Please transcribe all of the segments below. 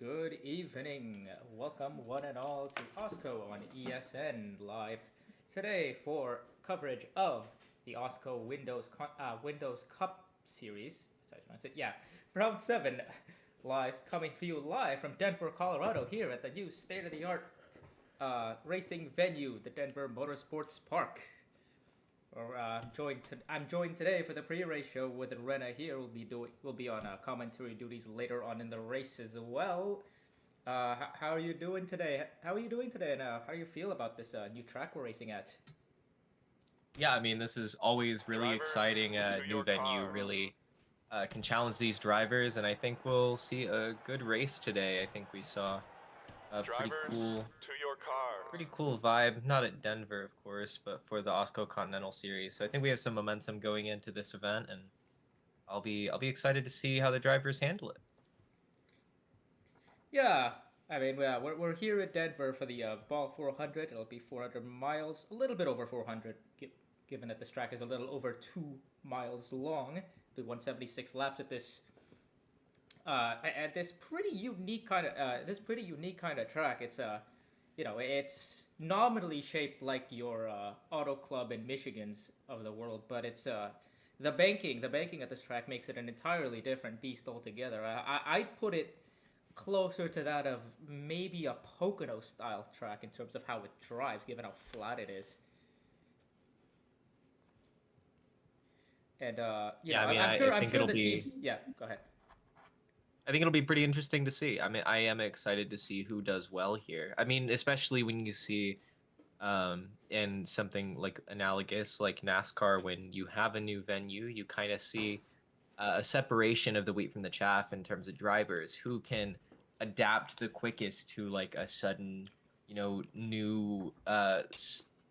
Good evening. Welcome, one and all, to AWSCO on ESN Live today for coverage of the AWSCO Windows Cup Series. Yeah, Round 7 live, coming to you live from Denver, Colorado, here at the new state-of-the-art racing venue, the Denver Motorsports Park. I'm joined today for the pre-race show with Rena here. We'll be on commentary duties later on in the race as well. How are you doing today? How are you doing today, and how do you feel about this new track we're racing at? Yeah, I mean, this is always really exciting. New venue really can challenge these drivers, and I think we'll see a good race today. I think we saw a pretty cool vibe. Not at Denver, of course, but for the AWSCO Continental Series. So I think we have some momentum going into this event, and I'll be excited to see how the drivers handle it. Yeah, I mean, we're here at Denver for the Ball 400. It'll be 400 miles, a little bit over 400, given that this track is a little over 2 miles long. It'll be 176 laps at this pretty unique kind of track. It's nominally shaped like your auto club in Michigan's of the world, but it's the banking at this track makes it an entirely different beast altogether. I'd put it closer to that of maybe a Pocono style track in terms of how it drives, given how flat it is. And Yeah, I mean, I I'm think sure it'll the be teams. Yeah, go ahead. I think it'll be pretty interesting to see. I mean, I am excited to see who does well here. I mean, especially when you see in something like analogous like NASCAR, when you have a new venue, you kind of see a separation of the wheat from the chaff in terms of drivers who can adapt the quickest to like a sudden, new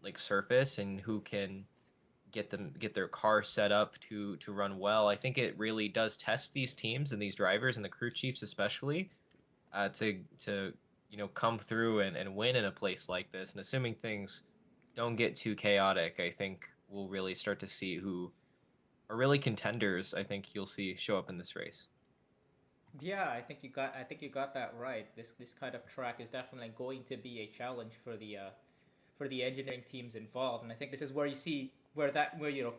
like surface, and who can get their car set up to run well. I think it really does test these teams and these drivers and the crew chiefs especially to come through and win in a place like this. And assuming things don't get too chaotic, I think we'll really start to see who are really contenders. I think you'll see show up in this race. Yeah, I think you got that right. This kind of track is definitely going to be a challenge for the engineering teams involved, and I think this is where you see where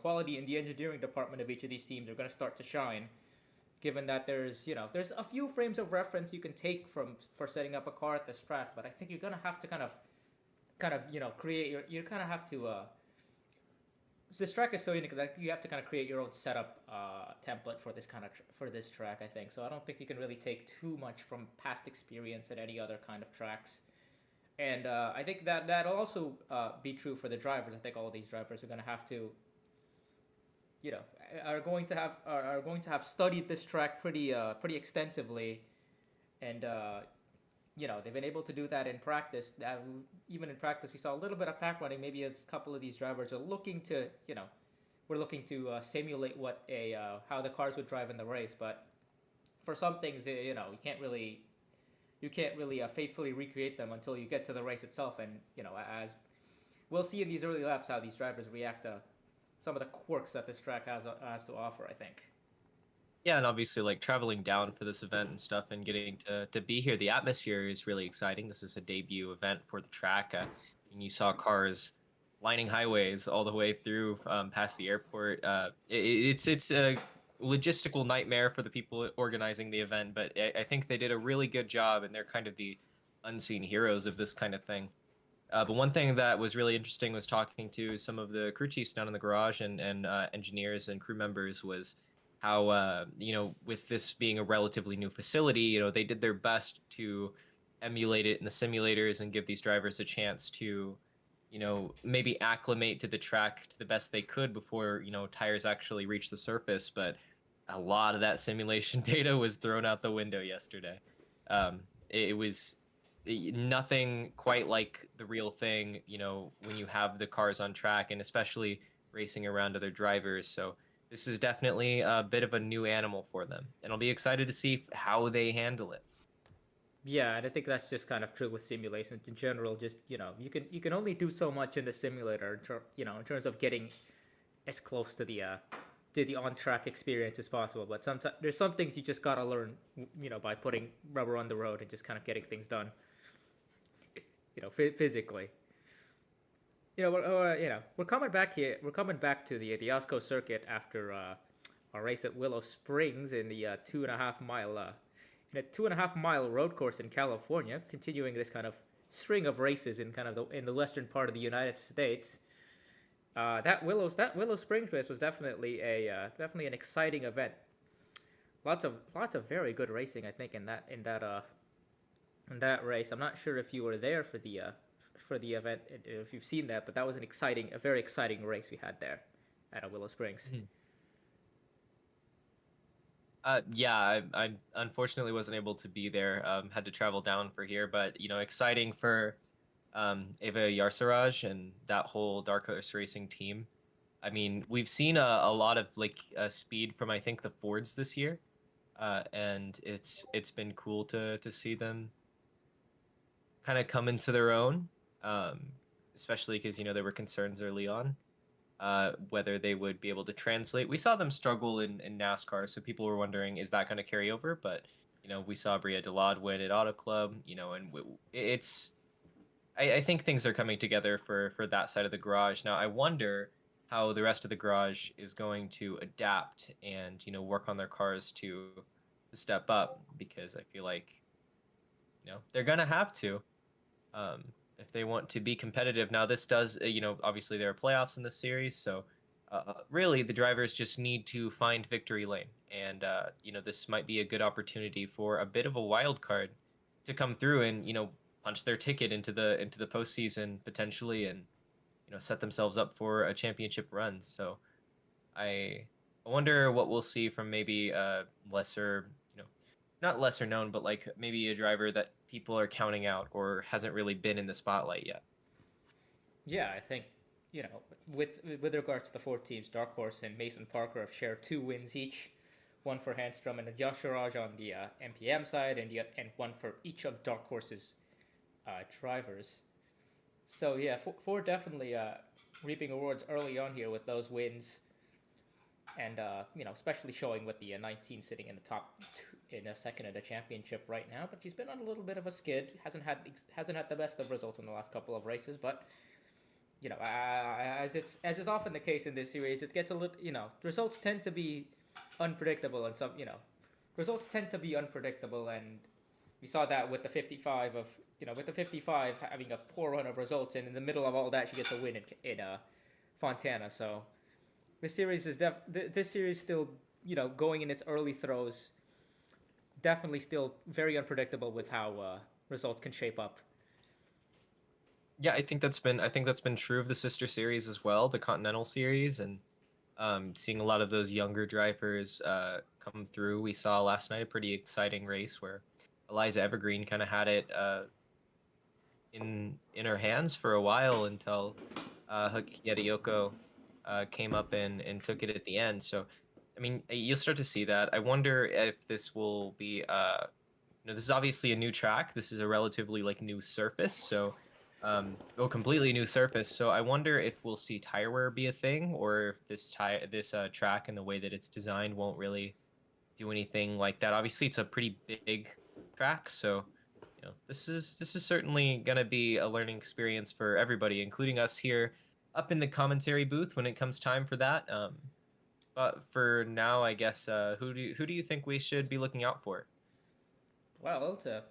quality in the engineering department of each of these teams are going to start to shine. Given that there's a few frames of reference you can take from for setting up a car at this track, but I think you're gonna have to kind of create your you kind of have to this track is so unique that you have to kind of create your own setup template for for this track. I think so. I don't think you can really take too much from past experience at any other kind of tracks, and I think that that'll also be true for the drivers. I think all of these drivers are going to have to, you know, are going to have studied this track pretty extensively, and they've been able to do that in practice. Even in practice, we saw a little bit of pack running. Maybe as a couple of these drivers are looking to, we're looking to simulate what a how the cars would drive in the race. But for some things, you can't really faithfully recreate them until you get to the race itself. And as we'll see in these early laps, how these drivers react to some of the quirks that this track has to offer. I think. Yeah, and obviously like traveling down for this event and stuff and getting to be here, the atmosphere is really exciting. This is a debut event for the track. And you saw cars lining highways all the way through past the airport. It's a logistical nightmare for the people organizing the event, but I think they did a really good job, and they're kind of the unseen heroes of this kind of thing. But one thing that was really interesting was talking to some of the crew chiefs down in the garage and engineers and crew members, was how with this being a relatively new facility, they did their best to emulate it in the simulators and give these drivers a chance to maybe acclimate to the track to the best they could before tires actually reach the surface. But a lot of that simulation data was thrown out the window yesterday. It was nothing quite like the real thing, when you have the cars on track and especially racing around other drivers. So this is definitely a bit of a new animal for them, and I'll be excited to see how they handle it. Yeah, and I think that's just kind of true with simulations in general. Just you can only do so much in the simulator, in terms of getting as close to the to the on-track experience as possible. But sometimes there's some things you just gotta learn, by putting rubber on the road and just kind of getting things done, physically. We're coming back here. We're coming back to the AWSCO circuit after our race at Willow Springs in the 2.5 mile in a 2.5 mile road course in California, continuing this kind of string of races in kind of in the western part of the United States. That Willow Springs race was definitely an exciting event. Lots of very good racing, I think, in that race. I'm not sure if you were there for the event, if you've seen that, but that was a very exciting race we had there at Willow Springs. Mhm. Yeah, I unfortunately wasn't able to be there. Had to travel down for here, but exciting for Eva Yarsaraj and that whole Dark Horse Racing team. I mean, we've seen a lot of like speed from I think the Fords this year, and it's been cool to see them kind of come into their own, um, especially because there were concerns early on whether they would be able to translate. We saw them struggle in NASCAR, so people were wondering, is that going to carry over? But we saw Bria Delade win at Auto Club, and it's. I think things are coming together for that side of the garage. Now I wonder how the rest of the garage is going to adapt and work on their cars to step up, because I feel like they're gonna have to um, if they want to be competitive. Now, this does, obviously there are playoffs in this series, so really the drivers just need to find victory lane, and this might be a good opportunity for a bit of a wild card to come through and punch their ticket into the postseason potentially, and set themselves up for a championship run. So I wonder what we'll see from maybe lesser, not lesser known, but like maybe a driver that people are counting out or hasn't really been in the spotlight yet. Yeah, I think with regards to the four teams, Dark Horse and Mason Parker have shared 2 wins each, one for Handstrom and Josh Raj on the MPM side, and one for each of Dark Horse's drivers. So yeah, Ford definitely reaping awards early on here with those wins, and especially showing with the 19 sitting in the top two, in a second in the championship right now. But she's been on a little bit of a skid. Hasn't had the best of results in the last couple of races, but as is often the case in this series, it gets a little results tend to be unpredictable, and results tend to be unpredictable, and we saw that with the 55 of with the 55 having a poor run of results, and in the middle of all that, she gets a win in Fontana. So this series still going in its early throes. Definitely still very unpredictable with how results can shape up. Yeah, I think that's been true of the sister series as well, the Continental Series, and seeing a lot of those younger drivers come through. We saw last night a pretty exciting race where Eliza Evergreen kind of had it in her hands for a while until Hideaki Yoko came up and took it at the end. So, I mean, you'll start to see that. I wonder if this will be, this is obviously a new track. This is a relatively like new surface, so completely new surface. So I wonder if we'll see tire wear be a thing, or if this track and the way that it's designed won't really do anything like that. Obviously, it's a pretty big track, so this is certainly gonna be a learning experience for everybody, including us here up in the commentary booth when it comes time for that. But for now, I guess who do you think we should be looking out for? Well, to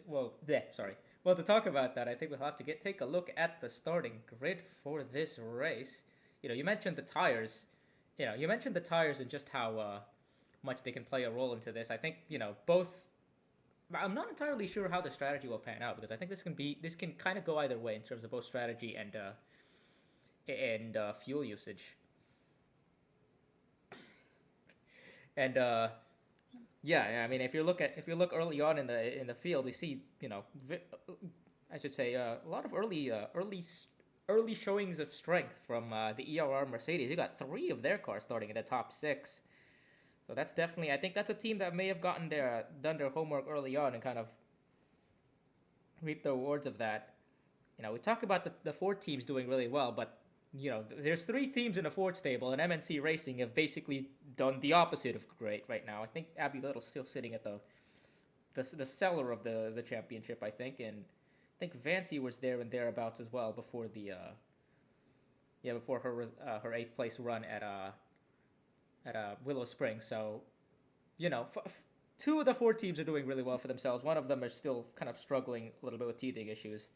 well, sorry. Well, to talk about that, I think we'll have to take a look at the starting grid for this race. You mentioned the tires. You mentioned the tires and just how much they can play a role into this. I think both. I'm not entirely sure how the strategy will pan out, because I think this can kind of go either way in terms of both strategy and fuel usage. And yeah, I mean, if you look early on in the field, we see I should say a lot of early showings of strength from the ERR Mercedes. You got 3 of their cars starting in the top 6. So that's definitely, I think that's a team that may have done their homework early on and kind of reaped the rewards of that. We talk about the 4 teams doing really well, but there's three teams in the Ford stable, and MNC Racing have basically done the opposite of great right now. I think Abby Little's still sitting at the cellar of the championship, I think, and I think Vanty was there and thereabouts as well before before her eighth place run at Willow Springs. So two of the four teams are doing really well for themselves. One of them is still kind of struggling a little bit with teething issues.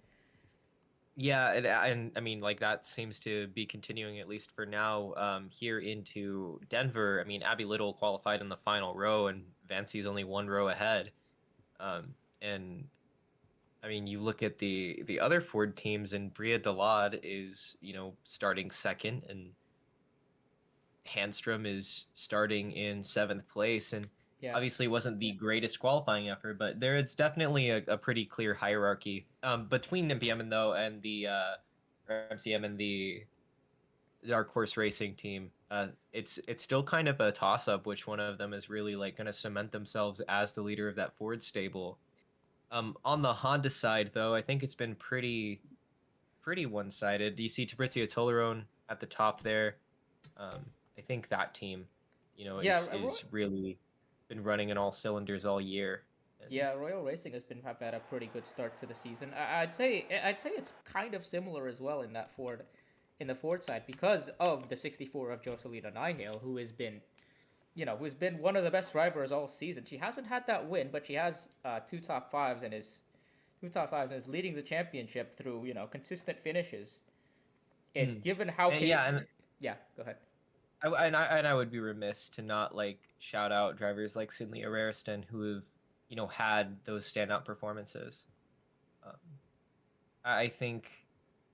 Yeah, and I mean, like that seems to be continuing at least for now. Here into Denver, I mean, Abby Little qualified in the final row, and Vancy's only one row ahead. And I mean, you look at the other Ford teams, and Bria Delade is starting second, and Handstrom is starting in seventh place, and Yeah. obviously wasn't the greatest qualifying effort, but there is definitely a pretty clear hierarchy between MPM and the MCM and the Dark Horse Racing team. It's still kind of a toss up which one of them is really like going to cement themselves as the leader of that Ford stable. On the Honda side, though, I think it's been pretty one sided. You see Fabrizio Tolerone at the top there. I think that team, Yeah, is really been running in all cylinders all year. Yeah, Royal Racing have had a pretty good start to the season. I'd say it's kind of similar as well in the Ford side because of the 64 of Jocelyn Nihale, who's been one of the best drivers all season. She hasn't had that win, but she has two top fives and is leading the championship through consistent finishes. And given how yeah, go ahead. I would be remiss to not like shout out drivers like Sidney Arariston who have had those standout performances. I think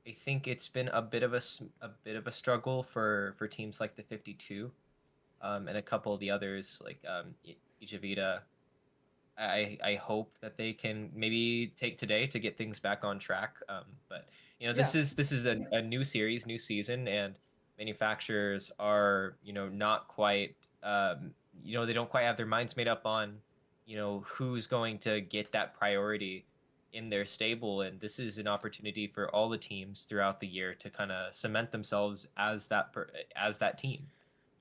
it's been a bit of a struggle for teams like the 52, and a couple of the others like Ijavita. I hope that they can maybe take today to get things back on track. But this is a new series, new season, and manufacturers are not quite they don't quite have their minds made up on who's going to get that priority in their stable, and this is an opportunity for all the teams throughout the year to kind of cement themselves as that team.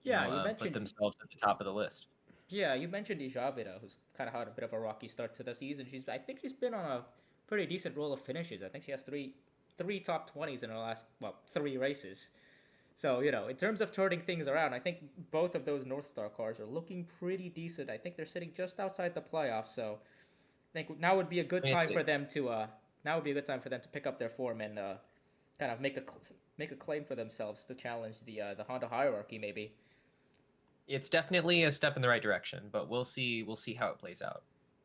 Yeah, you mentioned put themselves at the top of the list. Yeah, you mentioned Ijavida, who's kind of had a bit of a rocky start to the season. I think she's been on a pretty decent roll of finishes. I think she has three top 20s in her last three races. So in terms of turning things around, I think both of those North Star cars are looking pretty decent. I think they're sitting just outside the playoffs. So I think now would be a good time for them to pick up their form and kind of make a claim for themselves to challenge the Honda hierarchy maybe. It's definitely a step in the right direction, but we'll see how it plays out.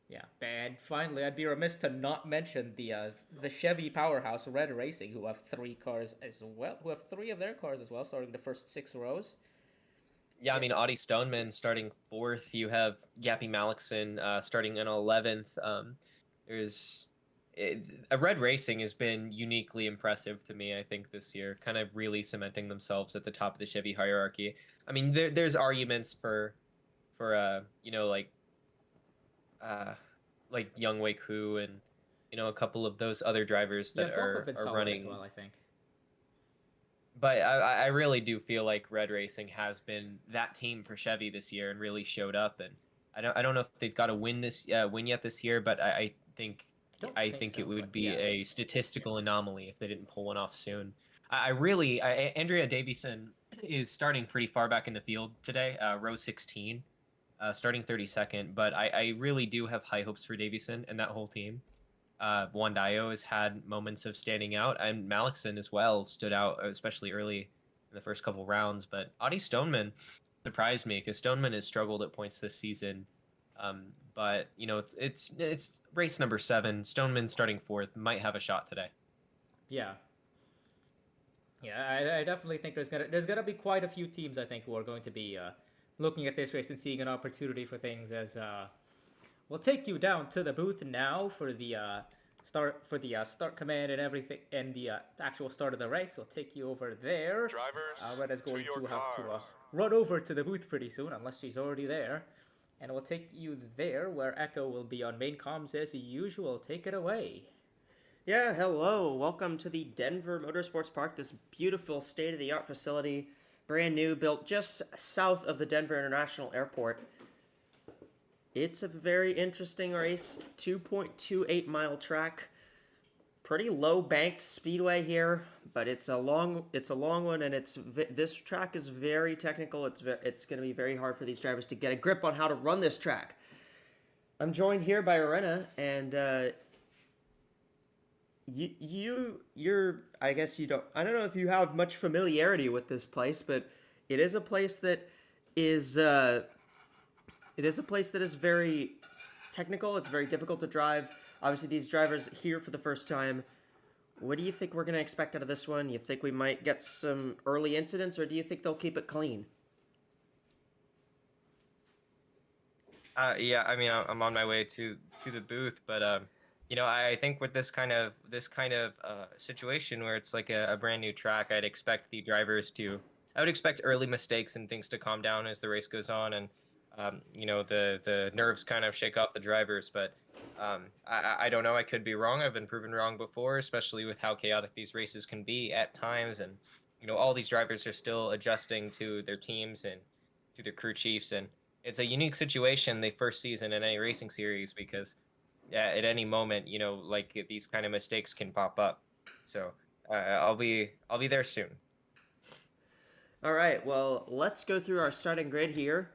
Yeah, and finally, I'd be remiss to not mention the Chevy powerhouse Red Racing, who have three cars as well, who have three of their cars as well, starting the first six rows. Yeah, I mean, Audie Stoneman starting fourth. You have Gappy Malixon starting in 11th. Red Racing has been uniquely impressive to me, I think, this year, kind of really cementing themselves at the top of the Chevy hierarchy. I mean, there's arguments for like Young Wei Koo and a couple of those other drivers that are running as well, I think. But I really do feel like Red Racing has been that team for Chevy this year and really showed up. And I don't know if they've got a win yet this year, but I think it would be a statistical anomaly if they didn't pull one off soon. Andrea Davison is starting pretty far back in the field today, row 16, starting 32nd. But I really do have high hopes for Davison and that whole team. Juan Dio has had moments of standing out, and Malixon as well stood out, especially early in the first couple rounds. But Audie Stoneman surprised me because Stoneman has struggled at points this season. But it's race number 7. Stoneman starting fourth might have a shot today. Yeah. I definitely think there's gonna be quite a few teams I think who are going to be looking at this race and seeing an opportunity for things as. We'll take you down to the booth now for the start command and everything, and the actual start of the race. We'll take you over there. Drivers, Red is going to have to run over to the booth pretty soon, unless she's already there. And we'll take you there, where Echo will be on main comms as usual. Take it away. Yeah, hello. Welcome to the Denver Motorsports Park, this beautiful state of the art facility, brand new, built just south of the Denver International Airport. It's a very interesting race, 2.28-mile track, pretty low banked speedway here, but it's a long one, and this track is very technical. It's going to be very hard for these drivers to get a grip on how to run this track. I'm joined here by Arena, and you're I guess you don't I don't know if you have much familiarity with this place, but it is a place that is uh it is a place that is very technical. It's very difficult to drive. Obviously, these drivers here for the first time. What do you think we're going to expect out of this one? You think we might get some early incidents, or do you think they'll keep it clean? Yeah, I mean, I'm on my way to the booth, but I think with this kind of situation where it's like a brand new track, I'd expect the drivers to, I would expect early mistakes and things to calm down as the race goes on, and the nerves kind of shake off the drivers. But I don't know. I could be wrong. I've been proven wrong before, especially with how chaotic these races can be at times, and all these drivers are still adjusting to their teams and to their crew chiefs, and it's a unique situation the first season in any racing series because at any moment, like these kind of mistakes can pop up. So I'll be there soon. All right, well, let's go through our starting grid here.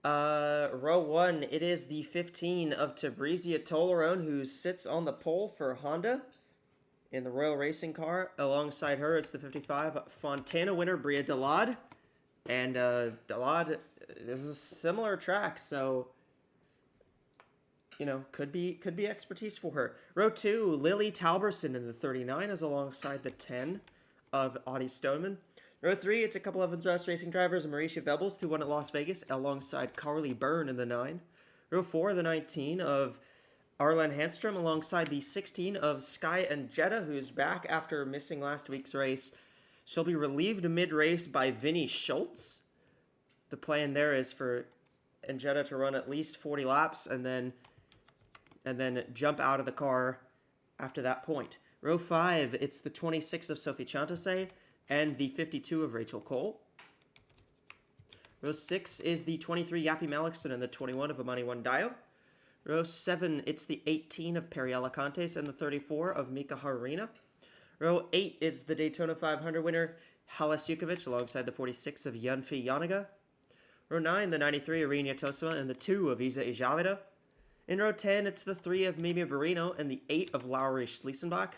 Row one, it is the 15 of Tabrizia Tolerone, who sits on the pole for Honda in the Royal Racing car. Alongside her, it's the 55 Fontana winner Bria Delade. And Delade, this is a similar track, so could be expertise for her. Row two, Lily Talberson in the 39 is alongside the 10 of Audie Stoneman. Row three, it's a couple of Endurance Racing drivers, Marisha Vebels, who won at Las Vegas, alongside Carly Byrne in the 9. Row four, the 19 of Arlen Handstrom, alongside the 16 of Sky and Jetta, who's back after missing last week's race. She'll be relieved mid-race by Vinny Schultz. The plan there is for Jetta to run at least 40 laps and then jump out of the car after that point. Row 5, it's the 26 of Sophie Chantase and the 52 of Rachel Cole. Row 6 is the 23 Yappy Malikson and the 21 of Amani Wandayo. Row 7, it's the 18 of Periela Contes and the 34 of Mika Harina. Row 8 is the Daytona 500 winner Halis Jukovic alongside the 46 of Yanfi Yanaga. Row 9, the 93 Arinia Tosima and the 2 of Isa Ijavida. In row 10, it's the 3 of Mimi Barino and the 8 of Lowry Schliesenbach.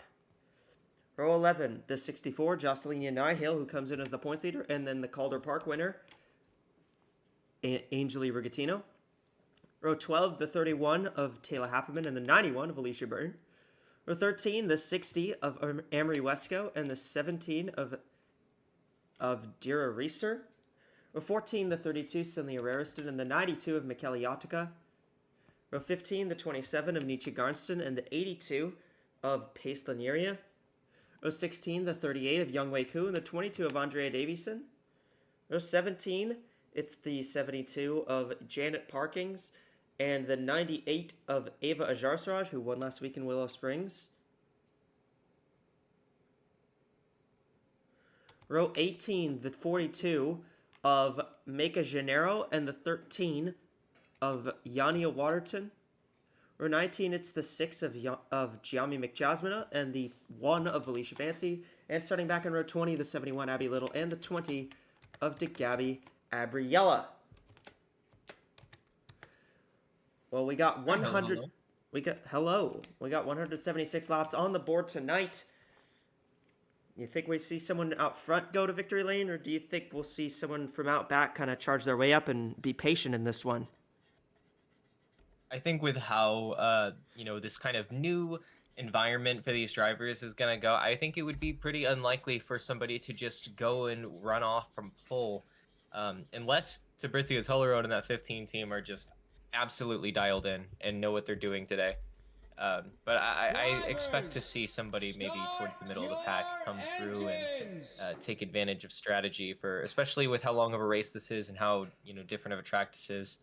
Row 11, the 64, Jocelyn Nyhill, who comes in as the points leader, and then the Calder Park winner, Angeli Rigatino. Row 12, the 31 of Taylor Happerman and the 91 of Alicia Byrne. Row 13, the 60 of AWSCO and the 17 of Dira Reister. Row 14, the 32, Cynthia Rariston and the 92 of Michele Yatica. Row 15, the 27 of Nietzsche Garnston and the 82 of Pace Lanieria. Row 16, the 38 of Young Wei Koo and the 22 of Andrea Davison. Row 17, it's the 72 of Janet Parkings and the 98 of Ava Ajarsraj, who won last week in Willow Springs. Row 18, the 42 of Meka Gennaro and the 13 of Yania Waterton. Row 19, it's the 6 of Giammi McJasmina and the 1 of Alicia Fancy. And starting back in row 20, the 71 Abby Little and the 20 of DeGabby Abriella. Well, we got 100. We got 176 laps on the board tonight. You think we see someone out front go to victory lane, or do you think we'll see someone from out back kind of charge their way up and be patient in this one? I think with how this kind of new environment for these drivers is gonna go, I think it would be pretty unlikely for somebody to just go and run off from pole, unless Tabrizia Tolerone and that 15 team are just absolutely dialed in and know what they're doing today. But I expect to see somebody maybe towards the middle of the pack come through and take advantage of strategy for, especially with how long of a race this is and how different of a track this is.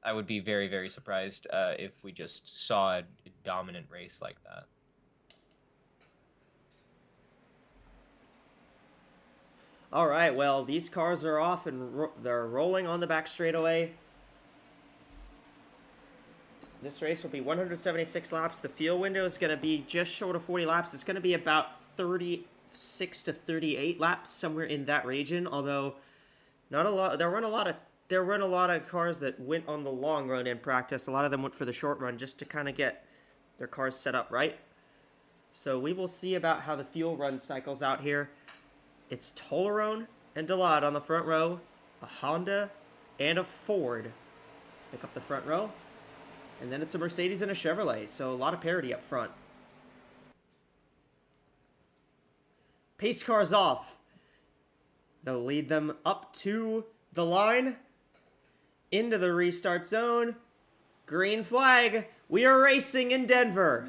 I would be very, very surprised if we just saw a dominant race like that. All right, well, these cars are off and they're rolling on the back straightaway. This race will be 176 laps. The fuel window is going to be just short of 40 laps. It's going to be about 36 to 38 laps, somewhere in that region. Although, not a lot. There weren't a lot of cars that went on the long run in practice. A lot of them went for the short run just to kind of get their cars set up right. So we will see about how the fuel run cycles out here. It's Tolaron and Delad on the front row, a Honda and a Ford pick up the front row. And then it's a Mercedes and a Chevrolet, so a lot of parity up front. Pace cars off. They'll lead them up to the line, into the restart zone. Green flag. We are racing in Denver.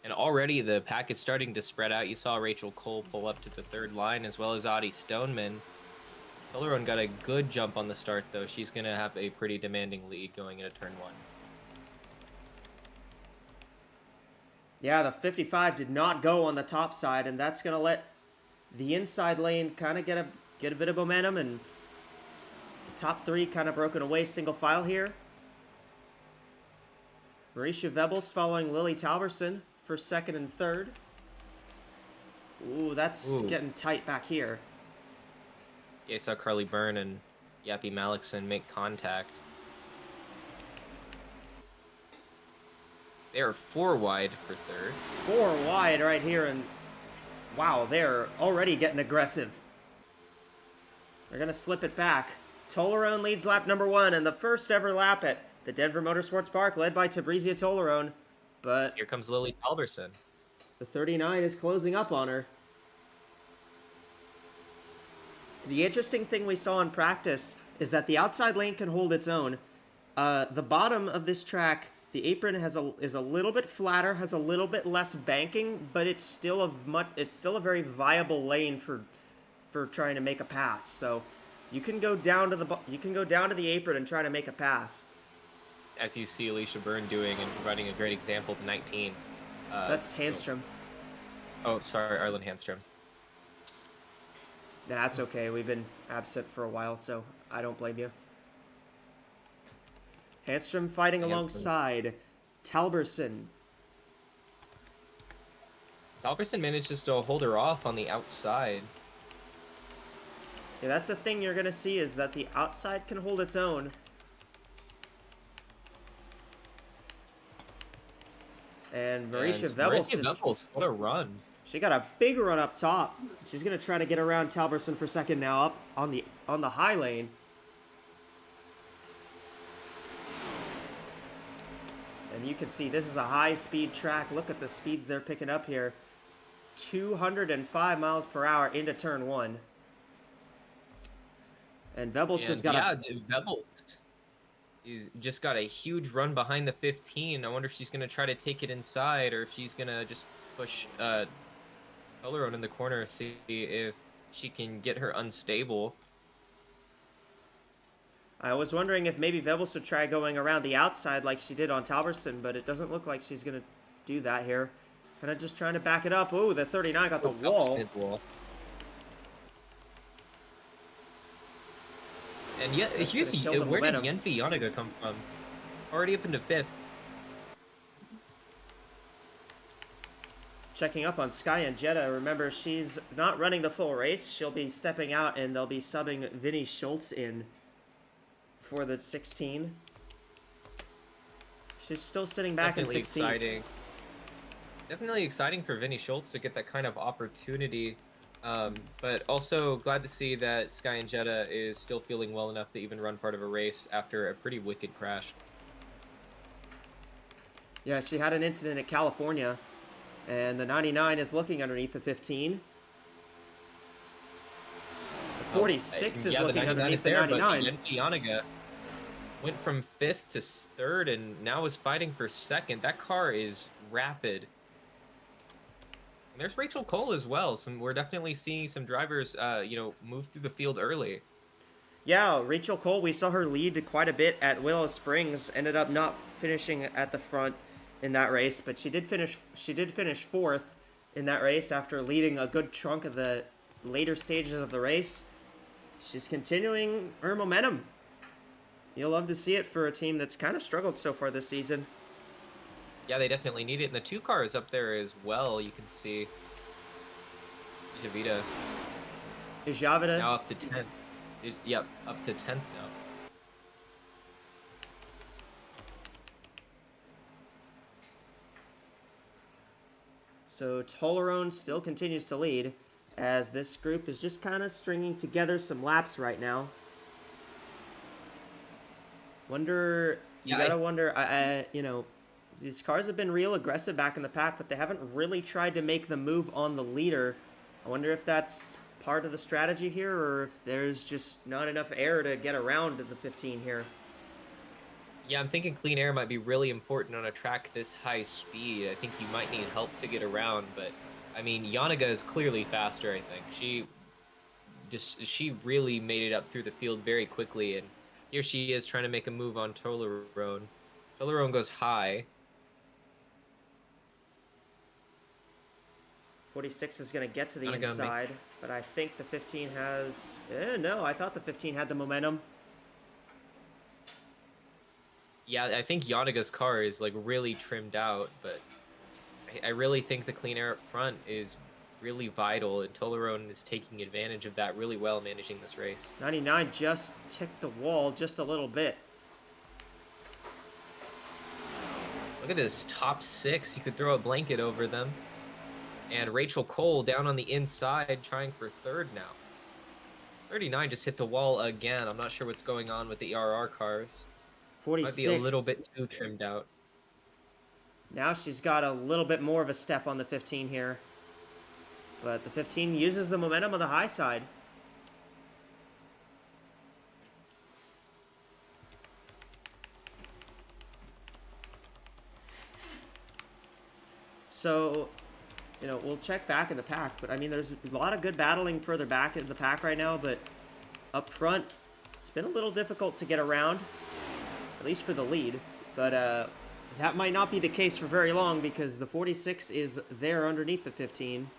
And already the pack is starting to spread out. You saw Rachel Cole pull up to the third line, as well as Audie Stoneman. Tolaron got a good jump on the start, though. She's going to have a pretty demanding lead going into turn 1. Yeah, the 55 did not go on the top side, and that's going to let the inside lane kind of get a bit of momentum, and the top 3 kind of broken away single file here. Marisha Vebels following Lily Talberson for second and third. Ooh, that's getting tight back here. Yeah, I saw Carly Byrne and Yappy Malikson make contact. They are 4 wide for third. 4 wide right here, and wow, they're already getting aggressive. They're going to slip it back. Tolaron leads lap number 1, and the first ever lap at the Denver Motorsports Park, led by Tabrizia Tolaron. But here comes Lily Talberson. The 39 is closing up on her. The interesting thing we saw in practice is that the outside lane can hold its own. The bottom of this track, the apron is a little bit flatter, has a little bit less banking, but it's still a very viable lane for trying to make a pass. So you can go down to the apron and try to make a pass. As you see Alicia Byrne doing and providing a great example of 19. That's Handstrom. Oh, sorry, Arlen Handstrom. Nah, that's okay. We've been absent for a while, so I don't blame you. Handstrom fighting alongside Talberson. Talberson manages to hold her off on the outside. Yeah, that's the thing you're going to see, is that the outside can hold its own. And Marisha Vebels, what a run. She got a big run up top. She's going to try to get around Talberson for second now, up on the high lane. And you can see this is a high-speed track. Look at the speeds they're picking up here. 205 miles per hour into turn 1. And Vebels just got Vebels. He's just got a huge run behind the 15. I wonder if she's going to try to take it inside, or if she's going to just push Tolaron in the corner, see if she can get her unstable. I was wondering if maybe Vebels would try going around the outside like she did on Talberson, but it doesn't look like she's going to do that here. Kind of just trying to back it up. Ooh, the 39 got the wall. And yet, here's where did Yenfi Yanaga come from? Already up into 5th. Checking up on Sky and Jetta. Remember, she's not running the full race. She'll be stepping out, and they'll be subbing Vinnie Schultz in for the 16. She's still sitting back in 16. Exciting. Definitely exciting for Vinnie Schultz to get that kind of opportunity. But also glad to see that Sky and Jetta is still feeling well enough to even run part of a race after a pretty wicked crash. Yeah, she had an incident at California, and the 99 is looking underneath the 15. The 46 is looking underneath the 99. Yenfi Yanaga went from 5th to 3rd and now is fighting for 2nd. That car is rapid. And there's Rachel Cole as well. We're definitely seeing some drivers, move through the field early. Yeah, Rachel Cole, we saw her lead quite a bit at Willow Springs. Ended up not finishing at the front in that race, but she did finish 4th in that race after leading a good chunk of the later stages of the race. She's continuing her momentum. You'll love to see it for a team that's kind of struggled so far this season. Yeah, they definitely need it. And the 2 cars up there as well, you can see Javita Javida. now up to 10th. Yep, up to 10th now. So Tollerone still continues to lead as this group is just kind of stringing together some laps right now. Wonder, you Yeah, gotta wonder, you know, these cars have been real aggressive back in the pack, but they haven't really tried to make the move on the leader. I wonder if that's part of the strategy here, or if there's just not enough air to get around the 15 here. Yeah, I'm thinking clean air might be really important on a track this high speed. I think you might need help to get around, but I mean, Yanniga is clearly faster, I think. She really made it up through the field very quickly, and here she is trying to make a move on Tollerone. Tollerone goes high. 46 is going to get to the Yanniga inside, but I think the 15 has... no, I thought the 15 had the momentum. Yeah, I think Yanniga's car is like really trimmed out, but I really think the clean air up front is really vital, and Tollerone is taking advantage of that really well, managing this race. 99 just ticked the wall just a little bit. Look at this top 6. You could throw a blanket over them. And Rachel Cole down on the inside trying for 3rd now. 39 just hit the wall again. I'm not sure what's going on with the ERR cars. 46. Might be a little bit too trimmed out. Now she's got a little bit more of a step on the 15 here. But the 15 uses the momentum on the high side. So, you know, we'll check back in the pack, but I mean, there's a lot of good battling further back in the pack right now, but up front, it's been a little difficult to get around, at least for the lead. But that might not be the case for very long because the 46 is there underneath the 15.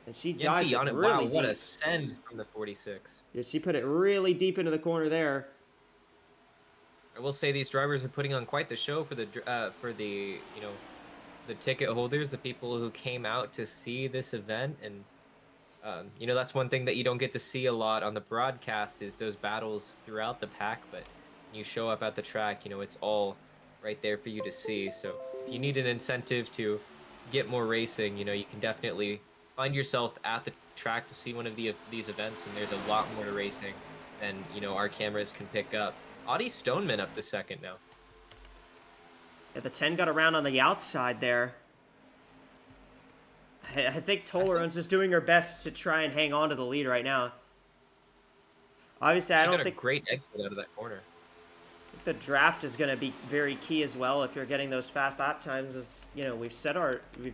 And she dives it really wow, deep. what a send from the 46. Yeah, she put it really deep into the corner there. I will say these drivers are putting on quite the show for the you know, the ticket holders, the people who came out to see this event. And you know, that's one thing that you don't get to see a lot on the broadcast is those battles throughout the pack, but when you show up at the track, you know, it's all right there for you to see. So if you need an incentive to get more racing, you know, you can definitely find yourself at the track to see one of these events, and there's a lot more to racing than, you know, our cameras can pick up. Audie Stoneman up to 2nd now. Yeah, the 10 got around on the outside there. I think Tollerone's just doing her best to try and hang on to the lead right now. Obviously, I don't think... She got a great exit out of that corner. I think the draft is going to be very key as well if you're getting those fast lap times. As you know, we've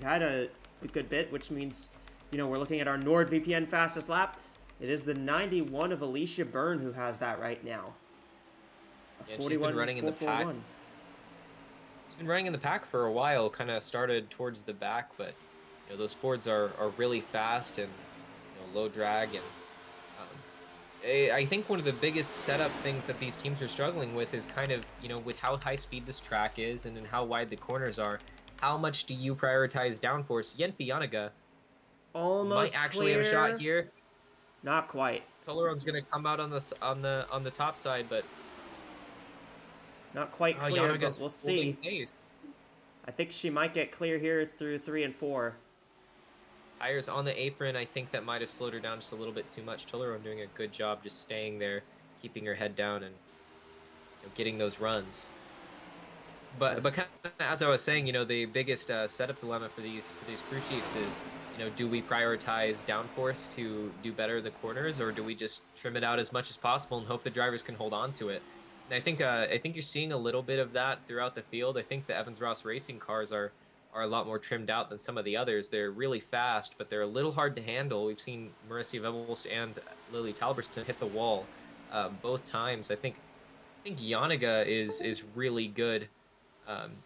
had a good bit, which means, you know, we're looking at our NordVPN fastest lap. It is the 91 of Alicia Byrne who has that right now. Yeah, she's been running in the pack. She's been running in the pack for a while. Kind of started towards the back, but you know, those Fords are really fast and, you know, low drag. And I think one of the biggest setup things that these teams are struggling with is kind of, you know, with how high speed this track is and how wide the corners are. How much do you prioritize downforce? Yenfi Yanniga almost might actually clear. have a shot here. Not quite. Tollerone's gonna come out on the top side, but not quite clear. But we'll see. Pace. I think she might get clear here through 3 and 4. Tires on the apron. I think that might have slowed her down just a little bit too much. Tollerone doing a good job just staying there, keeping her head down, and, you know, getting those runs. But kind of, as I was saying, you know, the biggest setup dilemma for these crew chiefs is, you know, do we prioritize downforce to do better the corners, or do we just trim it out as much as possible and hope the drivers can hold on to it? And I think you're seeing a little bit of that throughout the field. I think the Evans Ross Racing cars are a lot more trimmed out than some of the others. They're really fast, but they're a little hard to handle. We've seen Marissa Vevelst and Lily Talberson hit the wall both times. I think Yanniga is really good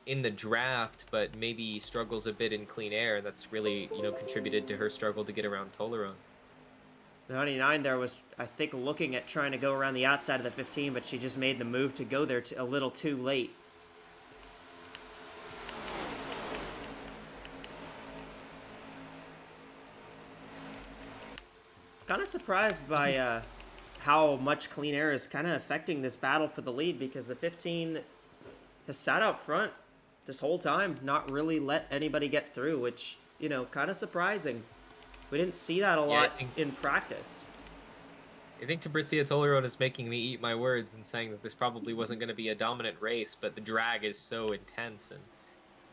in the draft, but maybe struggles a bit in clean air. That's really, contributed to her struggle to get around Tolaron. The 99 there was, I think, looking at trying to go around the outside of the 15, but she just made the move to go there a little too late. Kind of surprised by how much clean air is kind of affecting this battle for the lead, because the 15 has sat out front this whole time, not really let anybody get through, which, kind of surprising. We didn't see that a lot in practice. I think Fabrizia Tolaron is making me eat my words and saying that this probably wasn't going to be a dominant race, but the drag is so intense.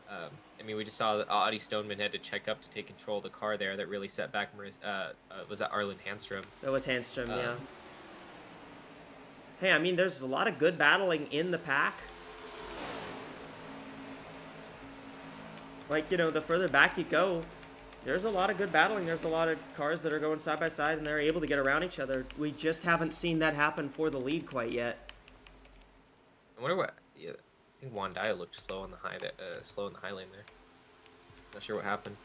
And we just saw that Audie Stoneman had to check up to take control of the car there. That really set back was that Arlen Handstrom? That was Handstrom, yeah. Hey, there's a lot of good battling in the pack. Like, the further back you go, there's a lot of good battling. There's a lot of cars that are going side by side, and they're able to get around each other. We just haven't seen that happen for the lead quite yet. I wonder what... Yeah, I think Wandaya looked slow in the high lane there. Not sure what happened.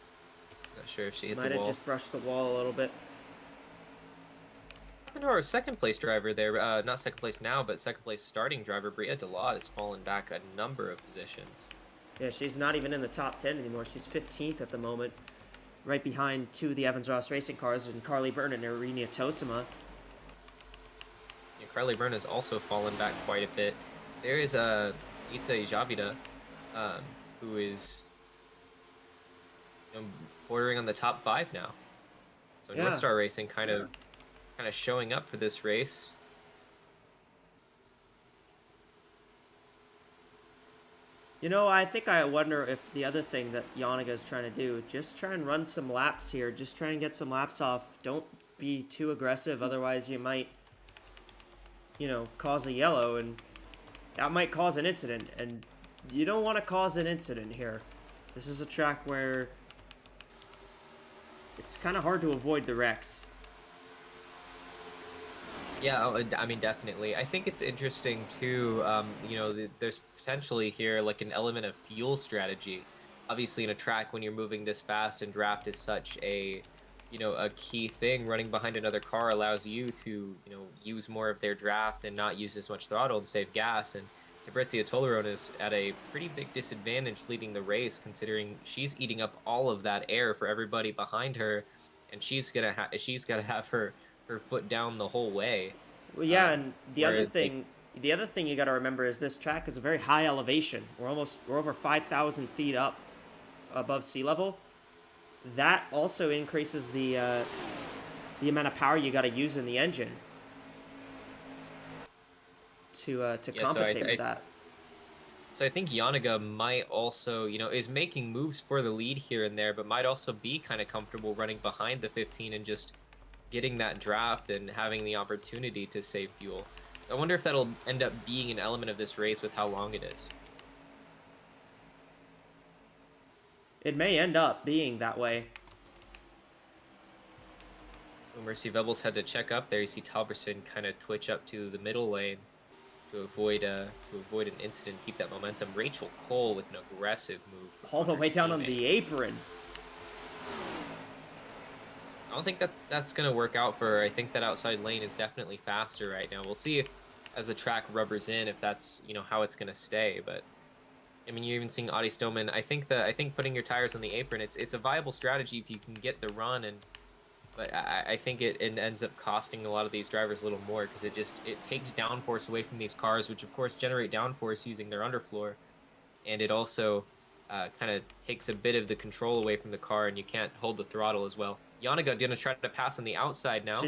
Not sure if she hit the wall. Might have just brushed the wall a little bit. I know our second place driver there, not second place now, but second place starting driver, Bria Delot, has fallen back a number of positions. Yeah, she's not even in the top 10 anymore. She's 15th at the moment, right behind two of the Evans Ross Racing cars, and Carly Byrne and Irina Tosima. Yeah, Carly Byrne has also fallen back quite a bit. There is Itza Javida, who is bordering on the top 5 now. So North Star Racing kind of showing up for this race. I wonder if the other thing that Yaniga is trying to do, just try and run some laps here. Just try and get some laps off. Don't be too aggressive, otherwise you might, cause a yellow, and that might cause an incident, and you don't want to cause an incident here. This is a track where it's kind of hard to avoid the wrecks. Yeah, definitely. I think it's interesting too. There's potentially here like an element of fuel strategy. Obviously, in a track when you're moving this fast and draft is such a key thing, running behind another car allows you to use more of their draft and not use as much throttle and save gas. And Fabrizia Tolaron is at a pretty big disadvantage leading the race, considering she's eating up all of that air for everybody behind her, and she's got to have her foot down the whole way. Well, yeah, and the other thing you got to remember is this track is a very high elevation. We're over 5,000 feet up above sea level. That also increases the amount of power you got to use in the engine to compensate for that. So I think Yaniga might also, is making moves for the lead here and there, but might also be kind of comfortable running behind the 15 and just getting that draft and having the opportunity to save fuel. I wonder if that'll end up being an element of this race with how long it is. It may end up being that way. Mercy Vebbles had to check up there. You see Talberson kind of twitch up to the middle lane to avoid an incident, keep that momentum. Rachel Cole with an aggressive move. All the way down on the apron. I don't think that's going to work out for her. I think that outside lane is definitely faster right now. We'll see if, as the track rubbers in, if that's, how it's going to stay. But, you're even seeing Audie Stoneman. I think putting your tires on the apron, it's a viable strategy if you can get the run. But I think it ends up costing a lot of these drivers a little more, because it takes downforce away from these cars, which, of course, generate downforce using their underfloor. And it also kind of takes a bit of the control away from the car, and you can't hold the throttle as well. Yaniga gonna try to pass on the outside now.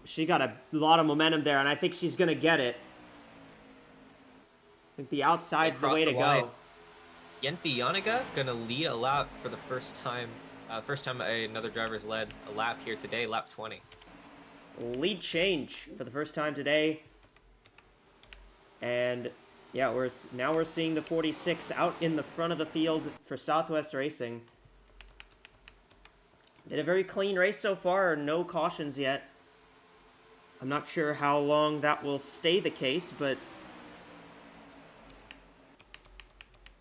She got a lot of momentum there, and I think she's gonna get it. I think the outside's the way to go. Yenfi Yaniga gonna lead a lap for the first time. First time another driver's led a lap here today, lap 20. Lead change for the first time today. And yeah, we're seeing the 46 out in the front of the field for Southwest Racing. Did a very clean race so far, no cautions yet. I'm not sure how long that will stay the case, but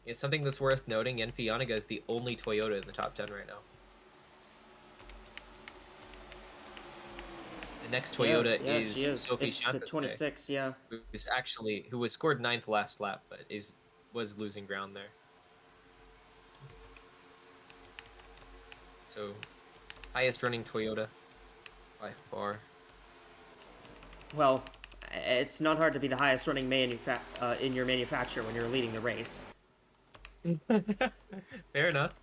It's something that's worth noting. Yenfi Yanaga is the only Toyota in the top 10 right now. The next Toyota Yeah, she is. Sophie It's the Chantese, 26, yeah. who was scored 9th last lap, but was losing ground there. So, highest running Toyota by far. Well, it's not hard to be the highest running in your manufacturer when you're leading the race. Fair enough.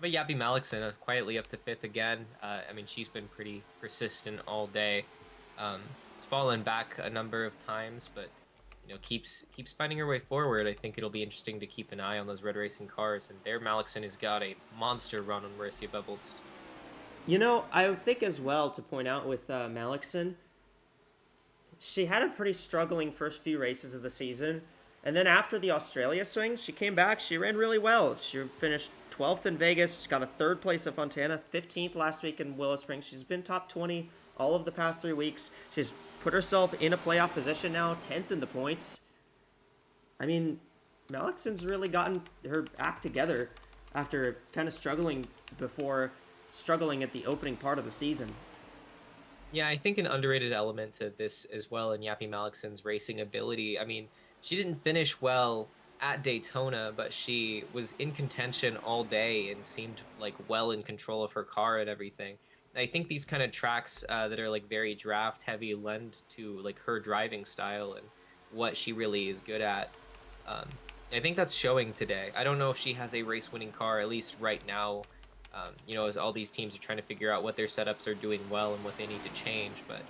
But Yappy Malikson quietly up to 5th again. I mean, she's been pretty persistent all day. She's fallen back a number of times, but keeps finding her way forward. I think it'll be interesting to keep an eye on those red racing cars. And there, Malikson has got a monster run on Marcia Bebelst. I think as well to point out with Malikson, she had a pretty struggling first few races of the season. And then after the Australia swing, she came back. She ran really well. She finished 12th in Vegas, got a 3rd place at Fontana, 15th last week in Willow Springs. She's been top 20 all of the past 3 weeks. She's put herself in a playoff position now, 10th in the points. I mean, Malikson's really gotten her act together after kind of struggling at the opening part of the season. Yeah, I think an underrated element to this as well in Yappy Malikson's racing ability. I mean, she didn't finish well at Daytona, but she was in contention all day and seemed like well in control of her car and everything. I think these kind of tracks that are like very draft heavy lend to like her driving style and what she really is good at. I think that's showing today. I don't know if she has a race winning car, at least right now, as all these teams are trying to figure out what their setups are doing well and what they need to change. But,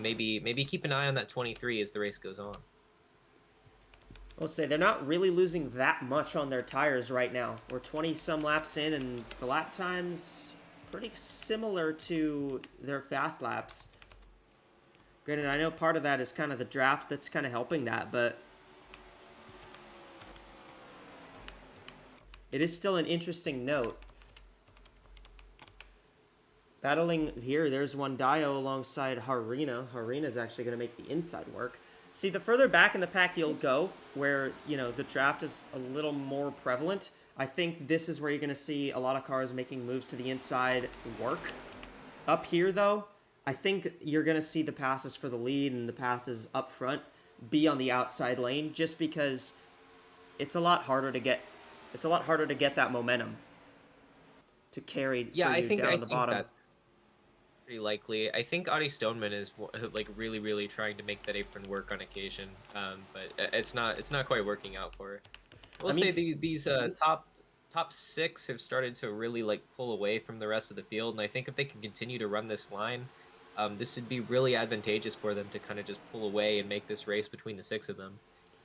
maybe keep an eye on that 23 as the race goes on. I'll say they're not really losing that much on their tires right now. We're 20-some laps in, and the lap time's pretty similar to their fast laps. Granted, I know part of that is kind of the draft that's kind of helping that, but it is still an interesting note. Battling here, there's one Dio alongside Harina. Harina's actually going to make the inside work. See, the further back in the pack you'll go, where, the draft is a little more prevalent, I think this is where you're going to see a lot of cars making moves to the inside work. Up here, though, I think you're going to see the passes for the lead and the passes up front be on the outside lane, just because it's a lot harder to get that momentum to carry down the bottom. That's pretty likely. I think Audie Stoneman is like really, really trying to make that apron work on occasion, but it's not quite working out for her. These top 6 have started to really like pull away from the rest of the field, and I think if they can continue to run this line, this would be really advantageous for them to kind of just pull away and make this race between the 6 of them.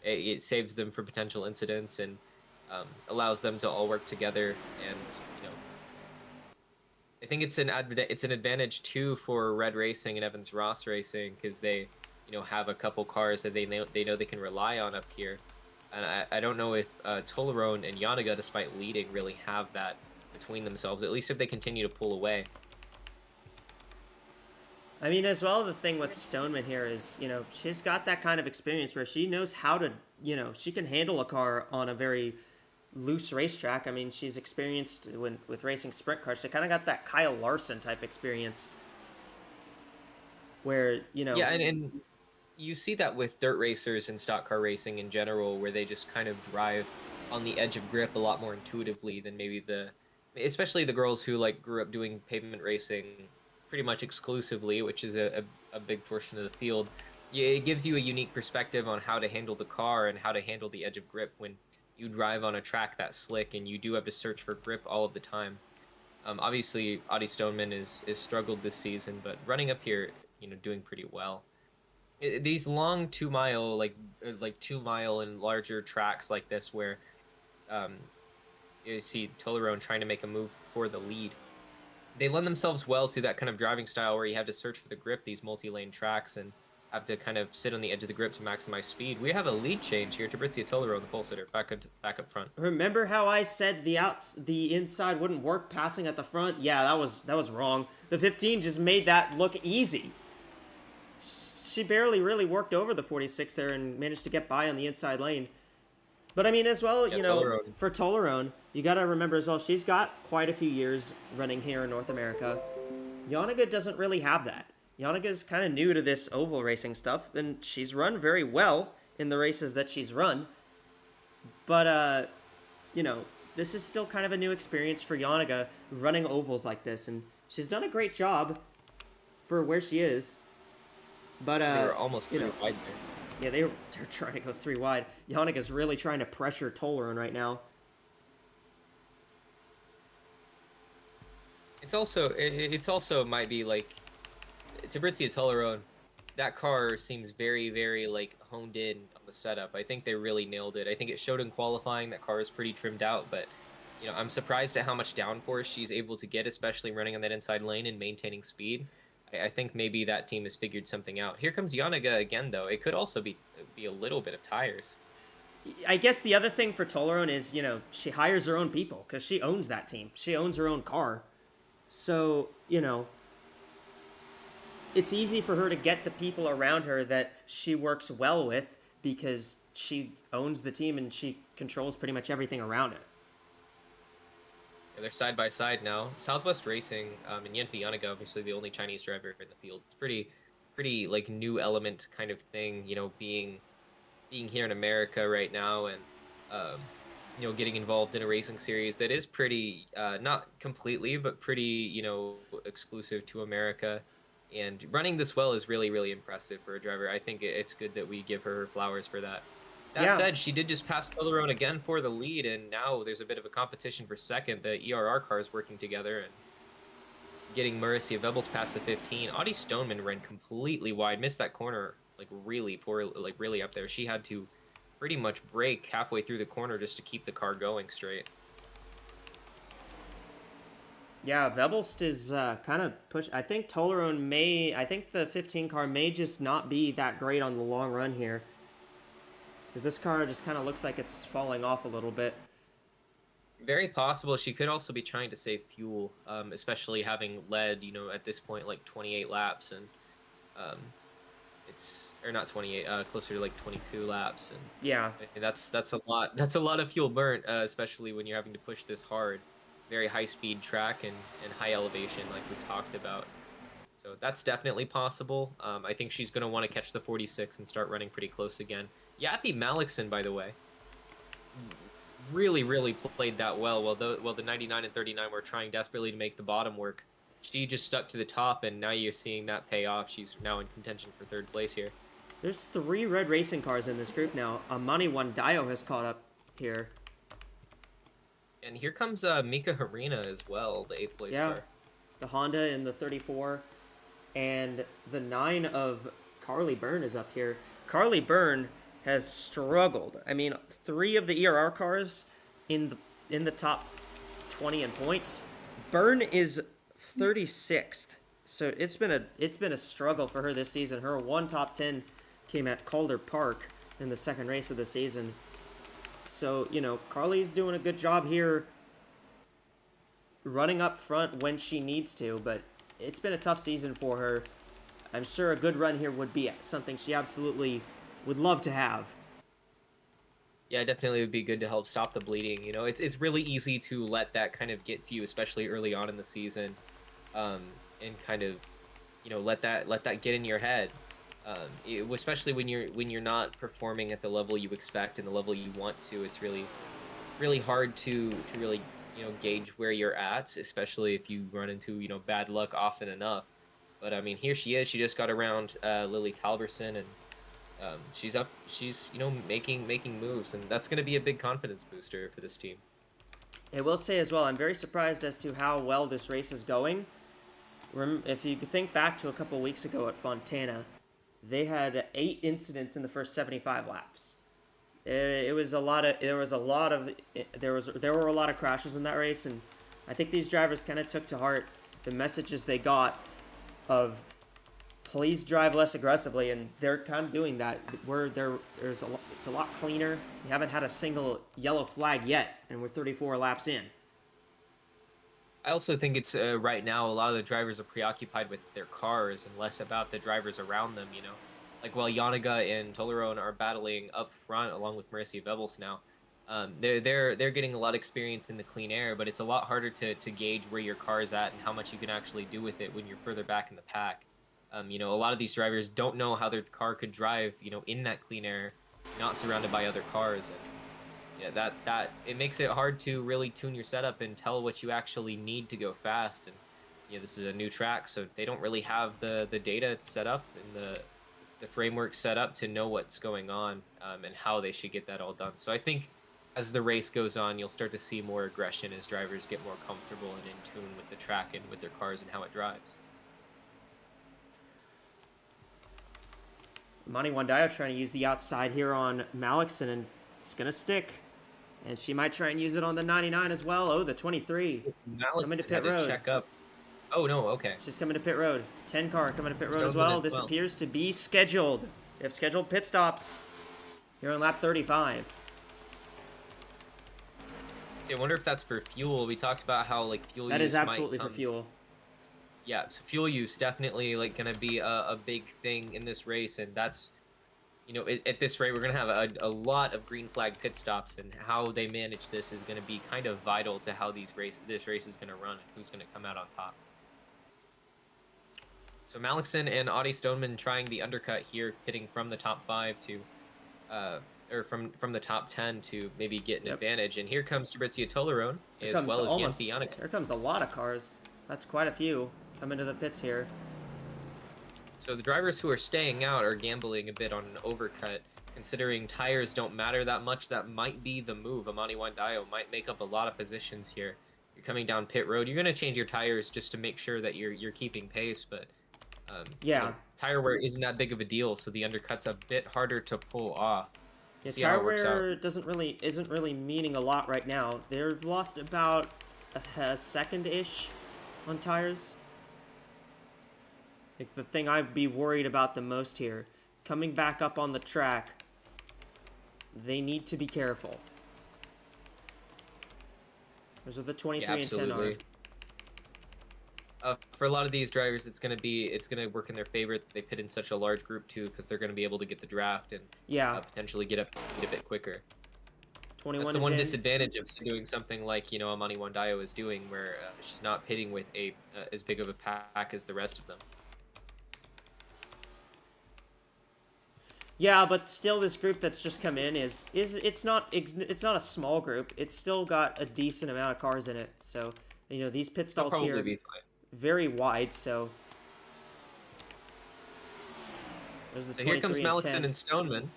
It saves them for potential incidents and allows them to all work together. And I think it's an advantage too for Red Racing and Evans Ross Racing, because they have a couple cars that they know they can rely on up here. And I don't know if Tolerone and Yanaga, despite leading, really have that between themselves, at least if they continue to pull away. I mean, as well, the thing with Stoneman here is, she's got that kind of experience where she knows how to, she can handle a car on a very loose racetrack. I mean, she's experienced with racing sprint cars. She kind of got that Kyle Larson type experience where, Yeah, and you see that with dirt racers and stock car racing in general, where they just kind of drive on the edge of grip a lot more intuitively than maybe especially the girls who like grew up doing pavement racing pretty much exclusively, which is a big portion of the field. It gives you a unique perspective on how to handle the car and how to handle the edge of grip when you drive on a track that slick and you do have to search for grip all of the time. Obviously, Audie Stoneman is struggled this season, but running up here, doing pretty well. These long 2 mile, like 2 mile and larger tracks like this, where you see Tolerone trying to make a move for the lead, they lend themselves well to that kind of driving style where you have to search for the grip, these multi-lane tracks, and have to kind of sit on the edge of the grip to maximize speed. We have a lead change here to Fabrizio Tolerone, the pole sitter, back up front. Remember how I said the inside wouldn't work passing at the front? Yeah, that was wrong. The 15 just made that look easy. She barely really worked over the 46 there and managed to get by on the inside lane. But I mean, as well, Yeah, you know, Tollerone. for Tollerone, you got to remember as well, she's got quite a few years running here in North America. Yanaga doesn't really have that. Yanaga's kind of new to this oval racing stuff, and she's run very well in the races that she's run. But, you know, this is still kind of a new experience for Yanaga running ovals like this, and she's done a great job for where she is. But, They were almost you three know, wide there. yeah, they're trying to go 3 wide. Yanaga's really trying to pressure Tollerone right now. It's also might be like Tabrizia Tollerone. That car seems very, very like honed in on the setup. I think they really nailed it. I think it showed in qualifying that car is pretty trimmed out, but I'm surprised at how much downforce she's able to get, especially running on that inside lane and maintaining speed. I think maybe that team has figured something out. Here comes Yanaga again, though. It could also be a little bit of tires. I guess the other thing for Tollerone is, you know, she hires her own people because she owns that team. She owns her own car. So, you know, it's easy for her to get the people around her that she works well with because she owns the team and she controls pretty much everything around it. Yeah, they're side by side now. Southwest Racing and Yanfi Yanaga, obviously the only Chinese driver in the field. It's pretty like new element kind of thing, being here in America right now and getting involved in a racing series that is pretty not completely but pretty exclusive to America. And running this well is really, really impressive for a driver. I think it's good that we give her flowers for that. That said, she did just pass Tollerone again for the lead, and now there's a bit of a competition for second. The ERR cars working together and getting Marissa Vebels past the 15. Audie Stoneman ran completely wide, missed that corner like really poor, like really up there. She had to pretty much brake halfway through the corner just to keep the car going straight. Yeah, Vebelst is kind of push. I think I think the 15 car may just not be that great on the long run here. Because this car just kind of looks like it's falling off a little bit. Very possible. She could also be trying to save fuel, especially having led, at this point, like 28 laps. And or not 28, closer to like 22 laps. And yeah, that's a lot. That's a lot of fuel burnt, especially when you're having to push this hard. Very high speed track and high elevation like we talked about. So that's definitely possible. I think she's going to want to catch the 46 and start running pretty close again. Yappy Malikson, by the way, really, really played that well. While the 99 and 39 were trying desperately to make the bottom work, she just stuck to the top, and now you're seeing that pay off. She's now in contention for third place here. There's 3 red racing cars in this group now. Amani One Dio has caught up here. And here comes Mika Harina as well, the 8th place car. The Honda in the 34. And the 9 of Carly Byrne is up here. Carly Byrne has struggled. I mean, 3 of the ERR cars in the top 20 in points. Byrne is 36th. So it's been a struggle for her this season. Her one top 10 came at Calder Park in the second race of the season. So, Carly's doing a good job here running up front when she needs to, but it's been a tough season for her. I'm sure a good run here would be something she absolutely would love to have. Yeah, definitely would be good to help stop the bleeding. It's really easy to let that kind of get to you, especially early on in the season, and kind of, let that get in your head. Especially when you're not performing at the level you expect and the level you want to. It's really hard to really gauge where you're at, especially if you run into bad luck often enough. But I mean, here she is. She just got around Lily Talberson, and she's making moves, and that's going to be a big confidence booster for this team. I will say as well, I'm very surprised as to how well this race is going. If you think back to a couple weeks ago at Fontana, they had 8 incidents in the first 75 laps. There were a lot of crashes in that race, and I think these drivers kind of took to heart the messages they got of please drive less aggressively, and they're kind of doing that. It's a lot cleaner. We haven't had a single yellow flag yet, and we're 34 laps in. I also think it's right now a lot of the drivers are preoccupied with their cars and less about the drivers around them. Like while Yanaga and Tollerone are battling up front along with Marissa Vebels now, They're getting a lot of experience in the clean air, but it's a lot harder to gauge where your car is at and how much you can actually do with it when you're further back in the pack. A lot of these drivers don't know how their car could drive, in that clean air, not surrounded by other cars. And yeah, that it makes it hard to really tune your setup and tell what you actually need to go fast. And this is a new track, so they don't really have the data set up and the framework set up to know what's going on, and how they should get that all done. So I think as the race goes on, you'll start to see more aggression as drivers get more comfortable and in tune with the track and with their cars and how it drives. Amani Wandayo trying to use the outside here on Malikson, and it's going to stick. And she might try and use it on the 99 as well. Oh, the 23. Coming to pit road. Check up. Oh, no, okay. She's coming to pit road. 10 car coming to pit road as well. This appears to be scheduled. They have scheduled pit stops here on lap 35. See, I wonder if that's for fuel. We talked about how, fuel use That is absolutely for fuel. Yeah, so fuel use definitely, going to be a big thing in this race, and that's, at this rate, we're going to have a lot of green flag pit stops, and how they manage this is going to be kind of vital to how this race is going to run and who's going to come out on top. So Malikson and Audie Stoneman trying the undercut here, hitting from the top 5 to, or from the top 10 to maybe get an advantage. And here comes Fabrizia Tolerone, as well as Yancy Yannick. Here comes a lot of cars. That's quite a few coming to the pits here. So the drivers who are staying out are gambling a bit on an overcut. Considering tires don't matter that much, that might be the move. Amani Wandayo might make up a lot of positions here. You're coming down pit road. You're going to change your tires just to make sure that you're keeping pace, but tire wear isn't that big of a deal, so the undercut's a bit harder to pull off. Yeah, tire wear isn't really meaning a lot right now. They've lost about a second-ish on tires. I think the thing I'd be worried about the most here, coming back up on the track, they need to be careful. Those are the 23 and 10 are. For a lot of these drivers, it's gonna work in their favor that they pit in such a large group too, because they're gonna be able to get the draft and potentially get a bit quicker. 21 That's the one disadvantage of doing something like Amani Wandayo is doing, where she's not pitting with as big of a pack as the rest of them. Yeah, but still, this group that's just come in it's not a small group. It's still got a decent amount of cars in it. So these pit stalls here very wide. So there's the 23 here comes and Malikson 10. and Stoneman.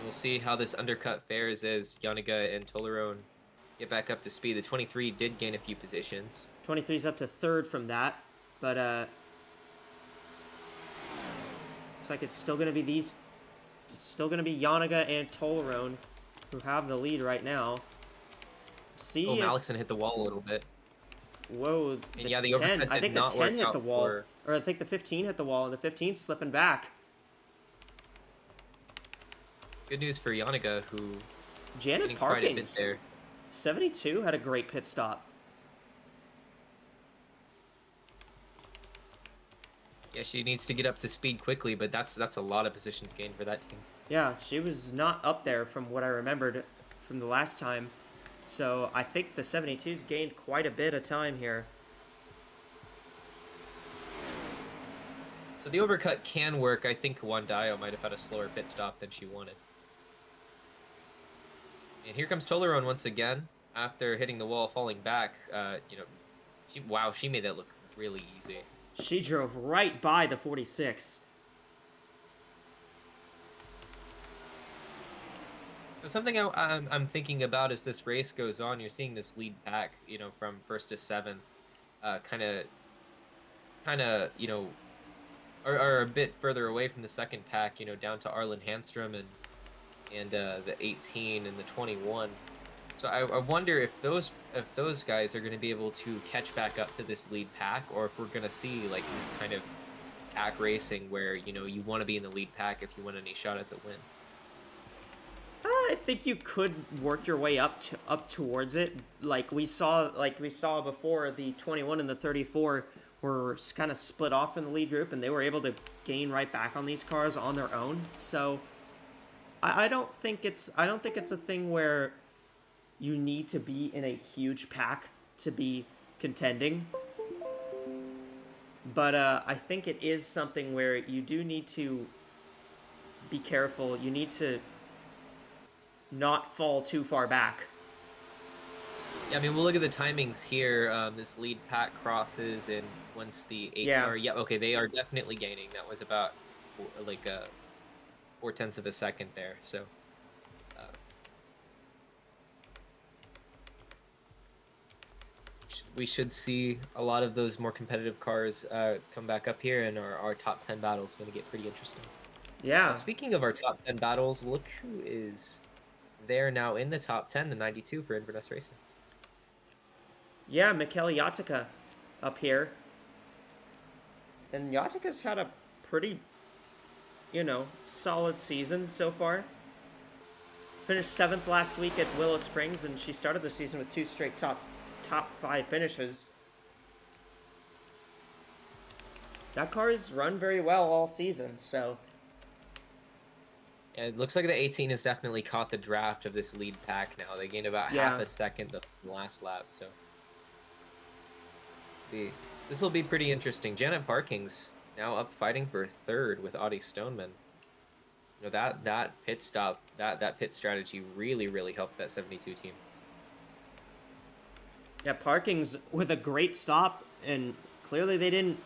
We'll see how this undercut fares as Yanniga and Tolerone get back up to speed. The 23 did gain a few positions. 23's up to third from that, but looks like it's still gonna be Yanniga and Tolerone who have the lead right now. See, Malikson hit the wall a little bit. Whoa, and the 10. I think the 10 hit the wall, or I think the 15 hit the wall, and the 15's slipping back. Good news for Yanniga, who Janet Parkins, 72, had a great pit stop. Yeah, she needs to get up to speed quickly, but that's a lot of positions gained for that team. Yeah, she was not up there from what I remembered from the last time. So I think the 72's gained quite a bit of time here. So the overcut can work. I think Wandayo might have had a slower pit stop than she wanted. And here comes Tolerone once again. After hitting the wall, falling back, she made that look really easy. She drove right by the 46. So something I'm thinking about as this race goes on, you're seeing this lead pack, from 1st to 7th, kind of, are a bit further away from the second pack, down to Arlen Handstrom and the 18 and the 21. So I wonder if those guys are going to be able to catch back up to this lead pack, or if we're going to see this kind of pack racing where you want to be in the lead pack if you want any shot at the win. I think you could work your way up towards it, like we saw before. The 21 and the 34 were kind of split off in the lead group, and they were able to gain right back on these cars on their own. So I don't think it's a thing where you need to be in a huge pack to be contending. But I think it is something where you do need to be careful. You need to not fall too far back. Yeah, I mean, we'll look at the timings here. This lead pack crosses, and once the 8 Yeah. car, yeah, okay, they are definitely gaining. That was about 4/10 of a second there. So, we should see a lot of those more competitive cars come back up here, and our top 10 battles going to get pretty interesting. Yeah. Speaking of our top 10 battles, look who is there now in the top 10, the 92 for Inverness Racing. Yeah, Mikel Yatica up here. And Yatica's had a pretty, solid season so far. Finished 7th last week at Willow Springs, and she started the season with 2 straight top 5 finishes. That car's run very well all season, so... Yeah, it looks like the 18 has definitely caught the draft of this lead pack now. They gained about half a second the last lap, so... This will be pretty interesting. Janet Parking's now up fighting for 3rd with Audie Stoneman. You know, that pit stop, that pit strategy really helped that 72 team. Yeah, Parking's with a great stop, and clearly they didn't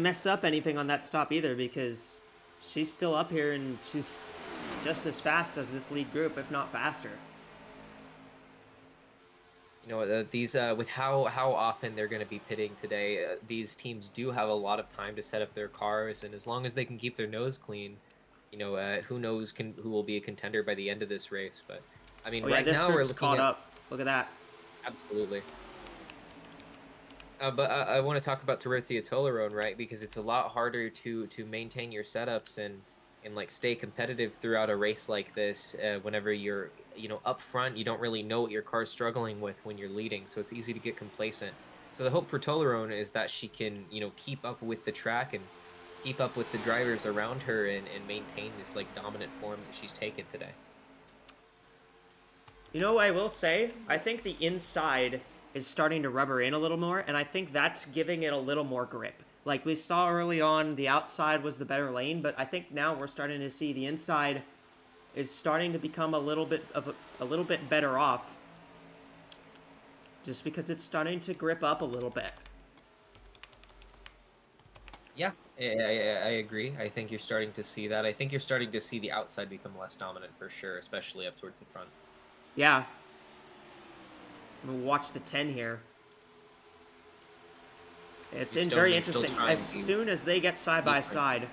mess up anything on that stop either, because she's still up here and she's just as fast as this lead group, if not faster. You know, these with how often they're going to be pitting today, these teams do have a lot of time to set up their cars, and as long as they can keep their nose clean, you know, who knows who will be a contender by the end of this race. But I mean, right now we're looking caught up. Look at that. Absolutely. But I want to talk about Terezia Tolerone, right? Because it's a lot harder to maintain your setups and like stay competitive throughout a race like this. Whenever you're up front, you don't really know what your car's struggling with when you're leading, so it's easy to get complacent. So the hope for Tolerone is that she can keep up with the track and keep up with the drivers around her and maintain this like dominant form that she's taken today. I will say, I think the inside is starting to rubber in a little more, and I think that's giving it a little more grip. Like we saw early on, the outside was the better lane, but I think now we're starting to see the inside is starting to become a little bit better off, just because it's starting to grip up a little bit. Yeah, I agree. I think you're starting to see that. I think you're starting to see the outside become less dominant for sure, especially up towards the front. Yeah. I'm gonna watch the 10 here. It's very interesting. As soon as they get side by side,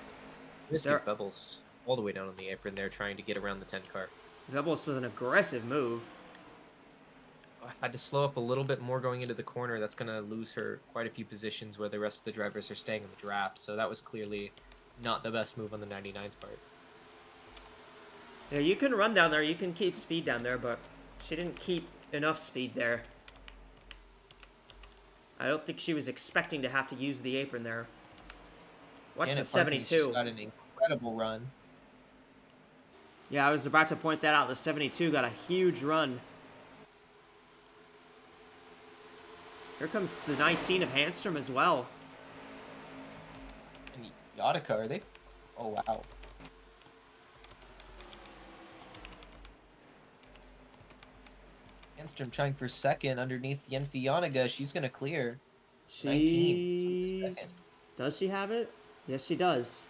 Bubbles all the way down on the apron there, trying to get around the 10 car. Bubbles with an aggressive move. I had to slow up a little bit more going into the corner. That's going to lose her quite a few positions where the rest of the drivers are staying in the draft. So that was clearly not the best move on the 99's part. Yeah, you can run down there. You can keep speed down there, but she didn't keep enough speed there. I don't think she was expecting to have to use the apron there. Watch the 72. Just got an incredible run. Yeah, I was about to point that out. The 72 got a huge run. Here comes the 19 of Handstrom as well. And Yatica, are they? Oh, wow. Handstrom trying for second underneath Yenfi Yanaga. She's going to clear. 19. Does she have it? Yes, she does.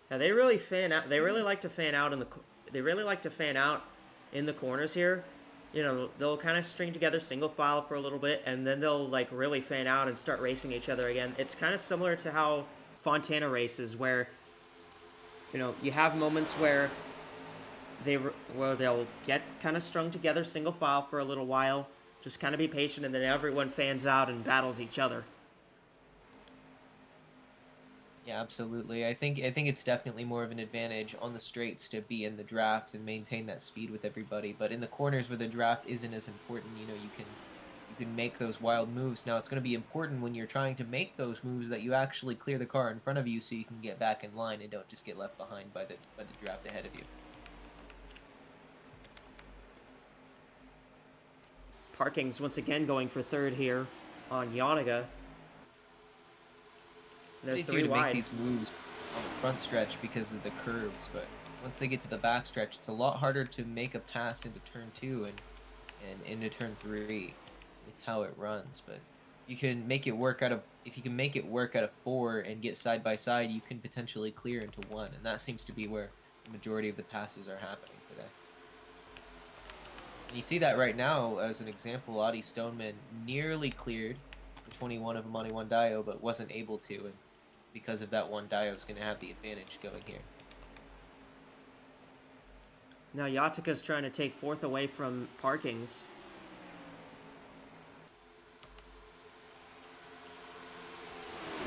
Now they really fan out. They really like to fan out in the. They really like to fan out in the corners here. They'll kind of string together single file for a little bit, and then they'll like really fan out and start racing each other again. It's kind of similar to how Fontana races, where you have moments where they'll get kind of strung together single file for a little while, just kind of be patient, and then everyone fans out and battles each other. Yeah, absolutely. I think it's definitely more of an advantage on the straights to be in the draft and maintain that speed with everybody. But in the corners where the draft isn't as important, you can can make those wild moves. Now, it's going to be important when you're trying to make those moves that you actually clear the car in front of you so you can get back in line and don't just get left behind by the draft ahead of you. Parking's once again going for third here on Yanniga. They're It's three easier to wide. make these moves on the front stretch because of the curves, but once they get to the back stretch, it's a lot harder to make a pass into turn 2 and into turn 3 with how it runs. But you can make it work out of, if you can make it work out of 4 and get side by side, you can potentially clear into 1, and that seems to be where the majority of the passes are happening today. And you see that right now as an example. Audie Stoneman nearly cleared the 21 of Amani Wandayo, but wasn't able to, and because of that, Wandayo is going to have the advantage going here. Now Yataka's trying to take fourth away from Parking's.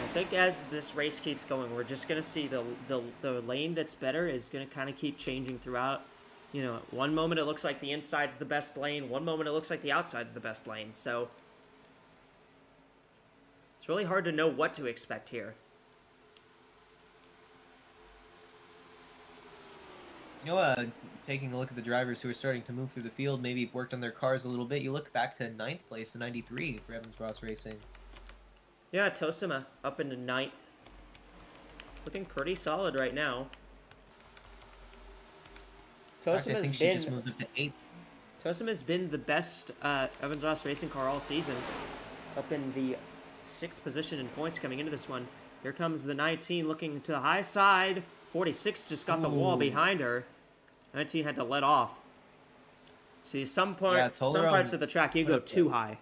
I think as this race keeps going, we're just going to see the lane that's better is going to kind of keep changing throughout. You know, one moment it looks like the inside's the best lane, one moment it looks like the outside's the best lane. So it's really hard to know what to expect here. You know, taking a look at the drivers who are starting to move through the field, maybe worked on their cars a little bit. You look back to 9th place, the 93 for Evans Ross Racing. Yeah, Tosima up into 9th. Looking pretty solid right now. I think she just moved up to 8th. Tosima's been the best Evans Ross Racing car all season. Up in the 6th position in points coming into this one. Here comes the 19 looking to the high side. 46 just got the wall behind her. 19 had to let off. See, some parts of the track you go too high.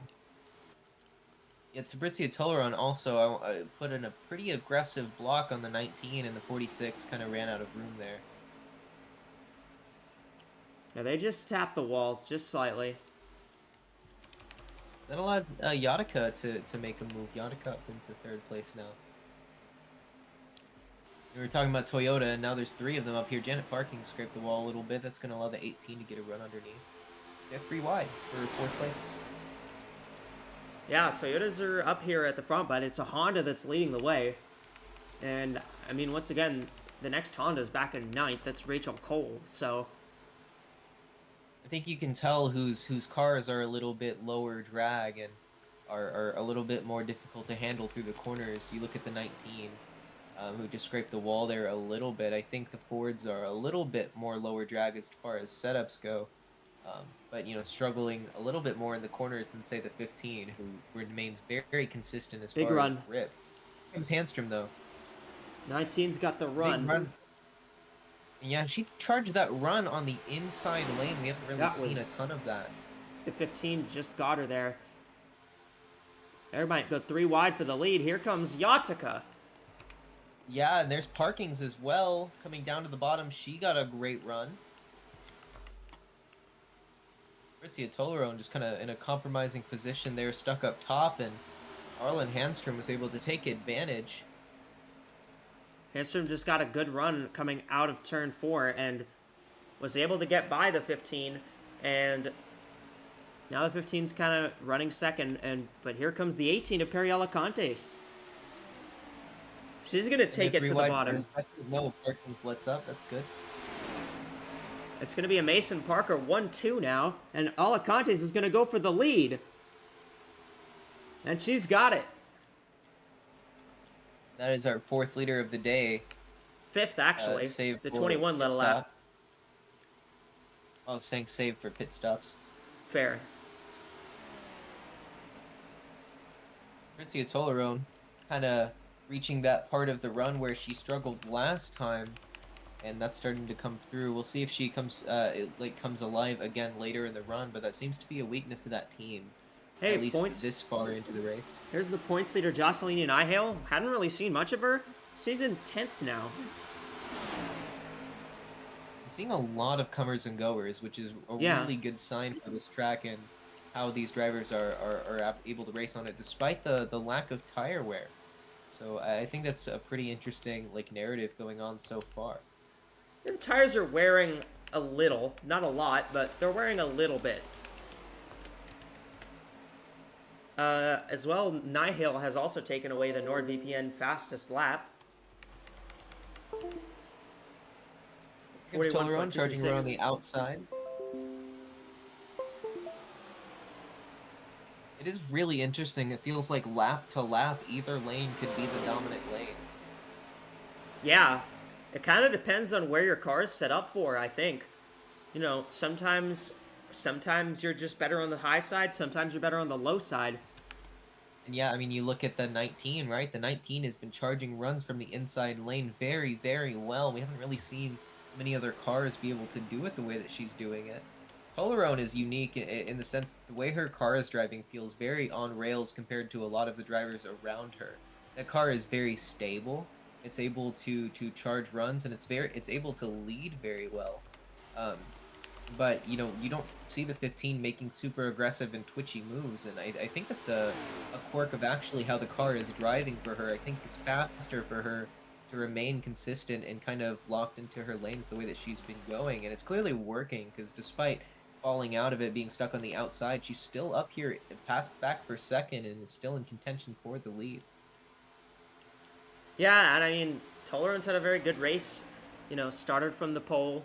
Yeah, Fabrizio Toleron also put in a pretty aggressive block on the 19, and the 46 kind of ran out of room there. Yeah, they just tapped the wall just slightly. That allowed Yanniga to make a move. Yanniga up into 3rd place now. We were talking about Toyota, and now there's 3 of them up here. Janet Parking scraped the wall a little bit. That's going to allow the 18 to get a run underneath. They're 3 wide for 4th place. Yeah, Toyotas are up here at the front, but it's a Honda that's leading the way. And, I mean, once again, the next Honda's back in 9th. That's Rachel Cole, so... I think you can tell whose cars are a little bit lower drag and are a little bit more difficult to handle through the corners. You look at the 19, who just scraped the wall there a little bit. I think the Fords are a little bit more lower drag as far as setups go. But, you know, struggling a little bit more in the corners than, say, the 15, who remains very, very consistent as far as grip. Here comes Handstrom, though. 19's got the run. Yeah, she charged that run on the inside lane. We haven't really seen a ton of that. The 15 just got her there. Everybody go 3 wide for the lead. Here comes Yatika. Yeah, and there's Parkings as well. Coming down to the bottom, she got a great run. Fabrizio Toleron just kind of in a compromising position there, stuck up top, and Arlen Handstrom was able to take advantage. Handstrom just got a good run coming out of turn 4 and was able to get by the 15, and now the 15's kind of running second, but here comes the 18 of Periella Contes. She's going to take it to the bottom. No, Parkins lets up. That's good. It's going to be a Mason Parker 1-2 now, and Alacantes is going to go for the lead. And she's got it. That is our 4th leader of the day. 5th, actually. The 21 let a lap. Oh, saying save for pit stops. Fair. Fabrizio Toleron kind of reaching that part of the run where she struggled last time, and that's starting to come through. We'll see if she comes alive again later in the run, but that seems to be a weakness of that team. Hey, at least points this far into the race. Here's the points leader, Jocelyn Ihale. Hadn't really seen much of her. She's in 10th now. I'm seeing a lot of comers and goers, which is a really good sign for this track and how these drivers are able to race on it, despite the lack of tire wear. So I think that's a pretty interesting narrative going on so far. The tires are wearing a little, not a lot, but they're wearing a little bit. As well, Nihil has also taken away the NordVPN fastest lap. Gives Toleron charging around 41.236. the outside. It is really interesting. It feels like lap to lap, either lane could be the dominant lane. Yeah, it kind of depends on where your car is set up for, I think. You know, sometimes you're just better on the high side, sometimes you're better on the low side. And yeah, I mean, you look at the 19, right? The 19 has been charging runs from the inside lane very, very well. We haven't really seen many other cars be able to do it the way that she's doing it. Toleron is unique in the sense that the way her car is driving feels very on rails compared to a lot of the drivers around her. That car is very stable. It's able to charge runs, and it's able to lead very well. But you know, you don't see the 15 making super aggressive and twitchy moves, and I think that's a quirk of actually how the car is driving for her. I think it's faster for her to remain consistent and kind of locked into her lanes the way that she's been going, and it's clearly working because despite falling out of it, being stuck on the outside, she's still up here, passed back for second, and is still in contention for the lead. Yeah, and I mean, Toleran's had a very good race. You know, started from the pole,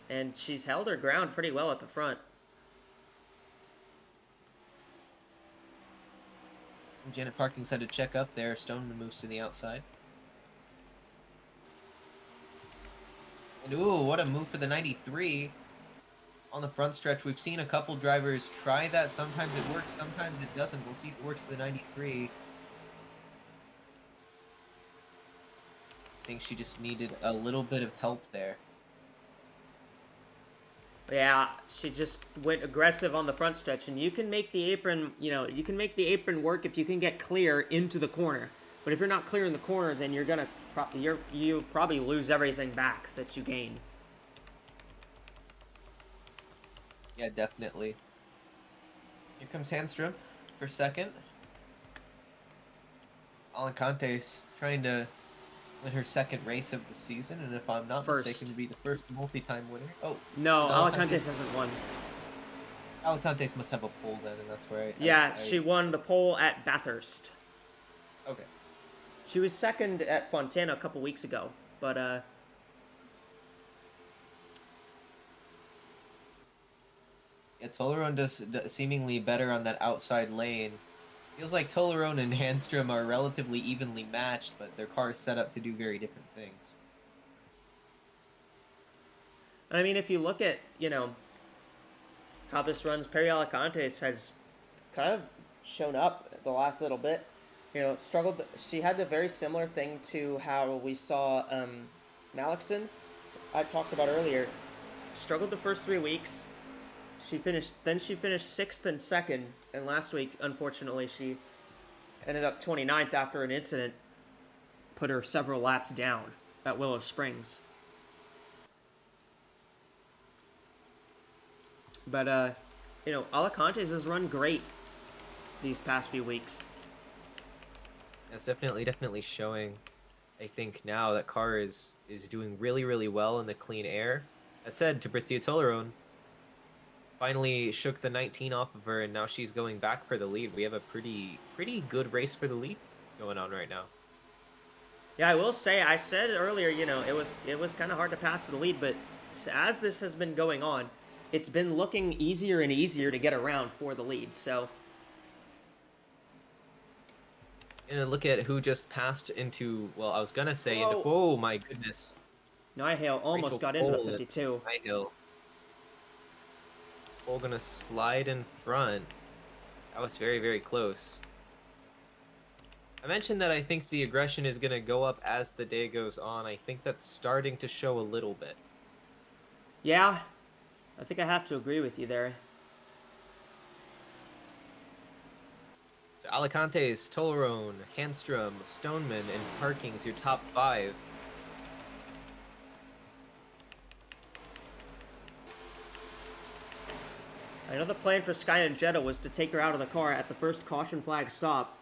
and she's held her ground pretty well at the front. Janet Parking's had to check up there. Stoneman moves to the outside. And ooh, what a move for the 93. On the front stretch, we've seen a couple drivers try that. Sometimes it works, sometimes it doesn't. We'll see if it works for the 93. I think she just needed a little bit of help there. Yeah, she just went aggressive on the front stretch, and you can make the apron, you know, you can make the apron work if you can get clear into the corner. But if you're not clear in the corner, then you're gonna you probably lose everything back that you gain. Yeah, definitely. Here comes Handstrom for second. Alacante's trying to win her second race of the season, and if I'm not mistaken, to be the first multi-time winner. Oh, no, Alacante's hasn't won. Alacante's must have a pole then, and that's where she won the pole at Bathurst. Okay. She was second at Fontana a couple weeks ago, but yeah, Toleron does seemingly better on that outside lane. Feels like Toleron and Handstrom are relatively evenly matched, but their cars set up to do very different things. I mean, if you look at, you know, how this runs, Perry Alacantes has kind of shown up the last little bit. You know, struggled. She had the very similar thing to how we saw Malixon, I talked about earlier. Struggled the first 3 weeks. She finished 6th and 2nd, and last week, unfortunately, she ended up 29th after an incident put her several laps down at Willow Springs. But, you know, Alacantes has run great these past few weeks. It's definitely showing, I think, now that car is doing really, really well in the clean air. That said, Fabrizia Toleron finally shook the 19 off of her, and now she's going back for the lead. We have a pretty good race for the lead going on right now. Yeah, I will say, I said earlier, you know, it was kind of hard to pass to the lead, but as this has been going on, it's been looking easier and easier to get around for the lead, so. And look at who just passed into, well, I was going to say, into, oh my goodness. Nihil almost got into the 52. Nihil. Cole going to slide in front. That was very, very close. I mentioned that I think the aggression is going to go up as the day goes on. I think that's starting to show a little bit. Yeah, I think I have to agree with you there. So Alacantes, Toleron, Handstrom, Stoneman, and Parking's your top 5. I know the plan for Sky and Jetta was to take her out of the car at the first caution flag stop.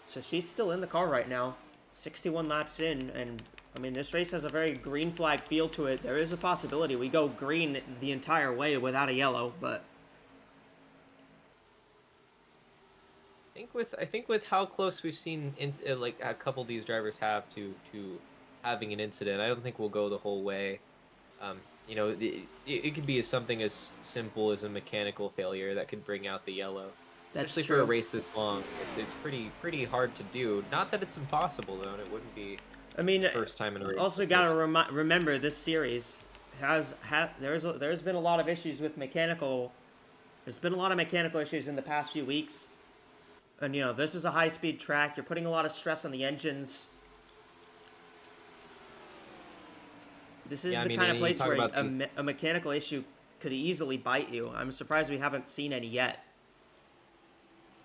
So she's still in the car right now, 61 laps in, and I mean, this race has a very green flag feel to it. There is a possibility we go green the entire way without a yellow, but I think with how close we've seen like a couple of these drivers have to having an incident, I don't think we'll go the whole way. You know, it could be something as simple as a mechanical failure that could bring out the yellow. That's Especially for a true. race this long, it's pretty hard to do. Not that it's impossible though, and it wouldn't be I mean, first time in a race. also Like gotta this. remember this series there's been a lot of issues with mechanical. There's been a lot of mechanical issues in the past few weeks, and you know this is a high-speed track. You're putting a lot of stress on the engines. This is Yeah, I the mean, kind of and you place talk where about these. a mechanical issue could easily bite you. I'm surprised we haven't seen any yet.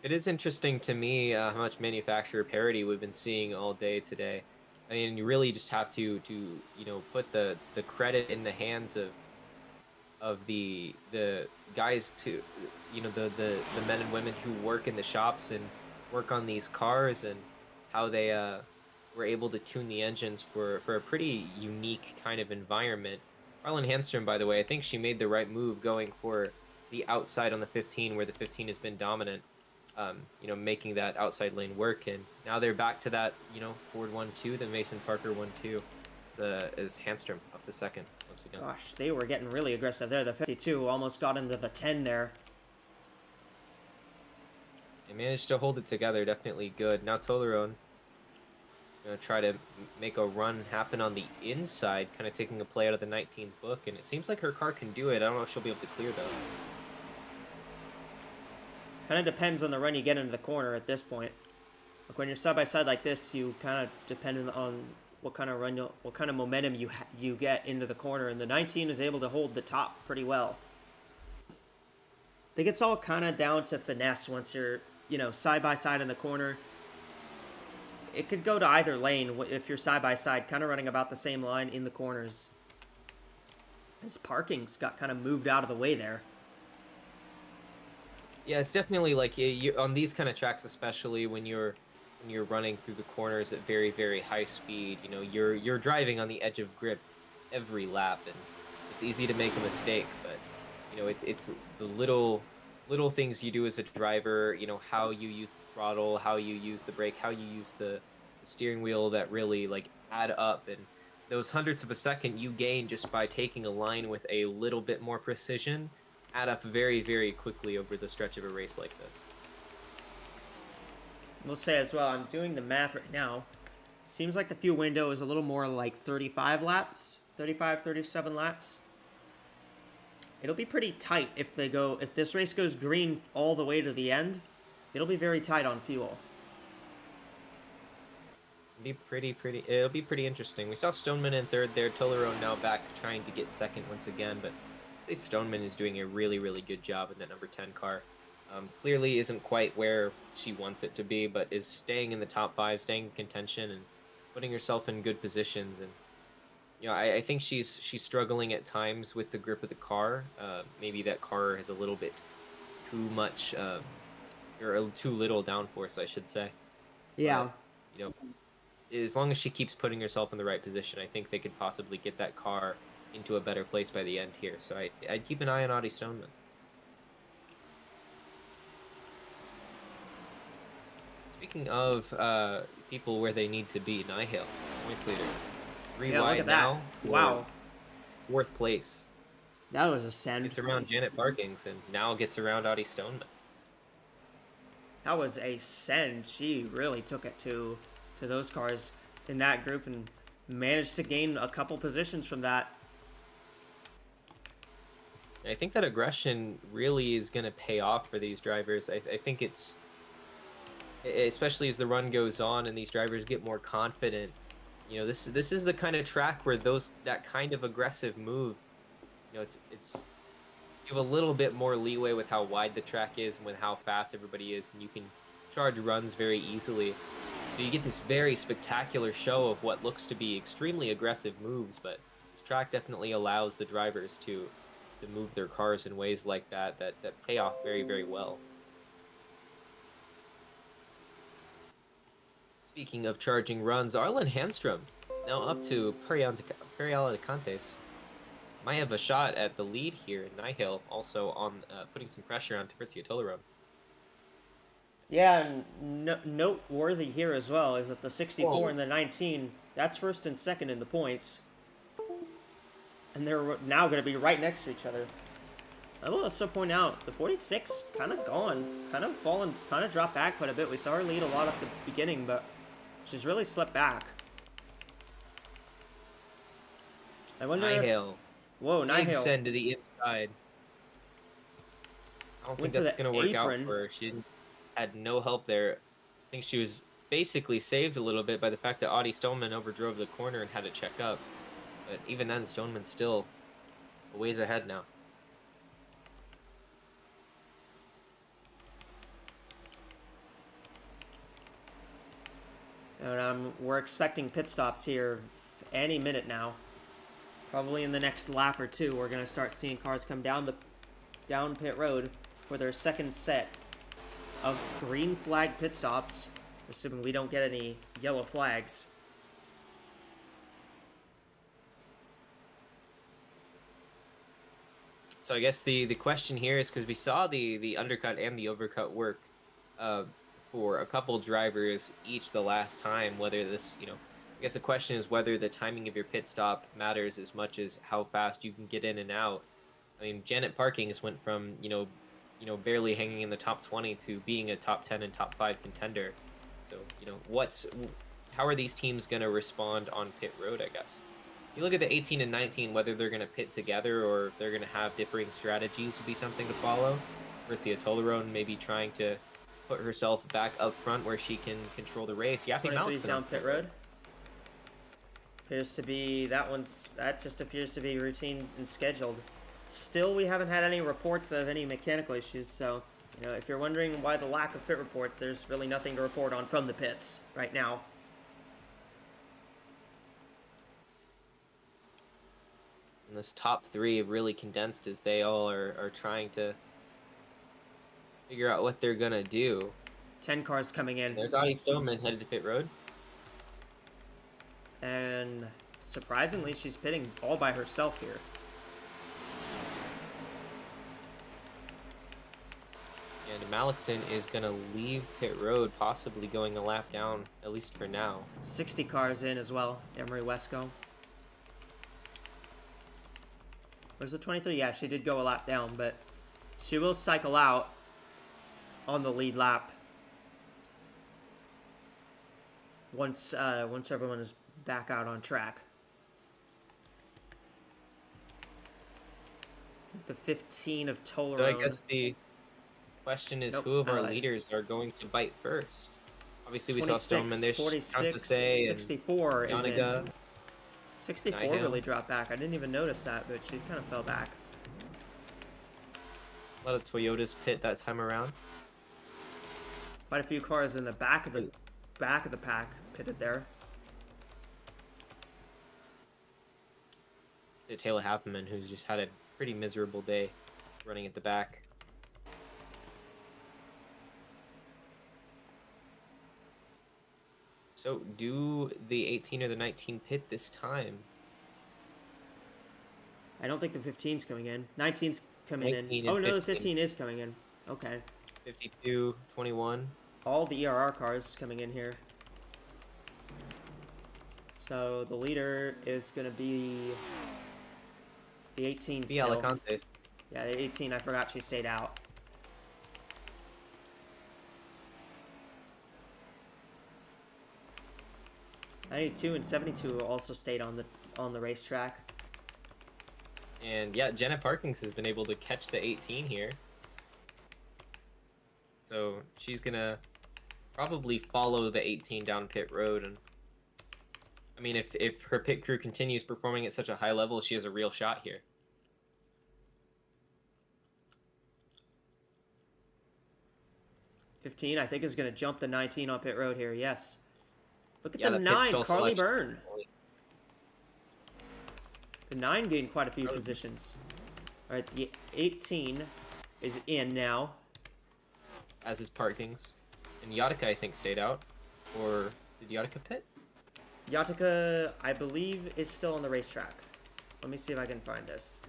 It is interesting to me how much manufacturer parity we've been seeing all day today. I mean, you really just have to you know put the credit in the hands of the guys to you know the men and women who work in the shops and work on these cars and how they were able to tune the engines for a pretty unique kind of environment. Arlen Handstrom, by the way, I think she made the right move going for the outside on the 15 where the 15 has been dominant. You know, making that outside lane work, and now they're back to that, you know, Ford 1-2, then Mason Parker 1-2, is Handstrom up to second once again. Gosh, they were getting really aggressive there. The 52 almost got into the 10 there. They managed to hold it together, definitely good. Now Toleron gonna try to make a run happen on the inside, kind of taking a play out of the 19's book, and it seems like her car can do it. I don't know if she'll be able to clear though. Kind of depends on the run you get into the corner at this point. Like when you're side by side like this, you kind of depend on what kind of run, what kind of momentum you get into the corner, and the 19 is able to hold the top pretty well. I think it's all kind of down to finesse once you're, you know, side by side in the corner. It could go to either lane if you're side by side, kind of running about the same line in the corners. His parking's got kind of moved out of the way there. Yeah, it's definitely like on these kind of tracks, especially when you're running through the corners at very high speed. You know, you're driving on the edge of grip every lap, and it's easy to make a mistake. But you know, it's the little things you do as a driver. You know, how you use the throttle, how you use the brake, how you use the steering wheel that really like add up, and those hundredths of a second you gain just by taking a line with a little bit more precision add up very quickly over the stretch of a race like this. We'll say as well, I'm doing the math right now. Seems like the fuel window is a little more like 35 laps, 35, 37 laps. It'll be pretty tight if this race goes green all the way to the end. It'll be very tight on fuel. It'll be pretty interesting. We saw Stoneman in third there. Toleron now back trying to get second once again, but I'd say Stoneman is doing a really good job in that number 10 car. Clearly isn't quite where she wants it to be, but is staying in the top 5, staying in contention, and putting herself in good positions. And you know, I think she's struggling at times with the grip of the car. Maybe that car has a little bit too much, or too little downforce, I should say. Yeah. But, you know, as long as she keeps putting herself in the right position, I think they could possibly get that car into a better place by the end here. So I'd keep an eye on Audie Stoneman. Speaking of people where they need to be, Nihil, points leader. 3 Yeah, wide look at that. now. Wow. 4th place. That was a send. Gets around Janet Parkings and now gets around Audie Stoneman. That was a send. She really took it to those cars in that group and managed to gain a couple positions from that. I think that aggression really is going to pay off for these drivers. I think it's, especially as the run goes on and these drivers get more confident. You know, this is the kind of track where that kind of aggressive move, you know, it's you have a little bit more leeway with how wide the track is and with how fast everybody is, and you can charge runs very easily. So you get this very spectacular show of what looks to be extremely aggressive moves, but this track definitely allows the drivers to move their cars in ways like that pay off very well. Speaking of charging runs, Arlen Handstrom now up to Perial Alicantes. Might have a shot at the lead here. Nihil also on putting some pressure on Fabrizio Toleron. Yeah, and noteworthy here as well is that the 64 Whoa. and the 19, that's first and second in the points. And they're now going to be right next to each other. I will also point out the 46 kind of gone, kind of fallen, kind of dropped back quite a bit. We saw her lead a lot at the beginning, but she's really slipped back. I wonder. Nihil. Whoa, Big Nihil send to the inside. I don't think went to that's the going to work out apron. for her. She had no help there. I think she was basically saved a little bit by the fact that Audie Stoneman overdrove the corner and had to check up. But even then, Stoneman's still a ways ahead now. And we're expecting pit stops here any minute now. Probably in the next lap or two, we're gonna start seeing cars come down pit road for their second set of green flag pit stops, assuming we don't get any yellow flags. So I guess the question here is because we saw the undercut and the overcut work for a couple drivers each the last time. Whether this, I guess the question is whether the timing of your pit stop matters as much as how fast you can get in and out. I mean, Janet Parkins went from barely hanging in the top 20 to being a top 10 and top 5 contender. So how are these teams going to respond on pit road? I guess. You look at the 18 and 19, whether they're going to pit together or if they're going to have differing strategies would be something to follow. Ritzia Tolerone maybe trying to put herself back up front where she can control the race. Yappy 23's Malixon down pit road. Appears to be that just appears to be routine and scheduled. Still, we haven't had any reports of any mechanical issues, so if you're wondering why the lack of pit reports, there's really nothing to report on from the pits right now. And this top three have really condensed as they all are trying to figure out what they're going to do. 10 cars coming in. There's Audie Stoneman headed to pit road. And surprisingly, she's pitting all by herself here. And Malixon is going to leave pit road, possibly going a lap down, at least for now. 60 cars in as well, AWSCO. Where's the 23? Yeah, she did go a lap down, but she will cycle out on the lead lap once everyone is back out on track. The 15 of Tolerone. So I guess the question is, who of our lied. leaders are going to bite first? Obviously, we 26, saw Stoneman. There's 46, Say 64 is in. Yaniga. 64 Nihil. really dropped back. I didn't even notice that, but she kind of fell back. A lot of Toyotas pit that time around. Quite a few cars in the back of the pack pitted there. It's Taylor Happman, who's just had a pretty miserable day running at the back. So, do the 18 or the 19 pit this time? I don't think the 15's coming in. 19's coming 19 in. and Oh no, the 15. 15 is coming in. Okay. 52, 21. All the ERR cars coming in here. So the leader is going to be the 18 The still. Alicantes. Yeah, the 18, I forgot she stayed out. '92 and '72 also stayed on the racetrack. And yeah, Jenna Parkins has been able to catch the 18 here. So she's gonna probably follow the 18 down pit road. And I mean, if her pit crew continues performing at such a high level, she has a real shot here. '15, I think, is going to jump the 19 on pit road here. Yes. Look at Yeah, the the pit 9, stall Carly selection. Byrne. The 9 gained quite a few positions. All right, the 18 is in now. As is Parkins. And Yatica, I think, stayed out. Or did Yatica pit? Yatica, I believe, is still on the racetrack. Let me see if I can find this.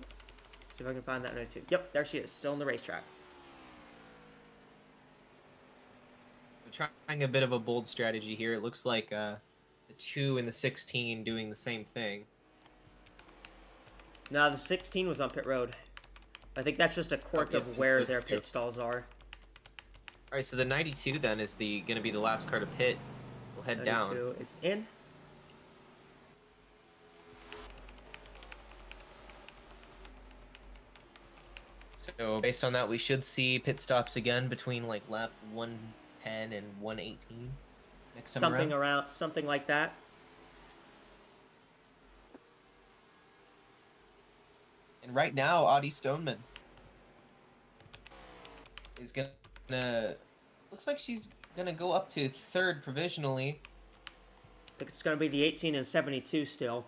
See if I can find that note too. Yep, there she is, still on the racetrack. trying a bit of a bold strategy here. It looks like the 2 and the 16 doing the same thing. No, the 16 was on pit road. I think that's just a quirk yeah, of where those their two. pit stalls are. All right, so the 92 then is going to be the last car to pit. We'll head down. 92 is in. So based on that, we should see pit stops again between like lap 110 and 118 next time around. Something like that. And right now, Audie Stoneman is gonna. Looks like she's gonna go up to 3rd provisionally. I think it's gonna be the 18 and 72 still.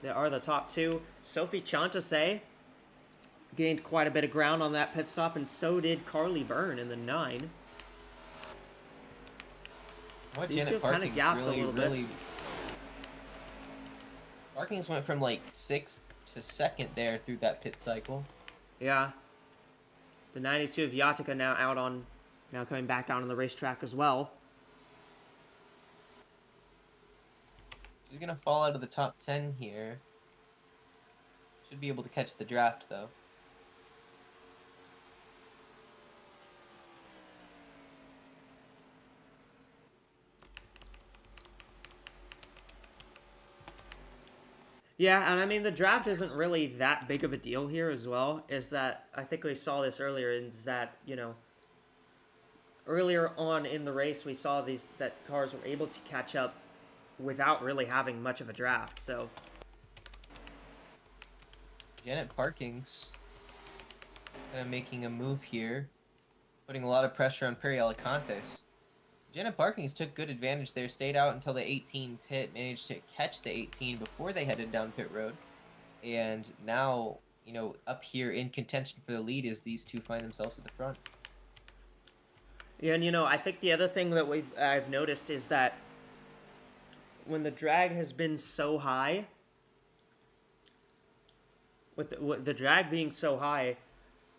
There are the top 2. Sophie Chantase gained quite a bit of ground on that pit stop, and so did Carly Byrne in the 9. What These Janet two kind of Parkins gapped a little bit. Parkins went from like 6th to 2nd there through that pit cycle. Yeah. The 92 of Yatika now coming back out on the racetrack as well. She's gonna fall out of the top 10 here. Should be able to catch the draft though. Yeah, and I mean, the draft isn't really that big of a deal here as well, is that, I think we saw this earlier, is that, you know, earlier on in the race, we saw that cars were able to catch up without really having much of a draft, so. Janet Parkins kind of making a move here, putting a lot of pressure on Perry Alicantes. Janet Parkins took good advantage there, stayed out until the 18 pit, managed to catch the 18 before they headed down pit road. And now, you know, up here in contention for the lead as these two find themselves at the front. Yeah, and you know, I think the other thing that I've noticed is that when the drag has been so high, with the drag being so high,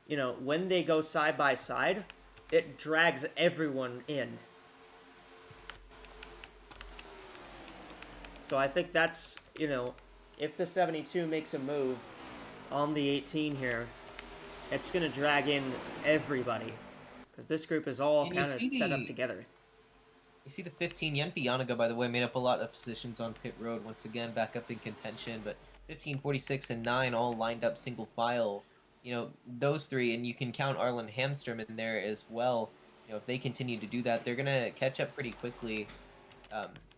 you know, when they go side by side, it drags everyone in. So I think that's, you know, if the 72 makes a move on the 18 here, it's going to drag in everybody. Because this group is all kind of set up together. You see the 15, Yenfi Yanaga, by the way, made up a lot of positions on pit road, once again, back up in contention. But 15, 46, and 9 all lined up single file. You know, those three, and you can count Arlen Hamstrom in there as well. You know, if they continue to do that, they're going to catch up pretty quickly.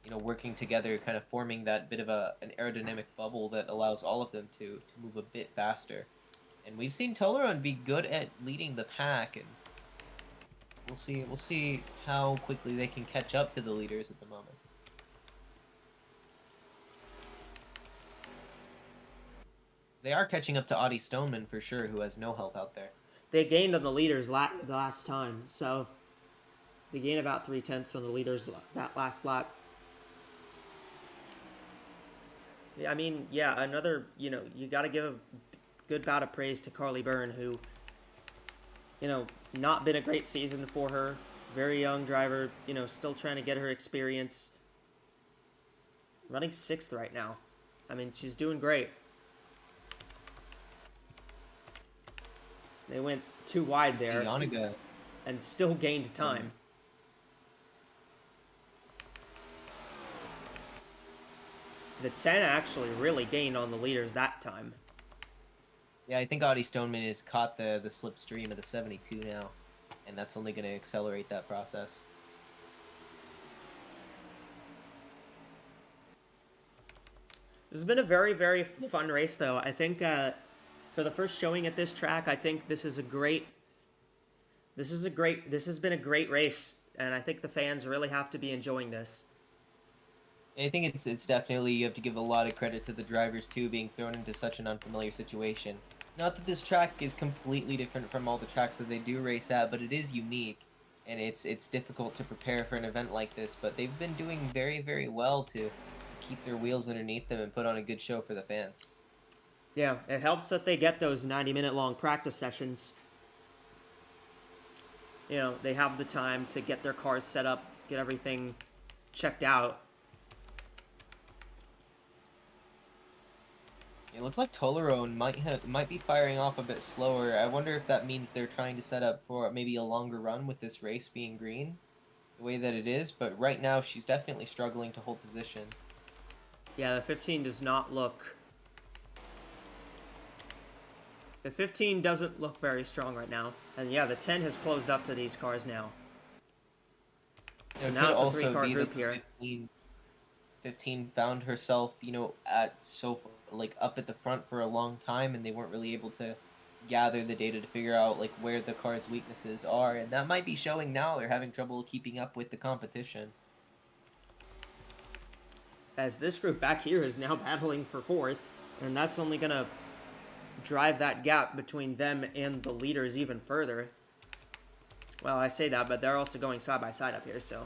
You know, working together, kind of forming that bit of an aerodynamic bubble that allows all of them to move a bit faster. And we've seen Toleron be good at leading the pack, and we'll see how quickly they can catch up to the leaders at the moment. They are catching up to Audie Stoneman for sure, who has no help out there. They gained on the leaders the last time, so they gained about 3/10 on the leaders that last lap. I mean, yeah, another, you know, you got to give a good bout of praise to Carly Byrne, who, you know, not been a great season for her. Very young driver, you know, still trying to get her experience. Running 6th right now. I mean, she's doing great. They went too wide there and still gained time. The 10 actually really gained on the leaders that time. Yeah, I think Audie Stoneman has caught the slipstream of the 72 now, and that's only going to accelerate that process. This has been a very, very fun race, though. I think for the first showing at this track, I think this has been a great race, and I think the fans really have to be enjoying this. I think it's definitely, you have to give a lot of credit to the drivers too, being thrown into such an unfamiliar situation. Not that this track is completely different from all the tracks that they do race at, but it is unique, and it's difficult to prepare for an event like this, but they've been doing very, very well to keep their wheels underneath them and put on a good show for the fans. Yeah, it helps that they get those 90-minute long practice sessions. they have the time to get their cars set up, get everything checked out. It looks like Tolaroan might be firing off a bit slower. I wonder if that means they're trying to set up for maybe a longer run with this race being green, the way that it is. But right now, she's definitely struggling to hold position. Yeah, the 15 does not look... The 15 doesn't look very strong right now. And yeah, the 10 has closed up to these cars now. So It now could it's a also 3-car be group that here. 15 found herself, like up at the front for a long time, and they weren't really able to gather the data to figure out like where the car's weaknesses are, and that might be showing now. They're having trouble keeping up with the competition. As this group back here is now battling for 4th, and that's only gonna drive that gap between them and the leaders even further. Well, I say that, but they're also going side by side up here, so.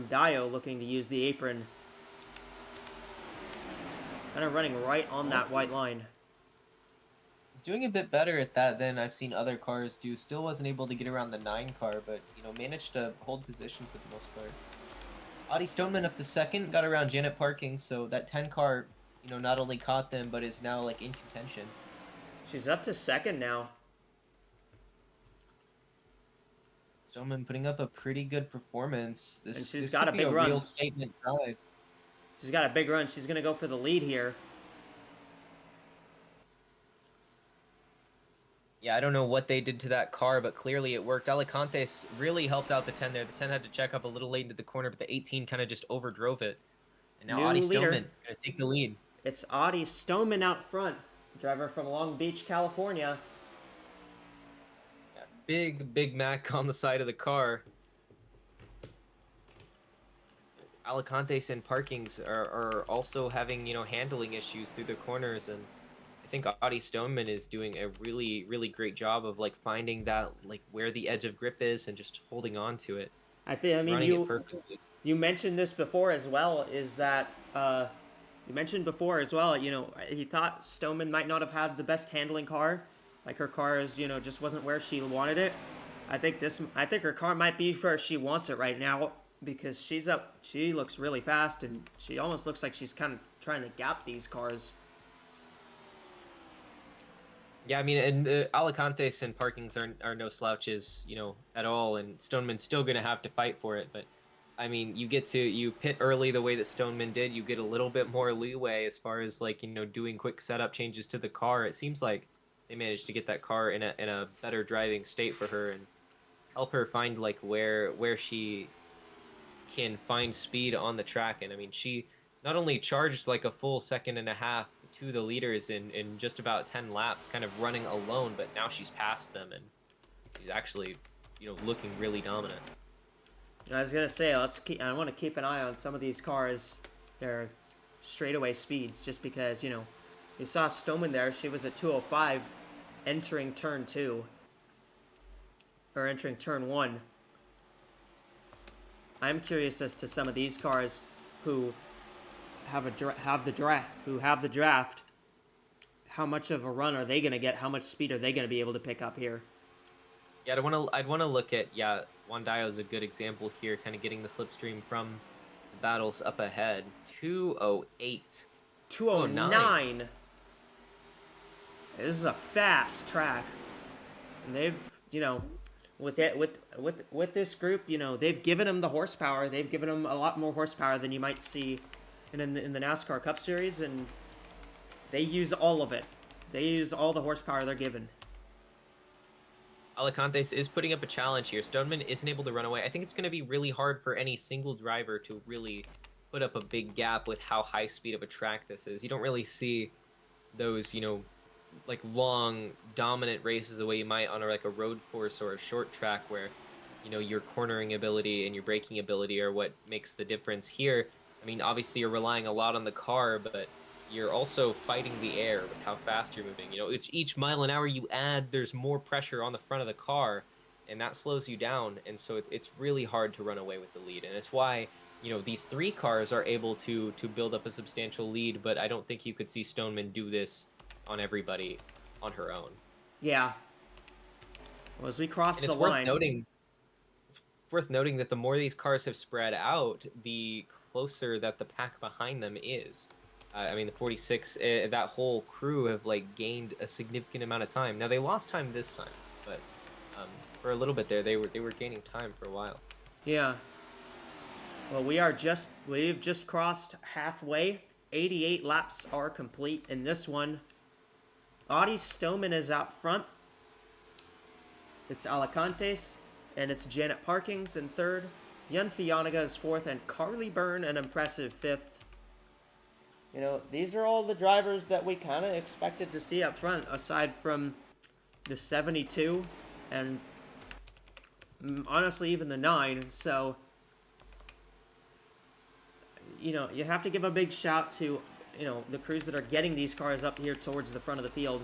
Dio looking to use the apron. Kind of running right on that white line. He's doing a bit better at that than I've seen other cars do. Still wasn't able to get around the 9 car, but, managed to hold position for the most part. Audie Stoneman up to 2nd, got around Janet Parking, so that 10 car, not only caught them, but is now, like, in contention. She's up to 2nd now. Stoneman putting up a pretty good performance. And she's got a big run. Real statement drive. She's got a big run. She's going to go for the lead here. Yeah, I don't know what they did to that car, but clearly it worked. Alicantes really helped out the 10 there. The 10 had to check up a little late into the corner, but the 18 kind of just overdrove it. And now Audie Stoneman going to take the lead. It's Audie Stoneman out front. Driver from Long Beach, California. Yeah, Big Mac on the side of the car. Alicantes and Parkings are also having, handling issues through the corners, and I think Audie Stoneman is doing a really, really great job of like finding that like where the edge of grip is and just holding on to it. You mentioned this before as well. Is that you mentioned before as well? He thought Stoneman might not have had the best handling car. Like her car is, just wasn't where she wanted it. I think her car might be where she wants it right now because she's up. She looks really fast and she almost looks like she's kind of trying to gap these cars. Yeah, I mean, and Alicantes and Parkings are no slouches, at all, and Stoneman's still going to have to fight for it, but, I mean, you pit early the way that Stoneman did, you get a little bit more leeway as far as, like, doing quick setup changes to the car. It seems like they managed to get that car in a better driving state for her and help her find, like, where she can find speed on the track, and, I mean, she not only charged, like, a full 1.5 seconds to the leaders in just about 10 laps, kind of running alone, but now she's past them and she's actually, looking really dominant. I was gonna say, I want to keep an eye on some of these cars, their straightaway speeds, just because you saw Stoneman there. She was at 205, entering turn 2, or entering turn 1. I'm curious as to some of these cars who have the draft. How much of a run are they going to get? How much speed are they going to be able to pick up here? Yeah, I'd want to look at Dio is a good example here, kind of getting the slipstream from the battles up ahead. 208. 209. This is a fast track, and they've with this group, they've given them the horsepower. They've given them a lot more horsepower than you might see in the NASCAR Cup Series, and they use all of it. They use all the horsepower they're given. Alicantes is putting up a challenge here. Stoneman isn't able to run away. I think it's going to be really hard for any single driver to really put up a big gap with how high speed of a track this is. You don't really see those, like long, dominant races the way you might on a road course or a short track where, your cornering ability and your braking ability are what makes the difference here. I mean, obviously you're relying a lot on the car, but you're also fighting the air with how fast you're moving. It's each mile an hour you add, there's more pressure on the front of the car, and that slows you down. And so it's really hard to run away with the lead. And it's why these three cars are able to build up a substantial lead, but I don't think you could see Stoneman do this on everybody on her own. Yeah. Well, as we cross And the it's worth line, noting that the more these cars have spread out, the closer that the pack behind them is. I mean, the 46, that whole crew have like gained a significant amount of time. Now they lost time this time, but for a little bit there, they were gaining time for a while. yeah. Well, we've just crossed halfway. 88 laps are complete in this one. Audie Stoneman is out front. It's Alicantes, and it's Janet Parkings in third. Yun Fianaga is fourth, and Carly Byrne an impressive fifth. You know, these are all the drivers that we kind of expected to see up front, aside from the 72 and honestly even the 9. So, you know, you have to give a big shout to, you know, the crews that are getting these cars up here towards the front of the field.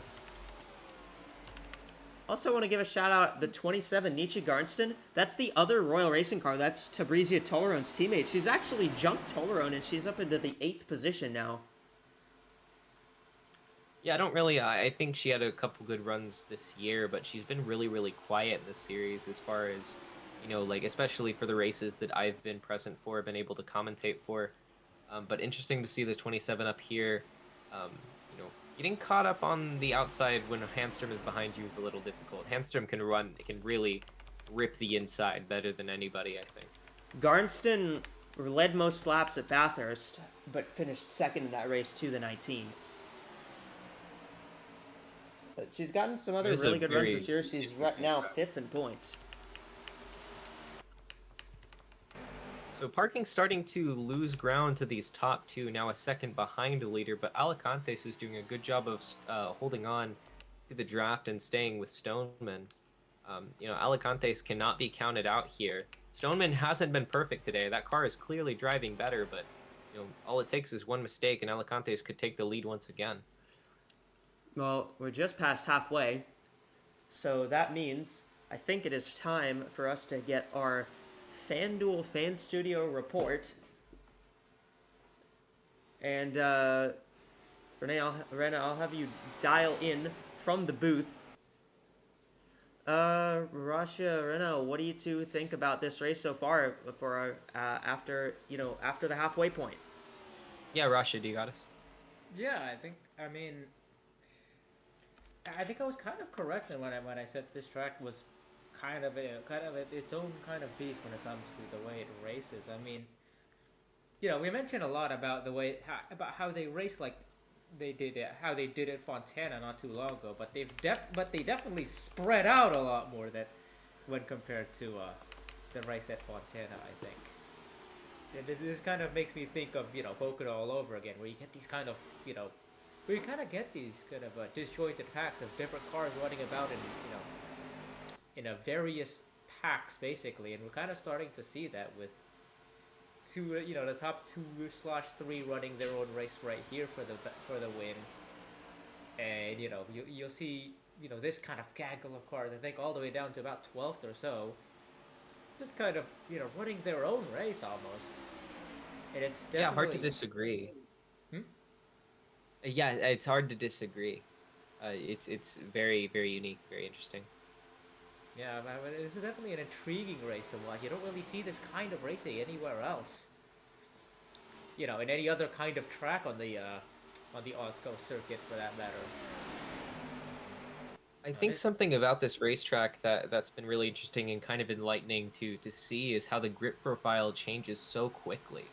Also want to give a shout out the 27 Nietzsche Garnston. That's the other Royal Racing car. That's Tabrizia Tolarone's teammate. She's actually jumped Tolerone, and she's up into the 8th position now. Yeah, I think she had a couple good runs this year, but she's been really, really quiet in this series as far as, like, especially for the races that I've been present for, been able to commentate for. But interesting to see the 27 up here. Getting caught up on the outside when Handstrom is behind you is a little difficult. Handstrom can really rip the inside better than anybody, I think. Garnston led most laps at Bathurst, but finished second in that race to the 19. But she's gotten some other really good runs this year. She's right now 5th in points. So Parking's starting to lose ground to these top two, now a second behind the leader, but Alicantes is doing a good job of holding on to the draft and staying with Stoneman. Alicantes cannot be counted out here. Stoneman hasn't been perfect today. That car is clearly driving better, but all it takes is one mistake and Alicantes could take the lead once again. Well, we're just past halfway, so that means I think it is time for us to get our FanDuel Fan Studio report. And Renee, I'll have you dial in from the booth. Rasha, Rena, what do you two think about this race so far? For after the halfway point. Yeah, Rasha, do you got us? Yeah, I think I was kind of correct when I said this track was kind of its own kind of beast when it comes to the way it races. I mean, we mentioned a lot about about how they race like they did at Fontana not too long ago, but they definitely spread out a lot more when compared to the race at Fontana, I think. And this kind of makes me think of Pocono all over again, where you get these kind of disjointed packs of different cars running about in a various packs basically, and we're kind of starting to see that with the top 2/3 running their own race right here for the win, and you'll see this kind of gaggle of cars, I think all the way down to about 12th or so, just kind of running their own race almost, and it's definitely hard to disagree. Yeah, it's hard to disagree. It's very, very unique, very interesting. Yeah, it's definitely an intriguing race to watch. You don't really see this kind of racing anywhere else. In any other kind of track on the AWSCO circuit, for that matter. I think something about this racetrack that's been really interesting and kind of enlightening to see is how the grip profile changes so quickly.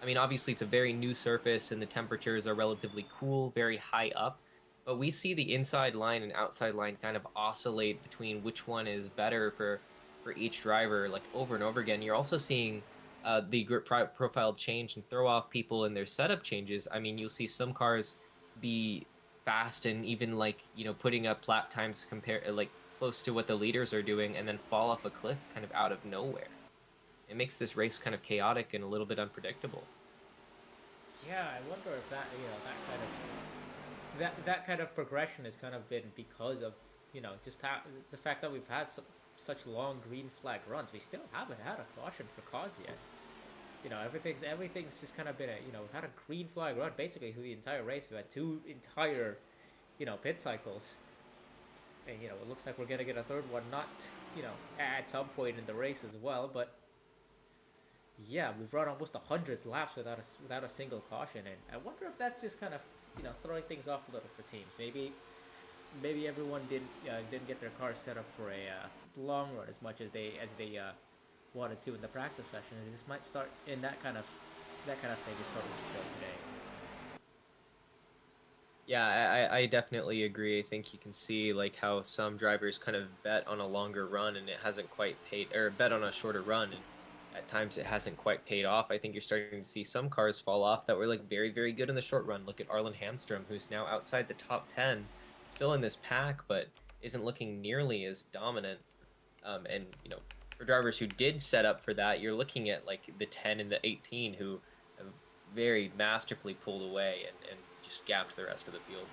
I mean, obviously it's a very new surface and the temperatures are relatively cool, very high up, but we see the inside line and outside line kind of oscillate between which one is better for each driver, like over and over again. You're also seeing the grip profile change and throw off people in their setup changes. I mean, you'll see some cars be fast and even putting up lap times close to what the leaders are doing, and then fall off a cliff kind of out of nowhere. It makes this race kind of chaotic and a little bit unpredictable. Yeah, I wonder if that kind of progression has kind of been because of just the fact that we've had such long green flag runs. We still haven't had a caution for cause yet. everything's just kind of been we've had a green flag run basically through the entire race. We've had two entire pit cycles, and it looks like we're gonna get a third one, not at some point in the race as well. But yeah, we've run almost 100 laps without a single caution, and I wonder if that's just kind of throwing things off a little for teams. Maybe everyone didn't get their cars set up for a long run as much as they wanted to in the practice session. And this might start in that kind of thing is starting to show today. Yeah, I definitely agree. I think you can see like how some drivers kind of bet on a longer run and it hasn't quite paid, or bet on a shorter run and at times it hasn't quite paid off. I think you're starting to see some cars fall off that were like very, very good in the short run. Look at Arlen Hamstrom, who's now outside the top 10, still in this pack, but isn't looking nearly as dominant. And for drivers who did set up for that, you're looking at like the 10 and the 18 who have very masterfully pulled away and just gapped the rest of the field.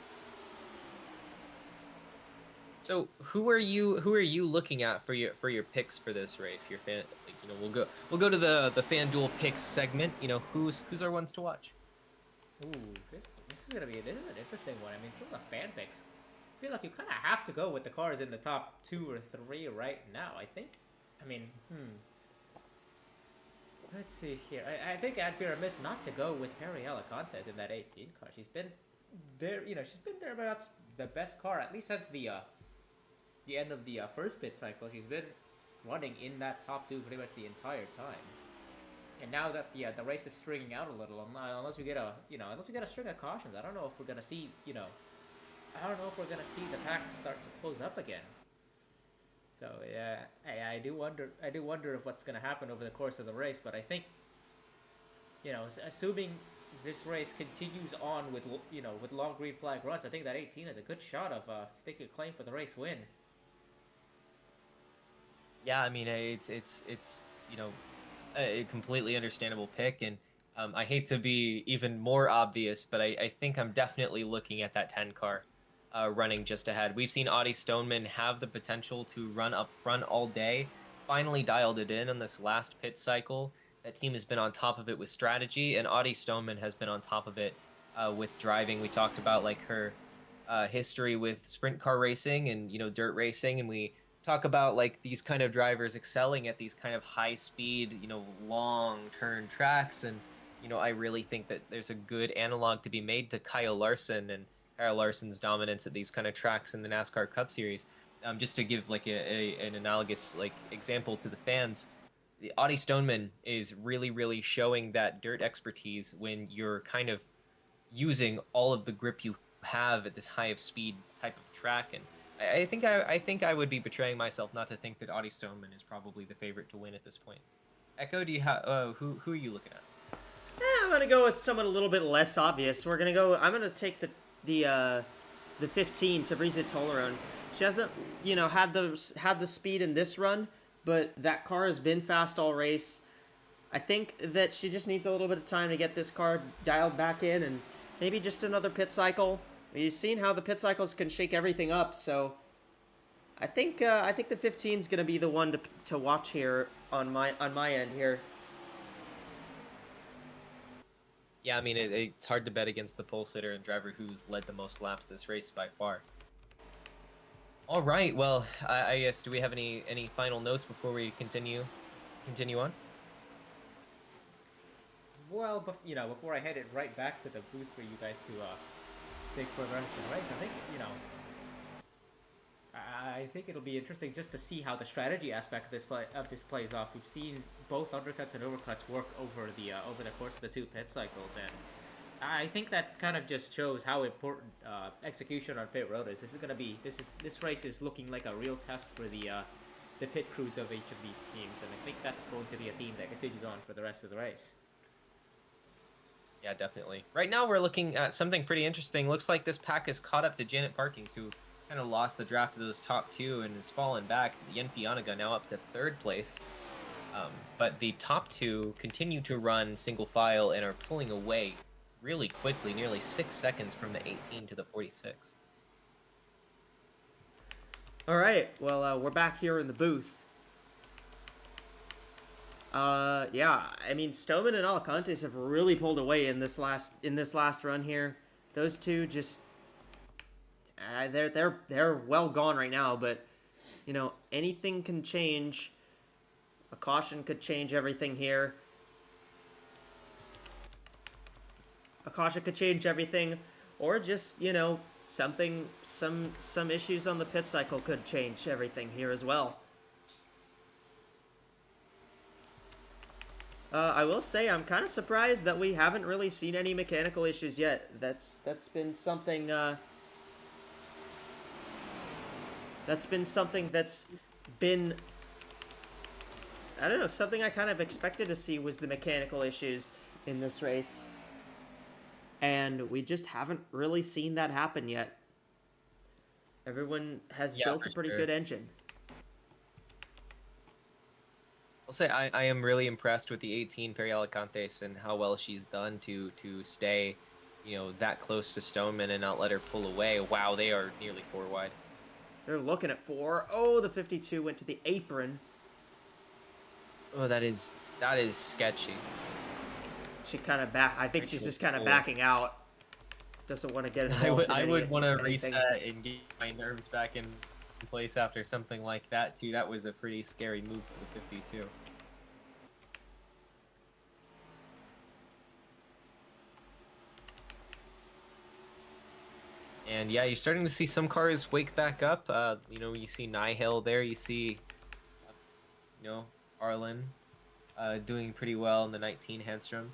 So who are you looking at for your picks for this race? Your fan, like, we'll go to the FanDuel picks segment. Who's our ones to watch? Ooh, this is an interesting one. I mean, from the fan picks, I feel like you kind of have to go with the cars in the top 2 or 3 right now. Let's see here. I think I'd be remiss not to go with Ariella Contes in that 18 car. She's been there. She's been there about the best car at least since the end of the first pit cycle. She's been running in that top 2 pretty much the entire time. And now that the race is stringing out a little, unless we get a string of cautions, I don't know if we're gonna see the pack start to close up again. So yeah, I do wonder if what's gonna happen over the course of the race. But I think, assuming this race continues on with long green flag runs, I think that 18 has a good shot of staking a claim for the race win. Yeah, I mean it's a completely understandable pick, and I hate to be even more obvious, but I think I'm definitely looking at that 10 car running just ahead. We've seen Audie Stoneman have the potential to run up front all day, finally dialed it in on this last pit cycle. That team has been on top of it with strategy, and Audie Stoneman has been on top of it with driving. We talked about like her history with sprint car racing and dirt racing, and we talk about like these kind of drivers excelling at these kind of high speed, long turn tracks. And, I really think that there's a good analog to be made to Kyle Larson and Kyle Larson's dominance at these kind of tracks in the NASCAR Cup Series. Just to give like an analogous like example to the fans, the Audie Stoneman is really, really showing that dirt expertise when you're kind of using all of the grip you have at this high of speed type of track. And I think I would be betraying myself not to think that Audie Stoneman is probably the favorite to win at this point. Echo, do you have who are you looking at? I'm gonna go with someone a little bit less obvious. I'm gonna take the 15, Tabriza Toleron. She hasn't had the speed in this run, but that car has been fast all race. I think that she just needs a little bit of time to get this car dialed back in, and maybe just another pit cycle. You've seen how the pit cycles can shake everything up, so I think the 15 is going to be the one to watch here on my end here. Yeah, I mean it's hard to bet against the pole sitter and driver who's led the most laps this race by far. All right, well, I guess do we have any final notes before we continue on? Well, before I head it right back to the booth for you guys to take for the rest of the race, I think it'll be interesting just to see how the strategy aspect of this plays off. We've seen both undercuts and overcuts work over the course of the 2 pit cycles, and I think that kind of just shows how important execution on pit road is. This race is looking like a real test for the pit crews of each of these teams, and I think that's going to be a theme that continues on for the rest of the race. Yeah, definitely. Right now we're looking at something pretty interesting. Looks like this pack has caught up to Janet Parkins, who kind of lost the draft of those top 2 and has fallen back. Yen Fianaga now up to 3rd place. But the top 2 continue to run single file and are pulling away really quickly, nearly 6 seconds from the 18 to the 46. All right, well, we're back here in the booth. Yeah, I mean, Stoneman and Alicantes have really pulled away in this last run here. Those two just they're well gone right now, but you know, anything can change. A caution could change everything here. A caution could change everything, or just, you know, some issues on the pit cycle could change everything here as well. I will say I'm kind of surprised that we haven't really seen any mechanical issues yet. That's been something that's been, I don't know, something I kind of expected to see was the mechanical issues in this race. And we just haven't really seen that happen yet. Everyone has built a pretty good engine. I'll say I am really impressed with the 18 Perry Alicantes and how well she's done to stay, you know, that close to Stoneman and not let her pull away. Wow, they are nearly 4 wide. They're looking at 4. Oh, the 52 went to the apron. Oh, that is sketchy. She kind of I think she's just kind of backing out. Doesn't want to get involved. I would want to reset and get my nerves back in place after something like that too. That was a pretty scary move for the 52. And yeah, you're starting to see some cars wake back up. You know, you see Nihil there. You see, you know, Arlen doing pretty well in the 19 Handstrom.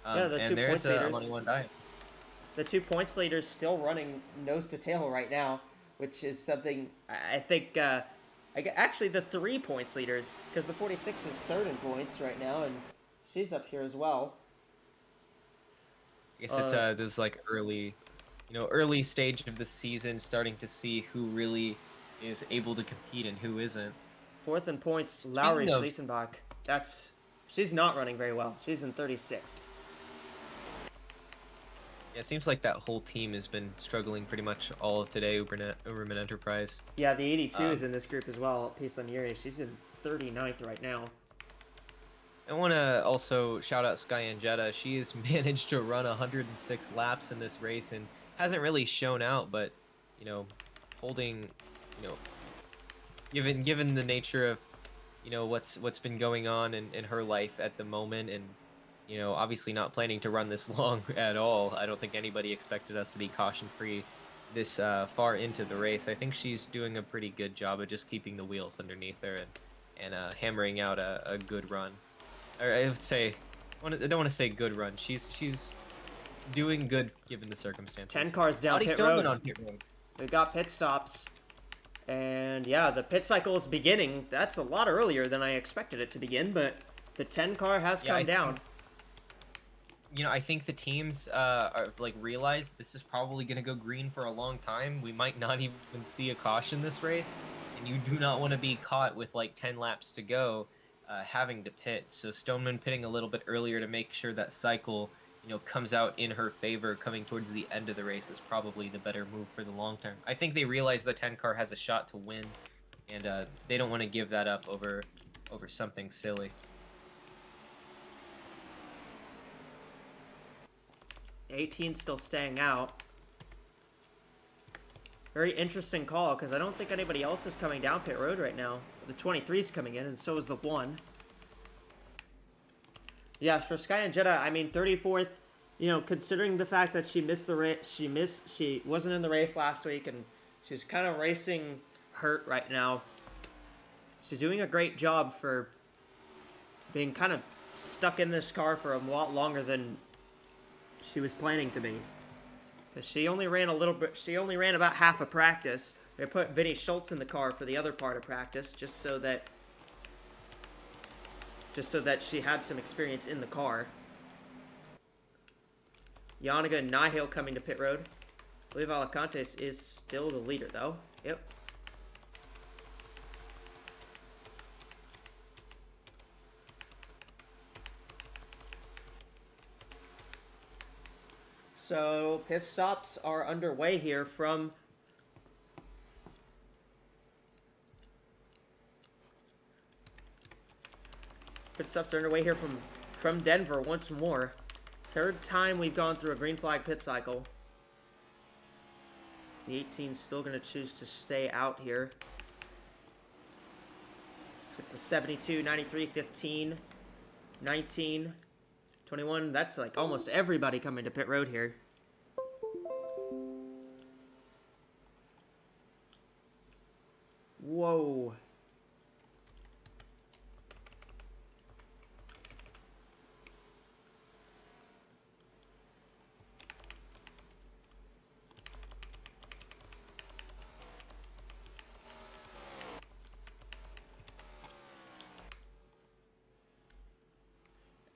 Yeah, the and 2 there's points a leaders. 1-1 die. The 2 points leaders still running nose to tail right now, which is something I think. Actually, the 3 points leaders, because the 46 is third in points right now, and she's up here as well. I guess it's this like early, you know, early stage of the season, starting to see who really is able to compete and who isn't. Fourth in points, Lowry Schliesenbach. She's not running very well. She's in 36th. Yeah, it seems like that whole team has been struggling pretty much all of today, Uberman Enterprise. Yeah, the 82 is in this group as well, Peace Lanieri. She's in 39th right now. I want to also shout out Sky and Jetta. She has managed to run 106 laps in this race and hasn't really shown out, but, you know, holding, you know, given the nature of, you know, what's been going on in her life at the moment, and, you know, obviously not planning to run this long at all. I don't think anybody expected us to be caution-free this far into the race. I think she's doing a pretty good job of just keeping the wheels underneath her and hammering out a good run. Or I would say, I don't want to say good run. She's doing good given the circumstances. 10 cars down Audi pit Stoneman road. on pit road. We got pit stops. And yeah, the pit cycle is beginning. That's a lot earlier than I expected it to begin, but the 10 car has come down. You know, I think the teams are like realize this is probably going to go green for a long time. We might not even see a caution this race, and you do not want to be caught with like 10 laps to go having to pit. So Stoneman pitting a little bit earlier to make sure that cycle, you know, comes out in her favor coming towards the end of the race is probably the better move for the long term. I think they realize the 10 car has a shot to win, and they don't want to give that up over something silly. 18 still staying out. Very interesting call, because I don't think anybody else is coming down pit road right now. The 23 is coming in, and so is the 1. Yeah, for Sky and Jetta, I mean, 34th, you know, considering the fact that she missed the race, she wasn't in the race last week, and she's kind of racing hurt right now. She's doing a great job for being kind of stuck in this car for a lot longer than she was planning to be. Because she only ran a little bit, she only ran about half a practice. They put Vinny Schultz in the car for the other part of practice, just so that she had some experience in the car. Yanniga and Nihil coming to pit road. I believe Alicantes is still the leader, though. Yep. So pit stops are underway here from Pit stops are underway here from Denver once more. Third time we've gone through a green flag pit cycle. The 18's still going to choose to stay out here. Except the 72, 93, 15, 19, 21. That's like almost everybody coming to pit road here. Whoa.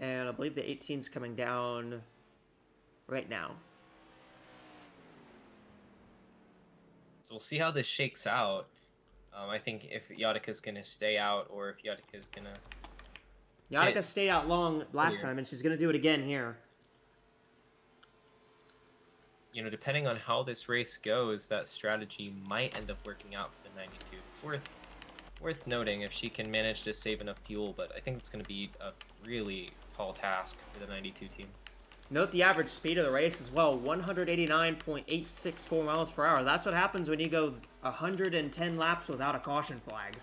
And I believe the 18's coming down right now. So we'll see how this shakes out. I think if Yataka's going to stay out or if Yataka's going to... Yataka stayed out long last time, and she's going to do it again here. You know, depending on how this race goes, that strategy might end up working out for the 92. It's worth noting if she can manage to save enough fuel, but I think it's going to be a really tall task for the 92 team. Note the average speed of the race as well, 189.864 miles per hour. That's what happens when you go 110 laps without a caution flag.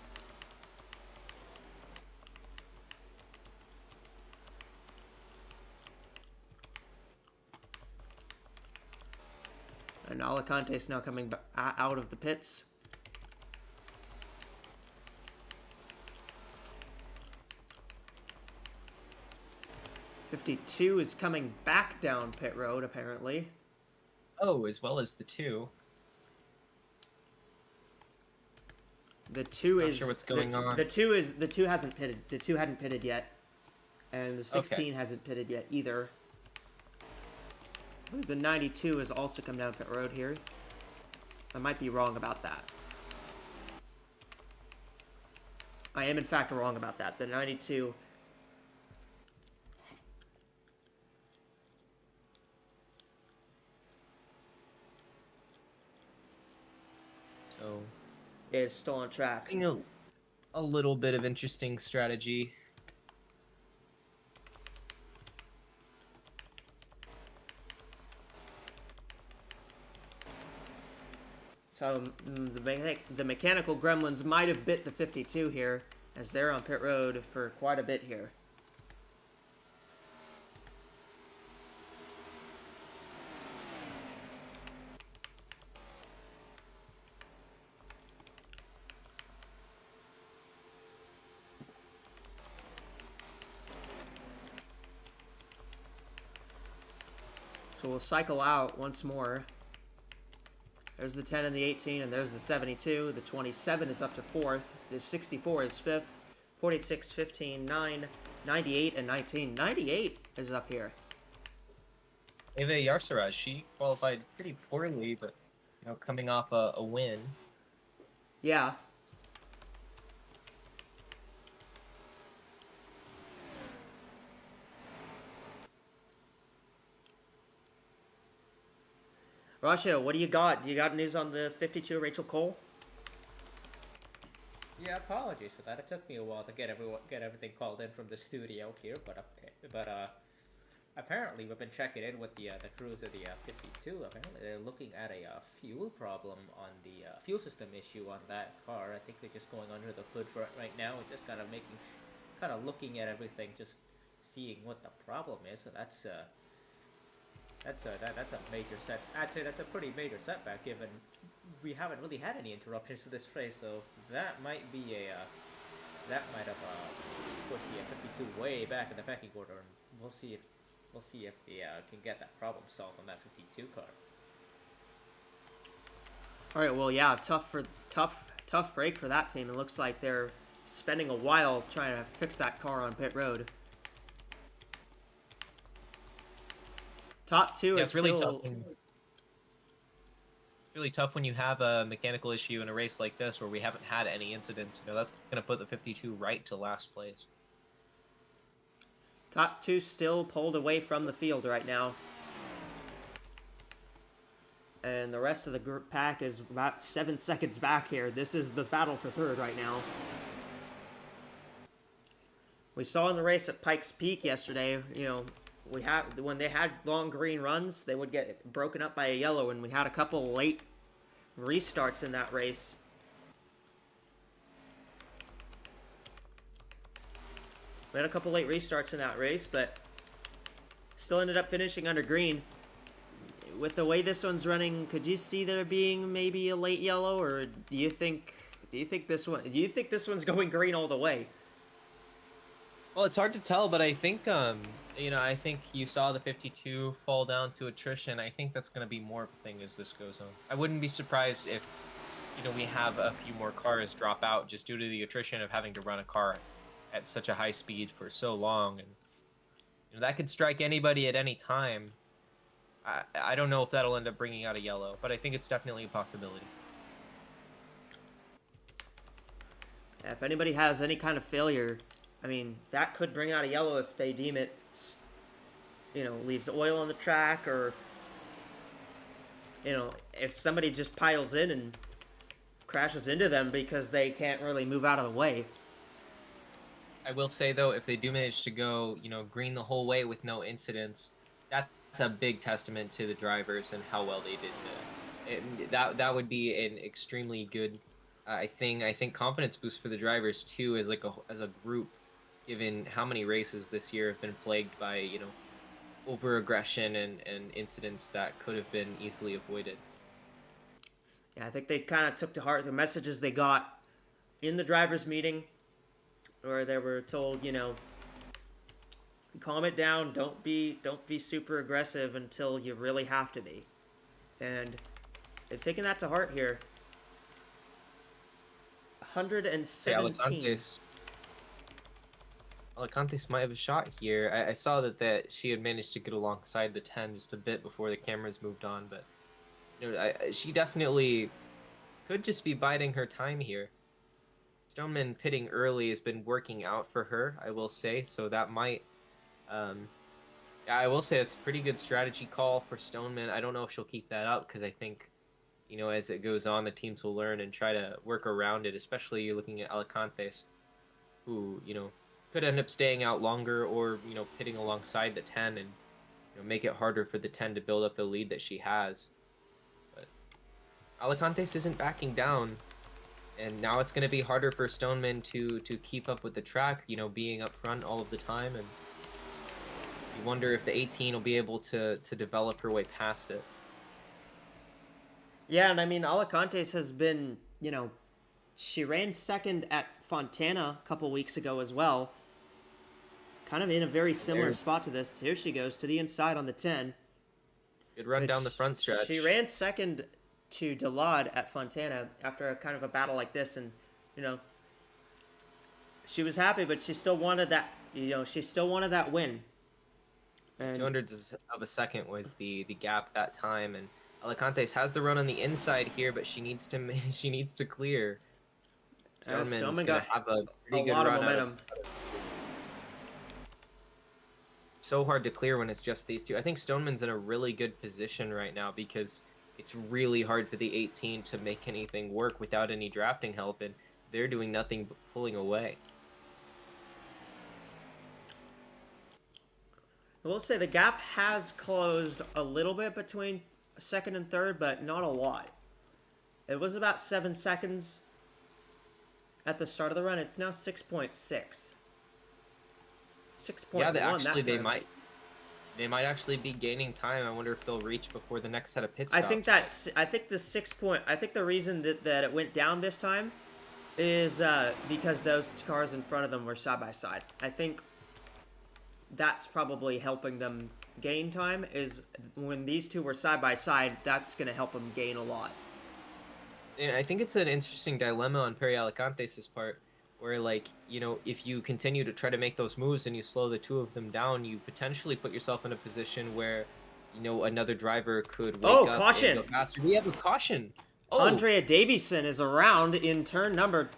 And Alicante's now coming out of the pits. '52 is coming back down pit road, apparently. Oh, as well as the 2. The 2 Not is sure what's going on. The 2 hasn't pitted. The 2 hadn't pitted yet, and the 16 hasn't pitted yet either. I believe the 92 has also come down pit road here. I might be wrong about that. I am in fact wrong about that. The 92. So Is still on track. seeing a little bit of interesting strategy. So the mechanical gremlins might have bit the 52 here, as they're on pit road for quite a bit here. So we'll cycle out once more. There's the 10 and the 18, and there's the 72. The 27 is up to 4th. The 64 is 5th. 46, 15, 9, 98, and 19. 98 is up here. Eva Yarsaraj, she qualified pretty poorly, but you know, coming off a win. Yeah. Rasha, what do you got? Do you got news on the 52 Rachel Cole? Yeah, apologies for that. It took me a while to get everything called in from the studio here, but apparently we've been checking in with the crews of the 52. Apparently they're looking at a fuel problem on the fuel system issue on that car. I think they're just going under the hood for it right now and just kind of looking at everything, just seeing what the problem is. So that's a major set. I'd say that's a pretty major setback, given we haven't really had any interruptions to this race. So that might have pushed the 52 way back in the pecking order, and we'll see if they can get that problem solved on that 52 car. All right. Well, yeah, tough break for that team. It looks like they're spending a while trying to fix that car on pit road. Top 2 is really still... tough. Really tough when you have a mechanical issue in a race like this where we haven't had any incidents. You know, that's going to put the 52 right to last place. Top 2 still pulled away from the field right now. And the rest of the group pack is about 7 seconds back here. This is the battle for third right now. We saw in the race at Pikes Peak yesterday, when they had long green runs, they would get broken up by a yellow, and we had a couple late restarts in that race. We had a couple late restarts in that race, but still ended up finishing under green. With the way this one's running, could you see there being maybe a late yellow, or do you think this one's going green all the way? Well, it's hard to tell, but I think I think you saw the 52 fall down to attrition. I think that's going to be more of a thing as this goes on. I wouldn't be surprised if we have a few more cars drop out just due to the attrition of having to run a car at such a high speed for so long, and that could strike anybody at any time. I don't know if that'll end up bringing out a yellow, but I think it's definitely a possibility. Yeah, if anybody has any kind of failure, I mean, that could bring out a yellow if they deem it, leaves oil on the track, or, if somebody just piles in and crashes into them because they can't really move out of the way. I will say, though, if they do manage to go, green the whole way with no incidents, that's a big testament to the drivers and how well they did. That would be an extremely good thing. I think confidence boost for the drivers too, as a group, given how many races this year have been plagued by over aggression and incidents that could have been easily avoided. Yeah, I think they kind of took to heart the messages they got in the drivers' meeting, where they were told, calm it down, don't be super aggressive until you really have to be. And they've taken that to heart here. 117. Alicantes might have a shot here. I saw that she had managed to get alongside the 10 just a bit before the cameras moved on, but she definitely could just be biding her time here. Stoneman pitting early has been working out for her, I will say, so that might I will say it's a pretty good strategy call for Stoneman. I don't know if she'll keep that up, because I think as it goes on, the teams will learn and try to work around it, especially looking at Alicantes, who could end up staying out longer, or pitting alongside the 10 and make it harder for the 10 to build up the lead that she has. But Alicantes isn't backing down, and now it's going to be harder for Stoneman to keep up with the track, being up front all of the time, and you wonder if the 18 will be able to develop her way past it. Yeah, and I mean, Alicantes has been, she ran second at Fontana a couple weeks ago as well. Kind of in a very similar spot to this. Here she goes to the inside on the 10. Good run down the front stretch. She ran second to Delade at Fontana after a kind of a battle like this, and she was happy, but she still wanted that. She still wanted that win. And 200ths of a second was the gap that time, and Alicantes has the run on the inside here, but she needs to clear. Stoneman got have a pretty good lot of run momentum. So hard to clear when it's just these two. I think Stoneman's in a really good position right now, because it's really hard for the 18 to make anything work without any drafting help, and they're doing nothing but pulling away. I will say the gap has closed a little bit between second and third, but not a lot. It was about 7 seconds at the start of the run. It's now 6.6. 6.1. Yeah, they might actually be gaining time. I wonder if they'll reach before the next set of pit stops. I think the reason that it went down this time is because those cars in front of them were side by side. I think that's probably helping them gain time, is when these two were side by side, that's going to help them gain a lot. And I think it's an interesting dilemma on Perry Alicantes' part, where, if you continue to try to make those moves and you slow the two of them down, you potentially put yourself in a position where, another driver could wake up caution! And go faster. We have a caution! Oh! Andrea Davison is around in turn number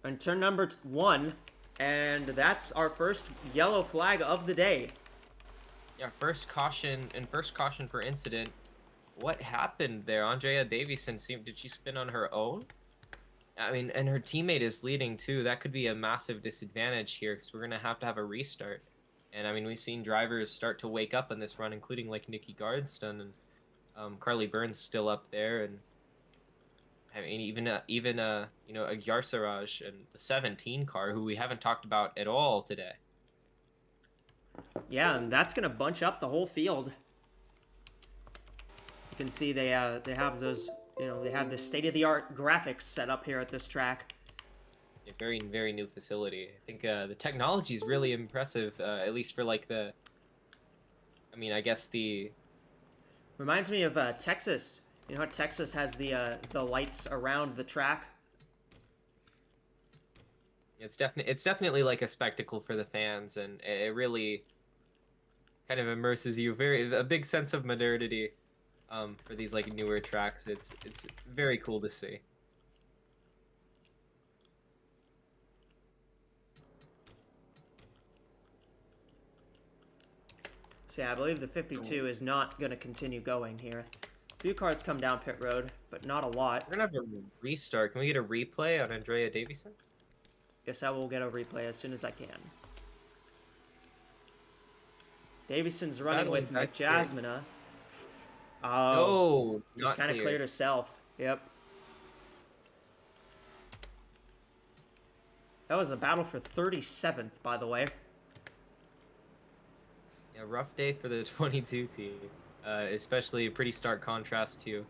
1, and that's our first yellow flag of the day. Yeah, first caution for incident. What happened there? Andrea Davison did she spin on her own? I mean, and her teammate is leading too. That could be a massive disadvantage here because we're gonna have a restart. And I mean, we've seen drivers start to wake up in this run, including like Nikki Gardston and Carly Burns still up there, and I mean even you know, a Yarsaraj and the 17 car who we haven't talked about at all today. Yeah, and that's gonna bunch up the whole field. You can see they have those, you know, they have the state-of-the-art graphics set up here at this track. A very new facility. I think the technology is really impressive, at least for like the. I mean, I guess the. Reminds me of Texas. You know how Texas has the lights around the track? It's definitely like a spectacle for the fans, and it really kind of immerses you. A big sense of modernity, for these like newer tracks. It's very cool to see. So yeah, I believe the 52 is not going to continue going here. A few cars come down pit road, but not a lot. We're gonna have a restart. Can we get a replay on Andrea Davison? Guess I will get a replay as soon as I can. Davison's running with McJasmina. Oh, no, just kind of cleared herself. Yep. That was a battle for 37th, by the way. Yeah, rough day for the 22 team, especially a pretty stark contrast to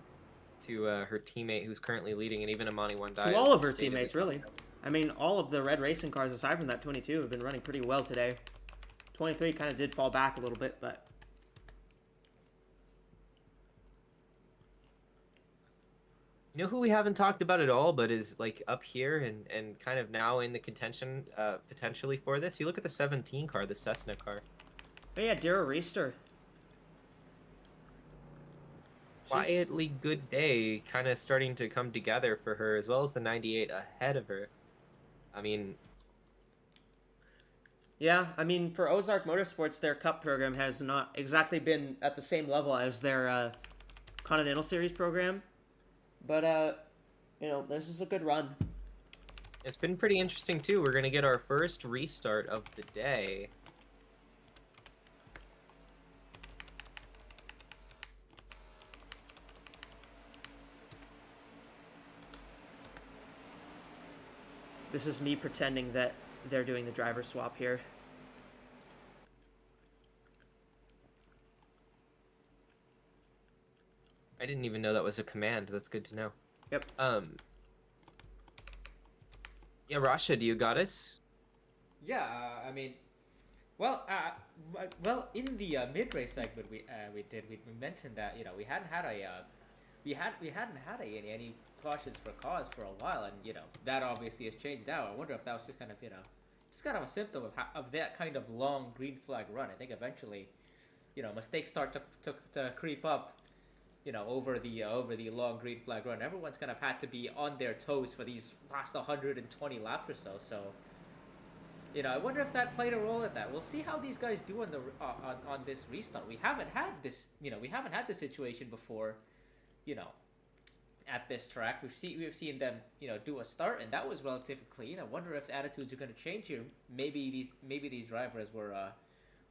her teammate who's currently leading, and even Amani Wandai. To all of her teammates, really. I mean, all of the red racing cars, aside from that 22, have been running pretty well today. 23 kind of did fall back a little bit, but... You know who we haven't talked about at all, but is like up here and kind of now in the contention, potentially for this? You look at the 17 car, the Cessna car. Oh yeah, Dara Reister. Quietly good day, kind of starting to come together for her, as well as the 98 ahead of her. I mean... Yeah, I mean, for Ozark Motorsports, their Cup program has not exactly been at the same level as their Continental Series program. But, you know, this is a good run. It's been pretty interesting, too. We're going to get our first restart of the day. This is me pretending that they're doing the driver swap here. I didn't even know that was a command. That's good to know. Yep. Yeah, Rasha, do you got us? Yeah, I mean, well, in the mid-race segment we mentioned that, you know, we hadn't had any cautions for cause for a while, and you know that obviously has changed now. I wonder if that was just kind of, you know, just kind of a symptom of that kind of long green flag run. I think eventually, you know, mistakes start to creep up, you know, over the long green flag run. Everyone's kind of had to be on their toes for these last 120 laps or so. So, you know, I wonder if that played a role in that. We'll see how these guys do on the on this restart. We haven't had this, you know, we haven't had this situation before, you know, at this track. We've seen them, you know, do a start, and that was relatively clean. I wonder if attitudes are going to change here. Maybe these drivers were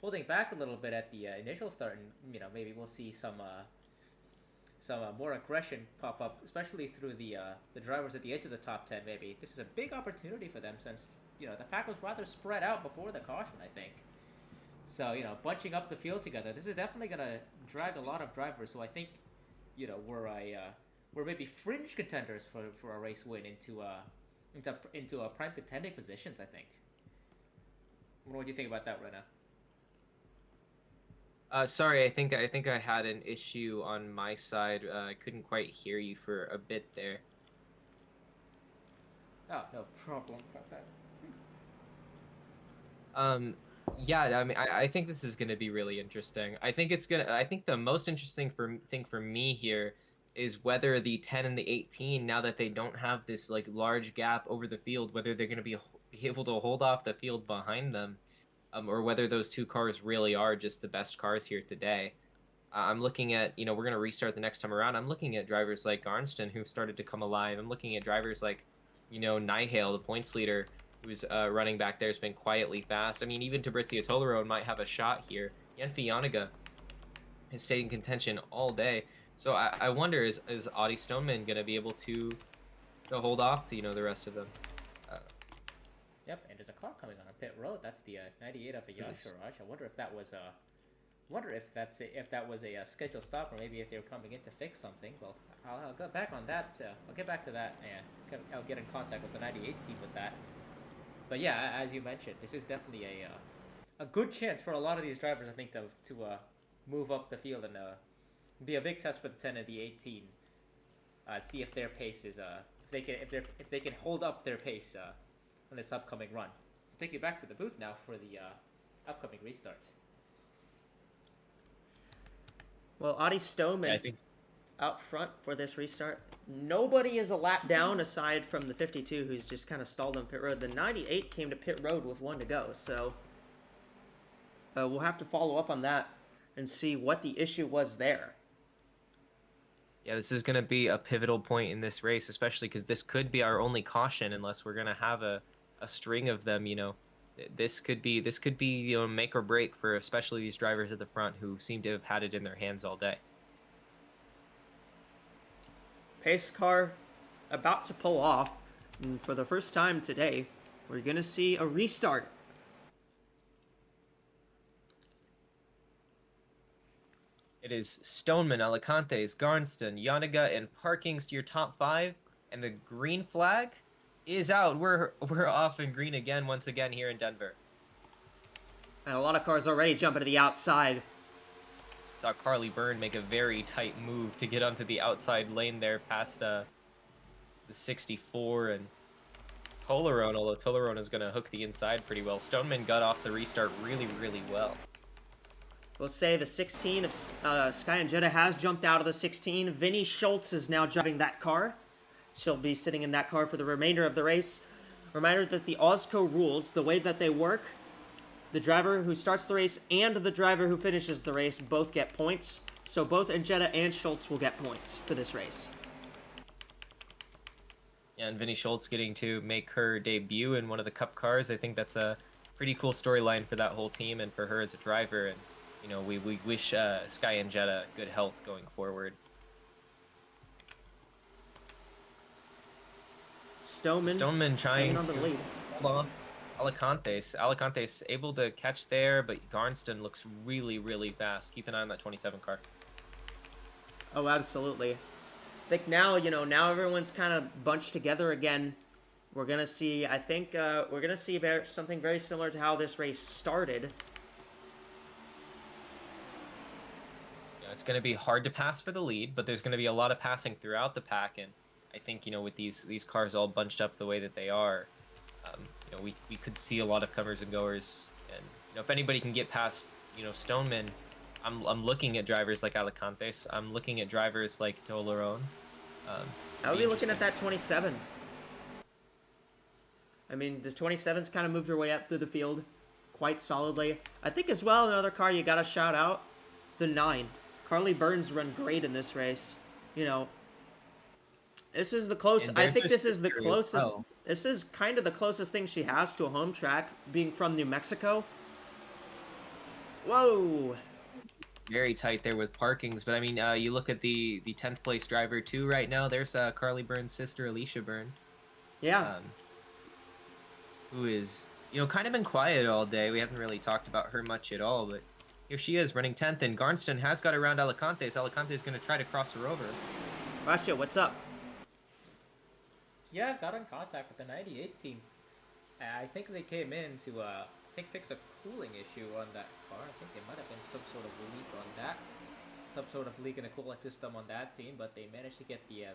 holding back a little bit at the initial start, and you know, maybe we'll see some more aggression pop up, especially through the drivers at the edge of the top 10. Maybe this is a big opportunity for them, since you know the pack was rather spread out before the caution, I think. So, you know, bunching up the field together, this is definitely going to drag a lot of drivers. So I think, you know, we're maybe fringe contenders for a race win into a prime contending positions, I think. What do you think about that, Rena? Sorry, I think I had an issue on my side. I couldn't quite hear you for a bit there. Oh, no problem about that. Yeah, I mean, I think this is going to be really interesting. I think the most interesting thing for me here is whether the 10 and the 18, now that they don't have this like large gap over the field, whether they're going to be able to hold off the field behind them, or whether those two cars really are just the best cars here today. I'm looking at, you know, we're going to restart the next time around. I'm looking at drivers like Garnston who've started to come alive. I'm looking at drivers like Nihale, the points leader, who's running back there, has been quietly fast. I mean, even Tabricio Tollerone might have a shot here. Yenfi Yanega has stayed in contention all day. So I wonder, is Audie Stoneman going to be able to hold off, the rest of them? Yep, and there's a car coming on a pit road. That's the 98 of a Yasharaj. I wonder if that was if that was a scheduled stop, or maybe if they were coming in to fix something. Well, I'll get back on that. I'll get back to that, and I'll get in contact with the 98 team with that. But yeah, as you mentioned, this is definitely a good chance for a lot of these drivers, I think, to move up the field and be a big test for the 10 and the 18. See if their pace is if they can hold up their pace on this upcoming run. I'll take you back to the booth now for the upcoming restarts. Well, Audie Stoneman I think out front for this restart. Nobody is a lap down aside from the 52, who's just kind of stalled on pit road. The 98 came to pit road with 1 to go, so we'll have to follow up on that and see what the issue was there. Yeah, this is going to be a pivotal point in this race, especially because this could be our only caution unless we're going to have a string of them. This could be make or break for especially these drivers at the front who seem to have had it in their hands all day. Pace car about to pull off, and for the first time today, we're going to see a restart. It is Stoneman, Alicantes, Garnston, Yanega, and Parkings to your top 5, and the green flag is out. We're off in green again, once again here in Denver. And a lot of cars already jumping to the outside. Saw Carly Byrne make a very tight move to get onto the outside lane there past the 64 and Tollerone, although Tollerone is going to hook the inside pretty well. Stoneman got off the restart really, really well. We'll say the 16 of Sky and Jetta has jumped out of the 16. Vinny Schultz is now driving that car. She'll be sitting in that car for the remainder of the race. Reminder that the AWSCO rules, the way that they work, the driver who starts the race and the driver who finishes the race both get points. So both Jetta and Schultz will get points for this race. Yeah, and Vinny Schultz getting to make her debut in one of the Cup cars. I think that's a pretty cool storyline for that whole team and for her as a driver. And we wish Sky and Jetta good health going forward. Stoneman trying on the lead. Hold on. Alicantes able to catch there, but Garnston looks really, really fast. Keep an eye on that 27 car. Oh, absolutely. I think now, now everyone's kind of bunched together again. We're going to see, I think, we're going to see something very similar to how this race started. It's going to be hard to pass for the lead, but there's going to be a lot of passing throughout the pack, and I think with these cars all bunched up the way that they are, we could see a lot of comers and goers, and if anybody can get past Stoneman, I'm looking at drivers like Alicantes, I'm looking at drivers like Tollerone. I'll be looking at that 27. I mean, the 27's kind of moved her way up through the field quite solidly. I think as well, another car you got to shout out, the 9. Carly Burns run great in this race. This is the closest. I think this is the closest. Well. This is kind of the closest thing she has to a home track, being from New Mexico. Whoa. Very tight there with Parkings, but I mean, you look at the 10th place driver too right now. There's Carly Byrne's sister, Alicia Byrne. Yeah. Who is kind of been quiet all day. We haven't really talked about her much at all, but here she is running 10th, and Garnston has got around Alicantes. Alicantes is going to try to cross her over. Rasha, what's up? Yeah, got in contact with the 98 team. I think they came in to fix a cooling issue on that car. I think there might have been some sort of leak on that. Some sort of leak in the cooling system on that team, but they managed to get the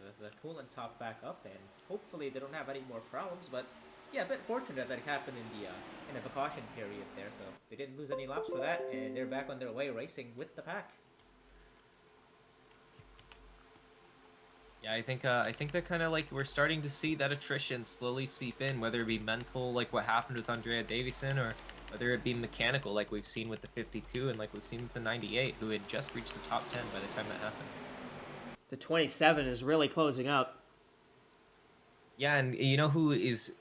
coolant top back up, and hopefully they don't have any more problems. But yeah, a bit fortunate that it happened in the precaution period there, so they didn't lose any laps for that, and they're back on their way racing with the pack. Yeah, I think they're kind of like, we're starting to see that attrition slowly seep in, whether it be mental, like what happened with Andrea Davison, or whether it be mechanical, like we've seen with the 52 and like we've seen with the 98, who had just reached the top 10 by the time that happened. The 27 is really closing up. Yeah, and you know who is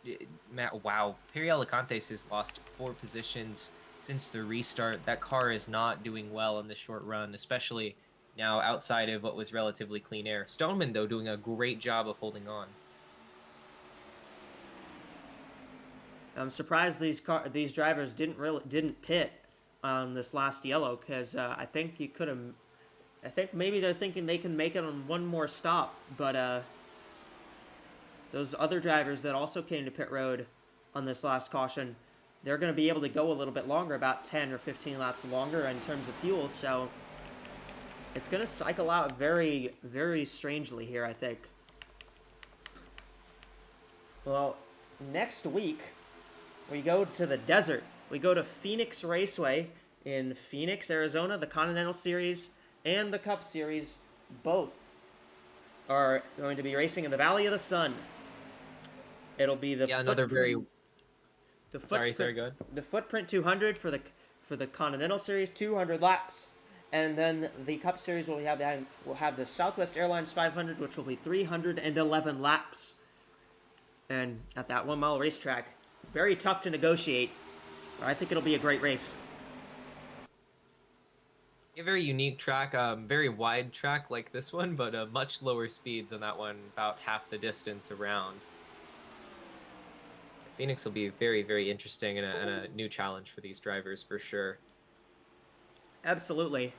Matt? Wow, Perry Alicantes has lost 4 positions since the restart. That car is not doing well in the short run, especially now outside of what was relatively clean air. Stoneman, though, doing a great job of holding on. I'm surprised these drivers didn't pit on this last yellow, because I think you could have. I think maybe they're thinking they can make it on one more stop, but those other drivers that also came to pit road on this last caution, they're going to be able to go a little bit longer, about 10 or 15 laps longer in terms of fuel. So it's going to cycle out very, very strangely here, I think. Well, next week, we go to the desert. We go to Phoenix Raceway in Phoenix, Arizona. The Continental Series and the Cup Series both are going to be racing in the Valley of the Sun. It'll be the Sorry, go ahead. The Footprint 200 for the Continental Series, 200 laps, and then the Cup Series will have the Southwest Airlines 500, which will be 311 laps. And at that 1 mile racetrack, very tough to negotiate. I think it'll be a great race. A very unique track, very wide track like this one, but much lower speeds on that one, about half the distance around. Phoenix will be very, very interesting and a new challenge for these drivers for sure. Absolutely.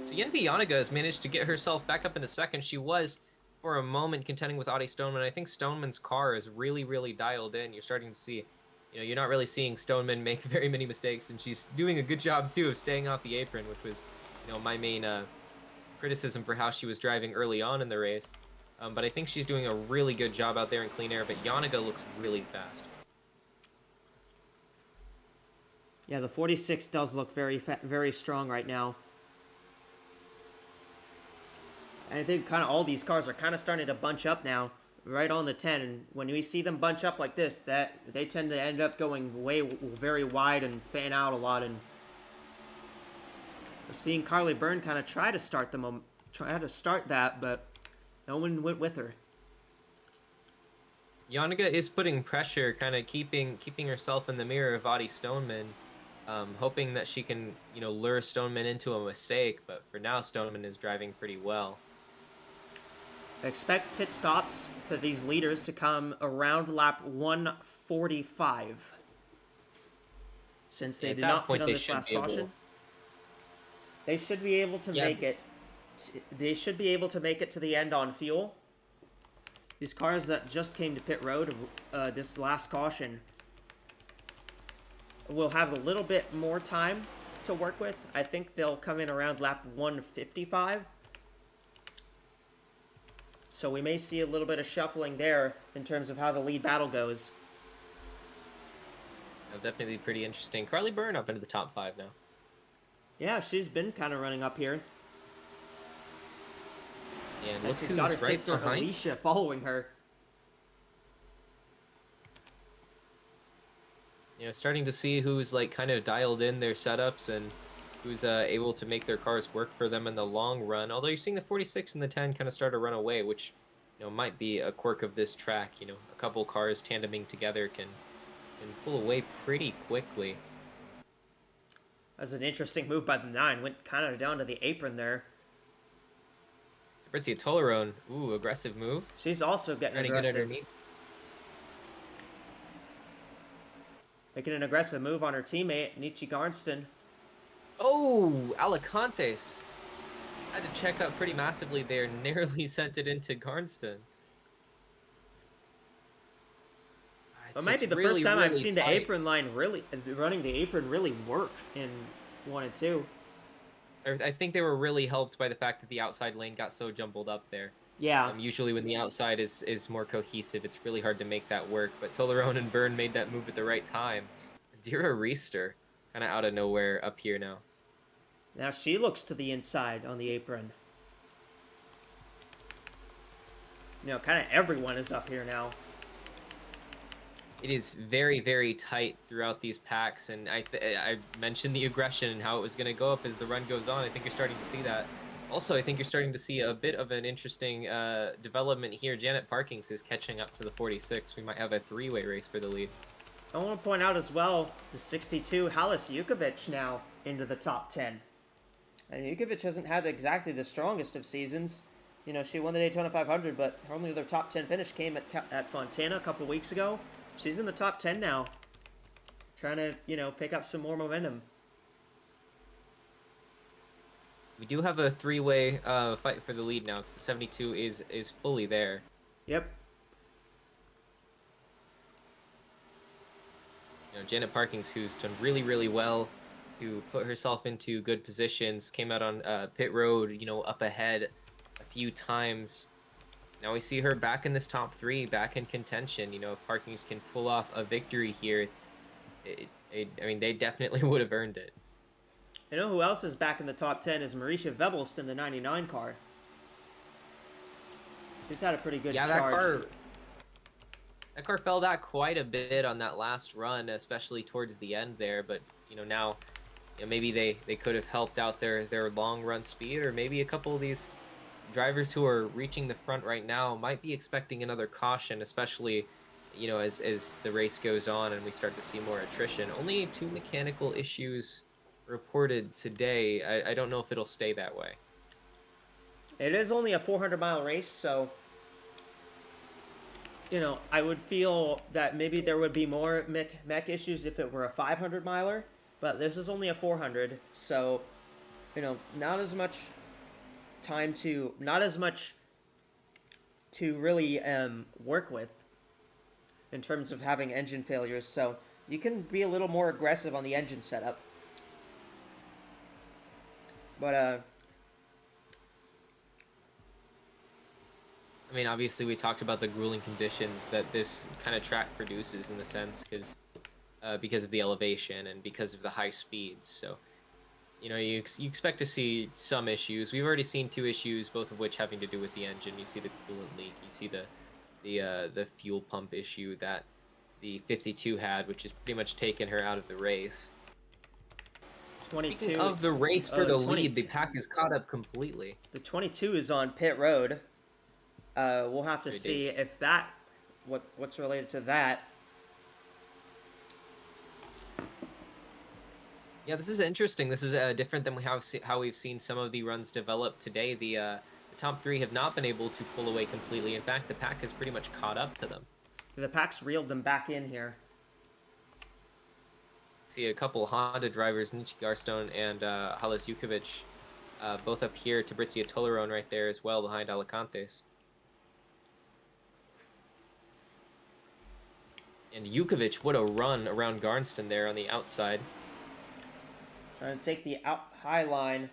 So Yenvi Yanaga has managed to get herself back up into second. She was, for a moment, contending with Audie Stoneman. I think Stoneman's car is really, really dialed in. You're starting to see, you're not really seeing Stoneman make very many mistakes, and she's doing a good job, too, of staying off the apron, which was, my main criticism for how she was driving early on in the race. But I think she's doing a really good job out there in clean air, but Yanaga looks really fast. Yeah, the 46 does look very strong right now. And I think kind of all these cars are kind of starting to bunch up now, right on the 10. And when we see them bunch up like this, that they tend to end up going very wide and fan out a lot. And we're seeing Carly Byrne kind of try to start that, but no one went with her. Yanaga is putting pressure, kind of keeping herself in the mirror of Audie Stoneman, hoping that she can, lure Stoneman into a mistake. But for now, Stoneman is driving pretty well. I expect pit stops for these leaders to come around lap 145. Since they did not pit on this last caution, they should be able to make it. They should be able to make it to the end on fuel. These cars that just came to pit road this last caution will have a little bit more time to work with. I think they'll come in around lap 155. So we may see a little bit of shuffling there in terms of how the lead battle goes. That'll definitely be pretty interesting. Carly Byrne up into the top 5 now. Yeah, she's been kind of running up here. Yeah, and And look she's who's got her right sister behind. Alicia following her. Starting to see who's kind of dialed in their setups and who's able to make their cars work for them in the long run. Although you're seeing the 46 and the 10 kind of start to run away, which might be a quirk of this track. A couple cars tandeming together can pull away pretty quickly. That's an interesting move by the 9. Went kind of down to the apron there. Fabrizia Tolerone, ooh, aggressive move. She's also getting Trying to get aggressive. underneath. Making an aggressive move on her teammate, Nietzsche Garnston. Oh, Alicantes. Had to check up pretty massively there. Narrowly sent it into Garnston. It might be the first time I've seen the apron line running the apron really work in 1 and 2. I think they were really helped by the fact that the outside lane got so jumbled up there. Yeah. Usually when the outside is more cohesive, it's really hard to make that work. But Tolerone and Byrne made that move at the right time. Dira Reister, kind of out of nowhere up here now. Now she looks to the inside on the apron. Kind of everyone is up here now. It is very, very tight throughout these packs, and I mentioned the aggression and how it was going to go up as the run goes on. I think you're starting to see that. Also, I think you're starting to see a bit of an interesting development here. Janet Parkings is catching up to the 46. We might have a three-way race for the lead. I want to point out as well, the 62, Halis Jukovic now into the top 10. And Jukovic hasn't had exactly the strongest of seasons. You know, she won the Daytona 500, but her only other top 10 finish came at Fontana a couple weeks ago. She's in the top 10 now. Trying to, you know, pick up some more momentum. We do have a three-way fight for the lead now, because the 72 is fully there. Yep. You know, Janet Parkings, who's done really, really well, who put herself into good positions, came out on pit road, you know, up ahead a few times. Now we see her back in this top three, back in contention. You know, if Parkings can pull off a victory here, I mean, they definitely would have earned it. You know who else is back in the top 10 is Marisha Vebelst in the 99 car. She's had a pretty good charge. That car fell back quite a bit on that last run, especially towards the end there. But, you know, now, you know, maybe they could have helped out their long run speed, or maybe a couple of these drivers who are reaching the front right now might be expecting another caution, especially, you know, as the race goes on and we start to see more attrition. Only 2 mechanical issues reported today. I don't know if it'll stay that way. It is only a 400-mile race, so, you know, I would feel that maybe there would be more mech issues if it were a 500-miler, but this is only a 400, so, you know, not as much to really work with in terms of having engine failures, so you can be a little more aggressive on the engine setup. But, I mean, obviously we talked about the grueling conditions that this kind of track produces, in the sense, because of the elevation and because of the high speeds. So, you know, you expect to see some issues. We've already seen 2 issues, both of which having to do with the engine. You see the coolant leak. You see the fuel pump issue that the 52 had, which has pretty much taken her out of the race. 22 Speaking of the race for the lead, the pack is caught up completely. The 22 is on pit road. We'll have to see if that, what's related to that. Yeah, this is interesting. This is different than how we've seen some of the runs develop today. The top 3 have not been able to pull away completely. In fact, the pack has pretty much caught up to them. The pack's reeled them back in here. See a couple Honda drivers, Nichi Garstone and Halis Jukovic, both up here. Fabrizio Tolerone right there as well behind Alicantes. And Jukovic, what a run around Garnston there on the outside. Trying to take the high line.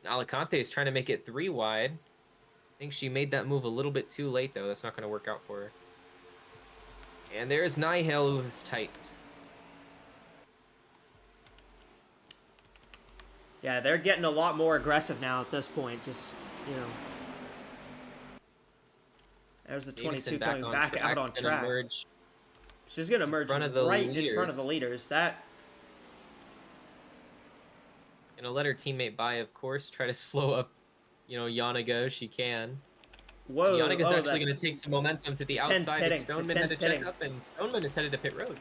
Alicante is trying to make it 3 wide. I think she made that move a little bit too late, though. That's not going to work out for her. And there's Nihil, who is tight. Yeah, they're getting a lot more aggressive now at this point. Just, you know. There's the 22 coming back out on track. She's going to merge right in front of the leaders. That... Gonna let her teammate by, of course. Try to slow up, you know, Yanaga if she can. Whoa! Yanaga's actually going to take some momentum to the outside. Stoneman had to check up, and Stoneman is headed to pit road.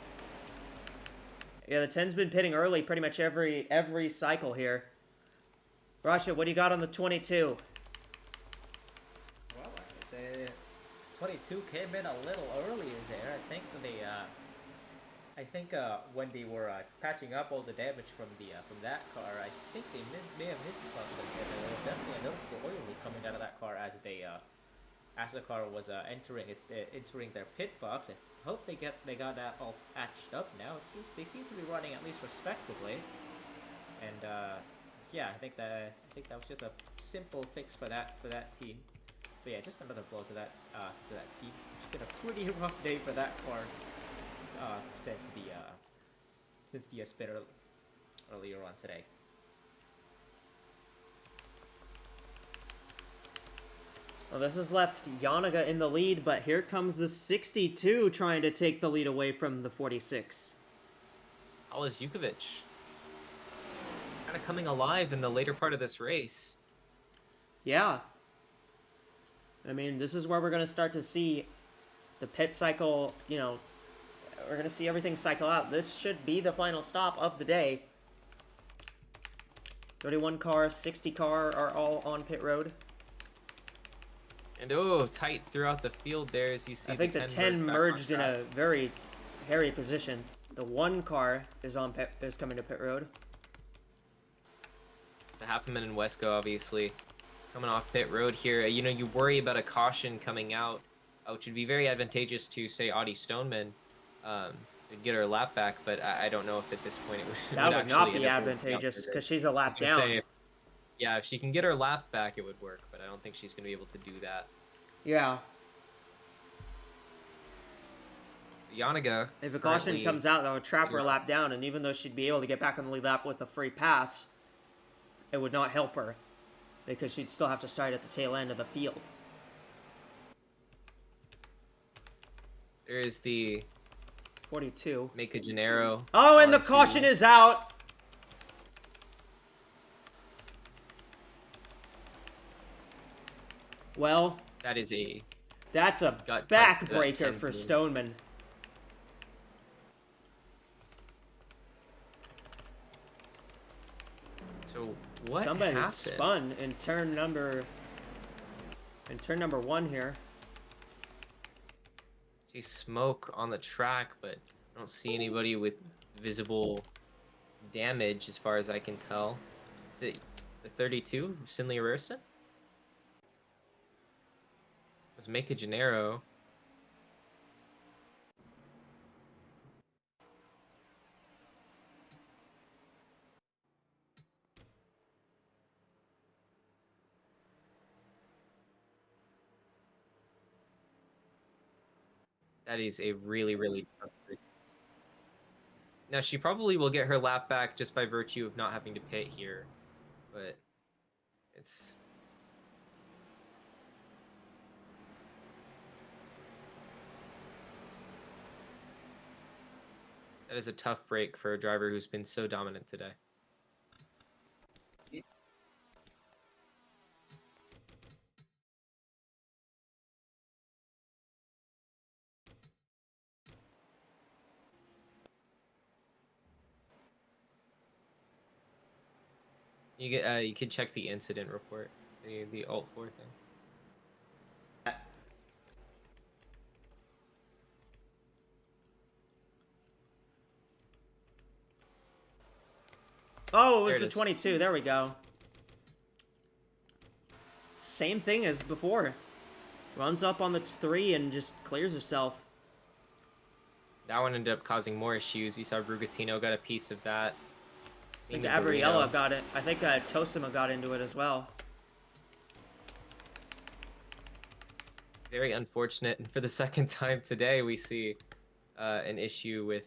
Yeah, the 10's been pitting early pretty much every cycle here. Rasha, what do you got on the 22? Well, the 22 came in a little earlier there. I think when they were patching up all the damage from that car, I think they may have missed this one a little bit. There was definitely a noticeable oil leak coming out of that car as the car was entering their pit box. I hope they got that all patched up now. They seem to be running at least respectably, and yeah, I think that was just a simple fix for that team. But yeah, just another blow to that team. It's been a pretty rough day for that car since the spin earlier on today. Well, this has left Yanaga in the lead, but here comes the 62 trying to take the lead away from the 46. Halis Jukovic kind of coming alive in the later part of this race. Yeah. I mean, this is where we're going to start to see the pit cycle, we're going to see everything cycle out. This should be the final stop of the day. 31 car, 60 car are all on pit road. And tight throughout the field there as you see. I think the 10 merged in a very hairy position. The 1 car is coming to pit road. So Happman and Wesco obviously coming off pit road here. You worry about a caution coming out, which would be very advantageous to, say, Audie Stoneman. Would get her lap back, but I don't know if at this point it would. That would not be advantageous because she's a lap down. Yeah, if she can get her lap back, it would work, but I don't think she's going to be able to do that. Yeah. So Yanaga. If a caution comes out, that would trap her lap down, and even though she'd be able to get back on the lead lap with a free pass, it would not help her because she'd still have to start at the tail end of the field. There is the 42. Make a Gennaro. Oh, and the caution is out. Well, that's a backbreaker for Stoneman. So what Somebody happened? spun in turn number 1 here. See smoke on the track, but I don't see anybody with visible damage as far as I can tell. Is it the 32, Sinley Arerson? Let's make a Gennaro. That is a really, really tough race. Now, she probably will get her lap back just by virtue of not having to pit here, but it's... That is a tough break for a driver who's been so dominant today. You can check the incident report, the Alt-4 thing. Oh, it was the 22. There we go. Same thing as before. Runs up on the 3 and just clears herself. That one ended up causing more issues. You saw Rugatino got a piece of that. I think Gabriella got it. I think Tosima got into it as well. Very unfortunate. And for the second time today, we see an issue with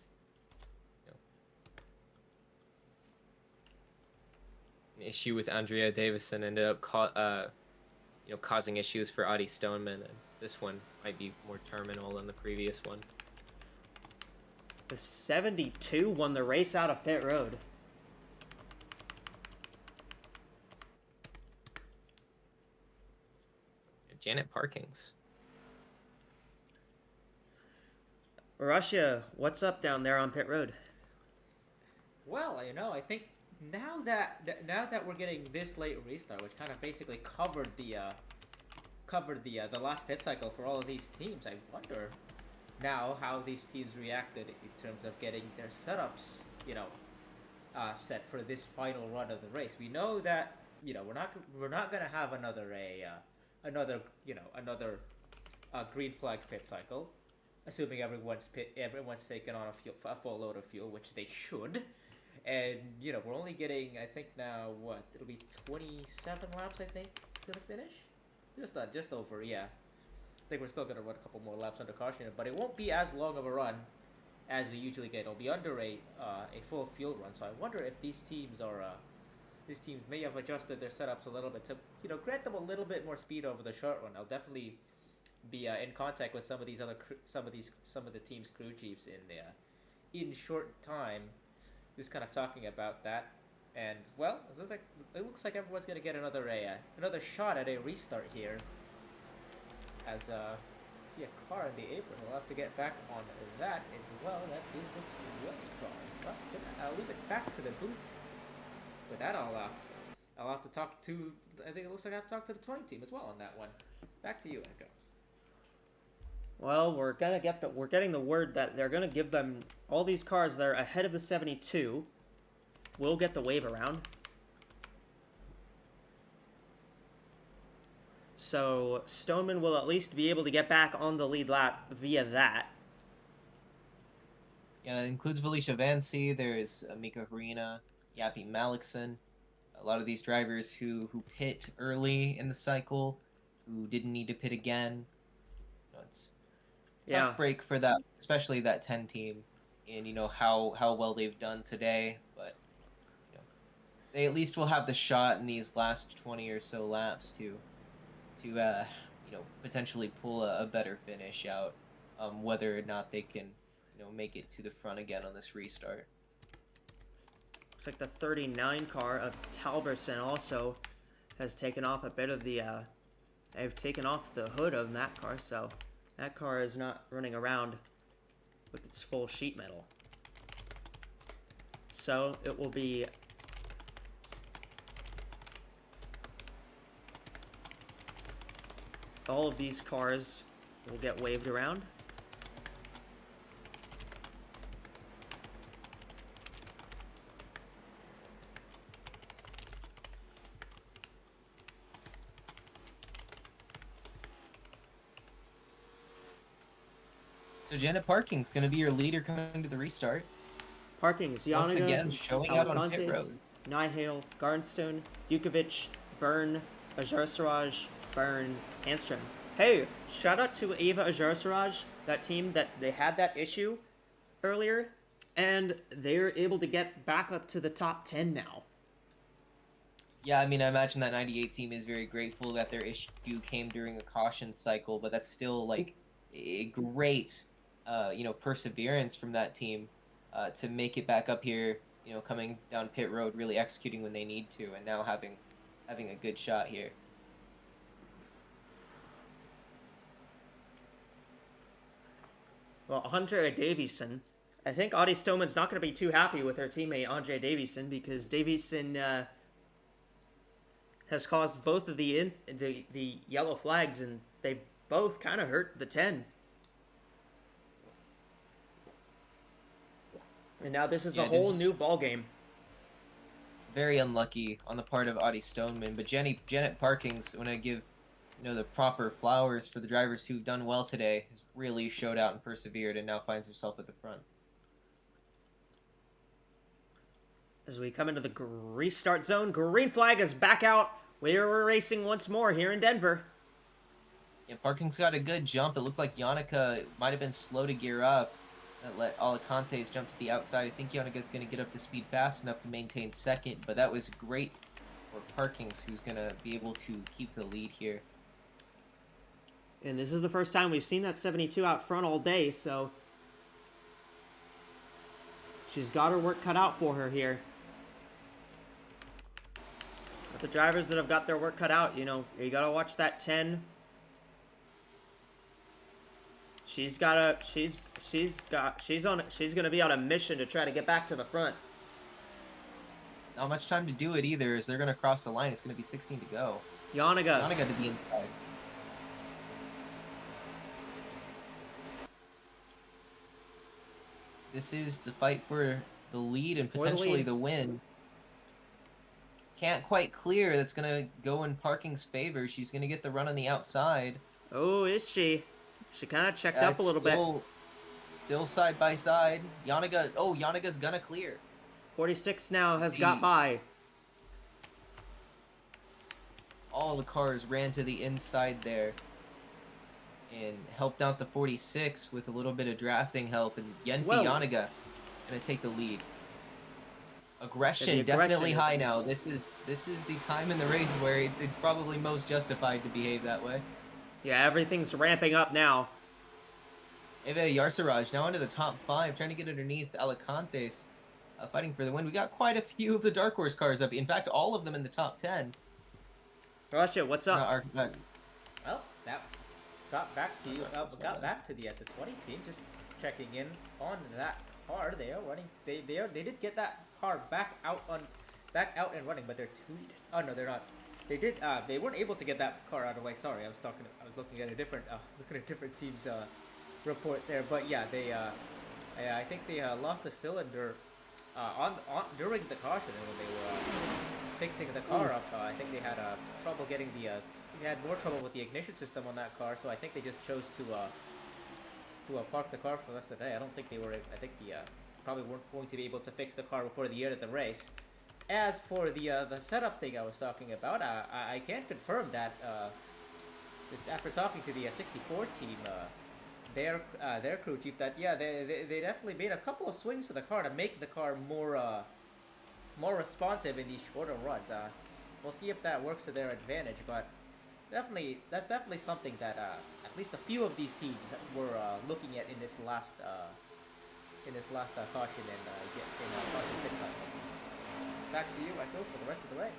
Andrea Davison. Ended up causing issues for Audie Stoneman, and this one might be more terminal than the previous one. The 72 won the race out of pit road. Janet Parkins. Russia, what's up down there on pit road? Well, I think now that we're getting this late restart, which kind of basically covered the last pit cycle for all of these teams, I wonder now how these teams reacted in terms of getting their setups, set for this final run of the race. We know that we're not gonna have another green flag pit cycle, assuming everyone's taken on a full load of fuel, which they should. And we're only getting, I think now, it'll be 27 laps, I think, to the finish, just over, yeah. I think we're still gonna run a couple more laps under caution, but it won't be as long of a run as we usually get. It'll be under a full field run. So I wonder if these teams may have adjusted their setups a little bit to grant them a little bit more speed over the short run. I'll definitely be in contact with some of the team's crew chiefs in short time, just kind of talking about that And well, it looks like everyone's gonna get another shot at a restart here. As see a car in the apron, we'll have to get back on that as well. That is the 20 car. Well, I'll leave it back to the booth. With that, I'll have to talk to. I think it looks like I have to talk to the 20 team as well on that one. Back to you, Echo. Well, we're getting the word that they're gonna give them all these cars that are ahead of the 72. We'll get the wave around. So Stoneman will at least be able to get back on the lead lap via that. Yeah, it includes Felicia Vancy. There's Mika Harina, Yappy Malikson. A lot of these drivers who pit early in the cycle, who didn't need to pit again. You know, it's a tough break for that, especially that 10 team, and you know how well they've done today. But you know, they at least will have the shot in these last 20 or so laps to you know, potentially pull a better finish out, whether or not they can, you know, make it to the front again on this restart. Looks like the 39 car of Talberson also has taken off a bit of the, they've taken off the hood on that car, so that car is not running around with its full sheet metal. So it will be all of these cars will get waved around. So Janet Parking's going to be your leader coming to the restart. Parking's Once Yanaga, again, showing out on pit road. Nihale, Garnstone, Yukovic, Byrne, Ajarsaraj, Byrne, Anstrom. Hey, shout out to Ava Ajarsaraj, that team that they had that issue earlier, and they're able to get back up to the top 10 now. Yeah, I mean, I imagine that 98 team is very grateful that their issue came during a caution cycle, but that's still like a great, you know, perseverance from that team to make it back up here, you know, coming down pit road, really executing when they need to, and now having a good shot here. Well, Andre Davison, I think Audie Stoneman's not going to be too happy with her teammate Andre Davison, because Davison has caused both of the yellow flags, and they both kind of hurt the 10. And now this is a whole new ball game. Very unlucky on the part of Audie Stoneman, but Janet Parking's, when I give, you know, the proper flowers for the drivers who've done well today, has really showed out and persevered, and now finds herself at the front. As we come into the restart zone, green flag is back out. We're racing once more here in Denver. Yeah, Parking's got a good jump. It looked like Yannicka might have been slow to gear up. That let Alicantes jump to the outside. I think Yannicka's going to get up to speed fast enough to maintain second, but that was great for Parkings, who's going to be able to keep the lead here. And this is the first time we've seen that 72 out front all day, so she's got her work cut out for her here. But the drivers that have got their work cut out, you know, you gotta watch that 10. She's gonna be on a mission to try to get back to the front. Not much time to do it either, as they're gonna cross the line. It's gonna be 16 to go. Yannicka to be inside. This is the fight for the lead and potentially the win. Can't quite clear. That's going to go in Parking's favor. She's going to get the run on the outside. Oh, is she? She kind of checked up a little bit. Still side by side. Yannicka. Oh, Yannicka's going to clear. 46 now has got by. All the cars ran to the inside there and helped out the 46 with a little bit of drafting help, and Yannicka going to take the lead. Aggression definitely high now. This is the time in the race where it's probably most justified to behave that way. Yeah, everything's ramping up now. Eva Yarsaraj now into the top 5, trying to get underneath Alicantes. fighting for the win. We got quite a few of the Dark Horse cars up. In fact, all of them in the top 10. Russia, what's up? Well, that got back to you. Got back to the 20 team. Just checking in on that car. They are running. They did get that car back out and running, but they're too. Oh no, they're not. They did. They weren't able to get that car out of the way. Sorry, I was looking at a different team's report there. But yeah, they. I think they lost a cylinder on during the caution when they were fixing the car up. I think they had trouble getting the. They had more trouble with the ignition system on that car, so I think they just chose to park the car for the rest of the day. I don't think they were. I think the probably weren't going to be able to fix the car before the end of the race. As for the setup thing I was talking about, I can confirm that after talking to the 64 team, their crew chief, that yeah, they definitely made a couple of swings to the car to make the car more responsive in these shorter runs. We'll see if that works to their advantage, but that's definitely something that at least a few of these teams were looking at in this last caution and caution pit cycle. Back to you, Echo, for the rest of the race.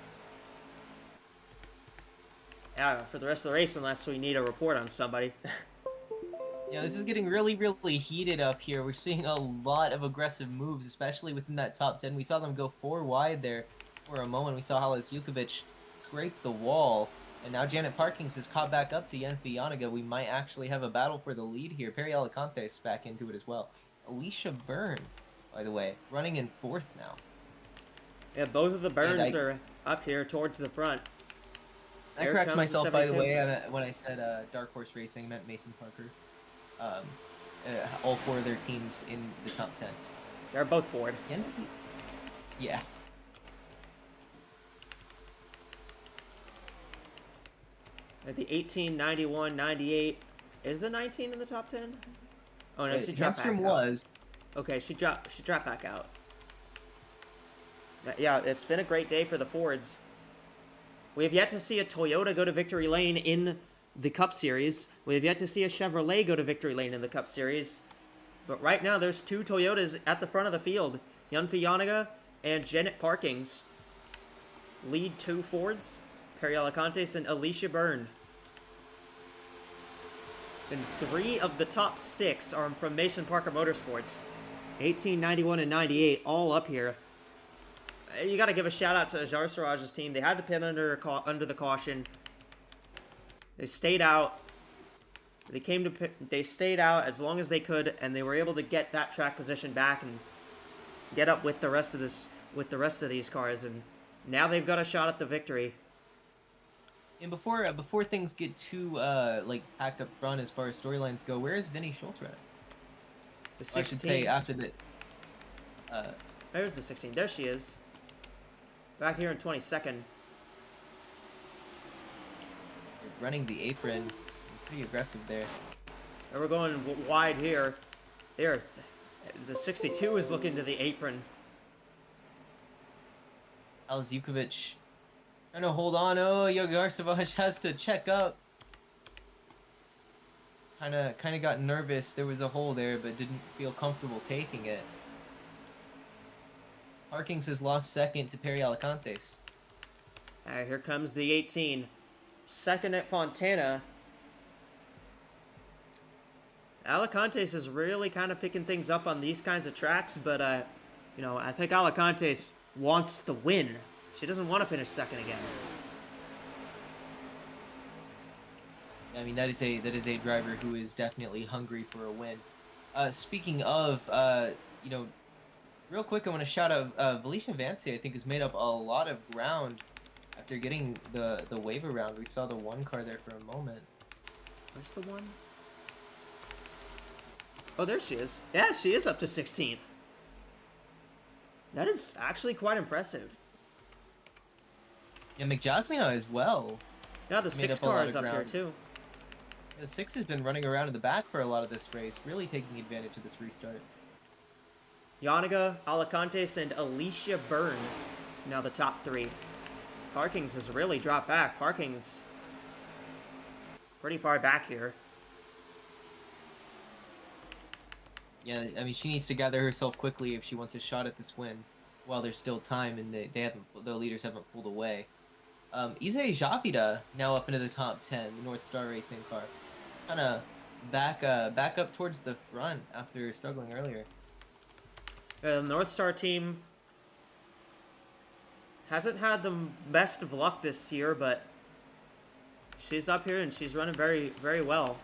Yeah, for the rest of the race, unless we need a report on somebody. Yeah, this is getting really, really heated up here. We're seeing a lot of aggressive moves, especially within that top 10. We saw them go 4 wide there for a moment. We saw Halas Jukovic scrape the wall. And now Janet Parkins has caught back up to Yenfi Yanaga. We might actually have a battle for the lead here. Perry Alicante is back into it as well. Alicia Byrne, by the way, running in 4th now. Yeah, both of the Burns are up here towards the front. I correct myself, by the way, when I said Dark Horse Racing, I meant Mason Parker. All 4 of their teams in the top 10. They're both Ford. Yeah. At the 18, 91, 98. Is the 19 in the top 10? Oh no, she dropped back out. Was. Okay, she dropped back out. Yeah, it's been a great day for the Fords. We have yet to see a Toyota go to victory lane in the Cup Series. We have yet to see a Chevrolet go to victory lane in the Cup Series. But right now, there's 2 Toyotas at the front of the field. Yenfi Yanaga and Janet Parkins lead 2 Fords. Perry Alicantes and Alicia Byrne. And 3 of the top 6 are from Mason Parker Motorsports. 18, 91, and 98, all up here. You got to give a shout out to Ajar Siraj's team. They had to pin under the caution. They stayed out. They stayed out as long as they could, and they were able to get that track position back and get up with the rest of these cars. And now they've got a shot at the victory. And before things get too packed up front as far as storylines go, where is Vinnie Schultz running? The 16. I should say after the. There's the 16. There she is. Back here in 22nd. Running the apron, pretty aggressive there. And we're going wide here. There, the 62 is looking to the apron. Alzukovic trying to hold on. Oh, Yogar Savage has to check up. Kind of got nervous. There was a hole there, but didn't feel comfortable taking it. Parkins has lost 2nd to Perry Alicantes. Here comes the 18. 2nd at Fontana. Alicantes is really kind of picking things up on these kinds of tracks, but I think Alicantes wants the win. She doesn't want to finish 2nd again. I mean, that is a driver who is definitely hungry for a win. Speaking of, real quick, I want to shout out Valicia Vance. I think has made up a lot of ground after getting the wave around. We saw the 1 car there for a moment. Where's the 1? Oh, there she is. Yeah, she is up to 16th. That is actually quite impressive. Yeah, McJasmina as well. Yeah, the 6 car is up here too. The 6 has been running around in the back for a lot of this race, really taking advantage of this restart. Yanaga, Alicantes, and Alicia Byrne. Now the top 3. Parkins has really dropped back. Parkins pretty far back here. Yeah, I mean, she needs to gather herself quickly if she wants a shot at this win while there's still time and they haven't, the leaders haven't pulled away. Izay Javida now up into the top 10, the North Star Racing car. Kind of back up towards the front after struggling earlier. The North Star team hasn't had the best of luck this year, but she's up here and she's running very, very well.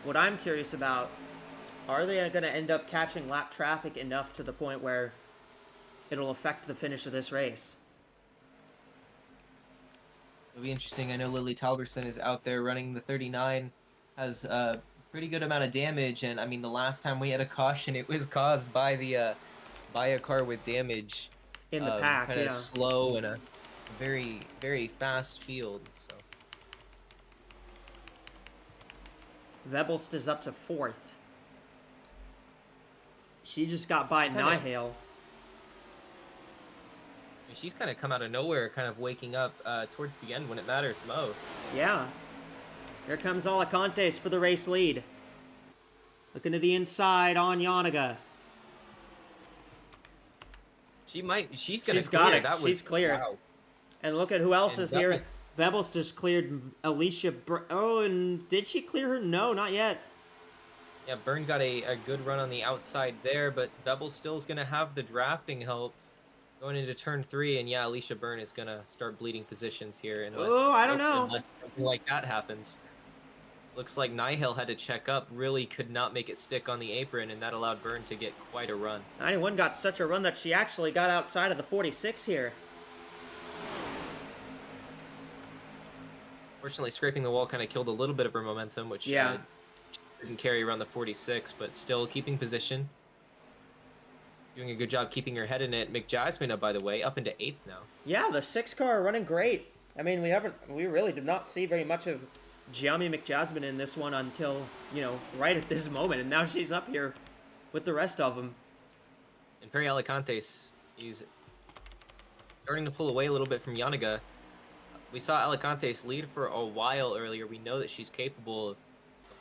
What I'm curious about, are they going to end up catching lap traffic enough to the point where it'll affect the finish of this race? It'll be interesting. I know Lily Talberson is out there running the 39, has a pretty good amount of damage, and I mean the last time we had a caution, it was caused by the by a car with damage In the pack, kind of yeah. slow and a very, very fast field. So Vebelst is up to 4th. She just got by Nihale. she's kind of come out of nowhere, kind of waking up towards the end when it matters most. Yeah. Here comes Alicantes for the race lead. Looking to the inside on Yanaga. She's gonna She's clear. got it. That was, She's clear. Wow. And look at who else And is that here. was- Vebelst just cleared Alicia. Oh, and did she clear her? No, not yet. Yeah, Byrne got a good run on the outside there, but Bebel still is gonna have the drafting help going into turn 3, and yeah, Alicia Byrne is gonna start bleeding positions here unless, Oh, I don't know. unless something like that happens. Looks like Nihale had to check up, really could not make it stick on the apron, and that allowed Byrne to get quite a run. 91 got such a run that she actually got outside of the 46 here. Fortunately, scraping the wall kind of killed a little bit of her momentum, which Yeah. didn't carry around the 46, but still keeping position. Doing a good job keeping her head in it. McJasmine, by the way, up into 8th now. Yeah, the 6 car running great. I mean, we really did not see very much of Gianni McJasmine in this one until, you know, right at this moment. And now she's up here with the rest of them. And Perry Alicantes, he's starting to pull away a little bit from Yanaga. We saw Alicantes lead for a while earlier. We know that she's capable of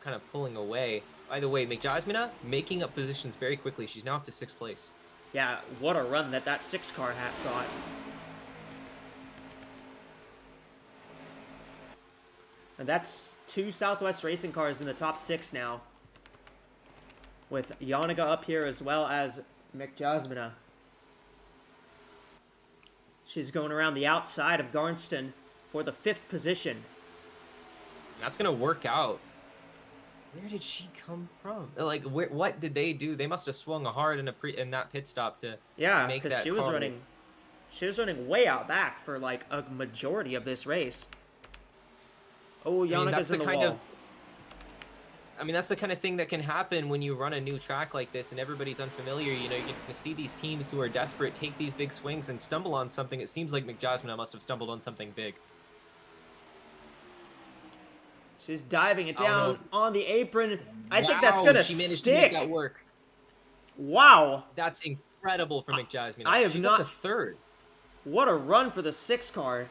kind of pulling away. By the way, McJasmina making up positions very quickly. She's now up to 6th place. Yeah, what a run that 6 car got. And that's 2 Southwest Racing cars in the top 6 now. With Yanaga up here as well as McJasmina. She's going around the outside of Garnston for the 5th position. And that's going to work out. Where did she come from? Like, what did they do? They must have swung hard in that pit stop to Yeah, make because that she was car. running way out back for like a majority of this race. Oh, Yanaga's in the wall. I mean, that's the kind of thing that can happen when you run a new track like this and everybody's unfamiliar. You know, you can see these teams who are desperate take these big swings and stumble on something. It seems like McJasmina must have stumbled on something big. She's diving it down no. on the apron. I think that's Wow, gonna she managed stick. to make that work. Wow, That's incredible for McJasmina. I have She's not- up to 3rd. what a run for the 6 car.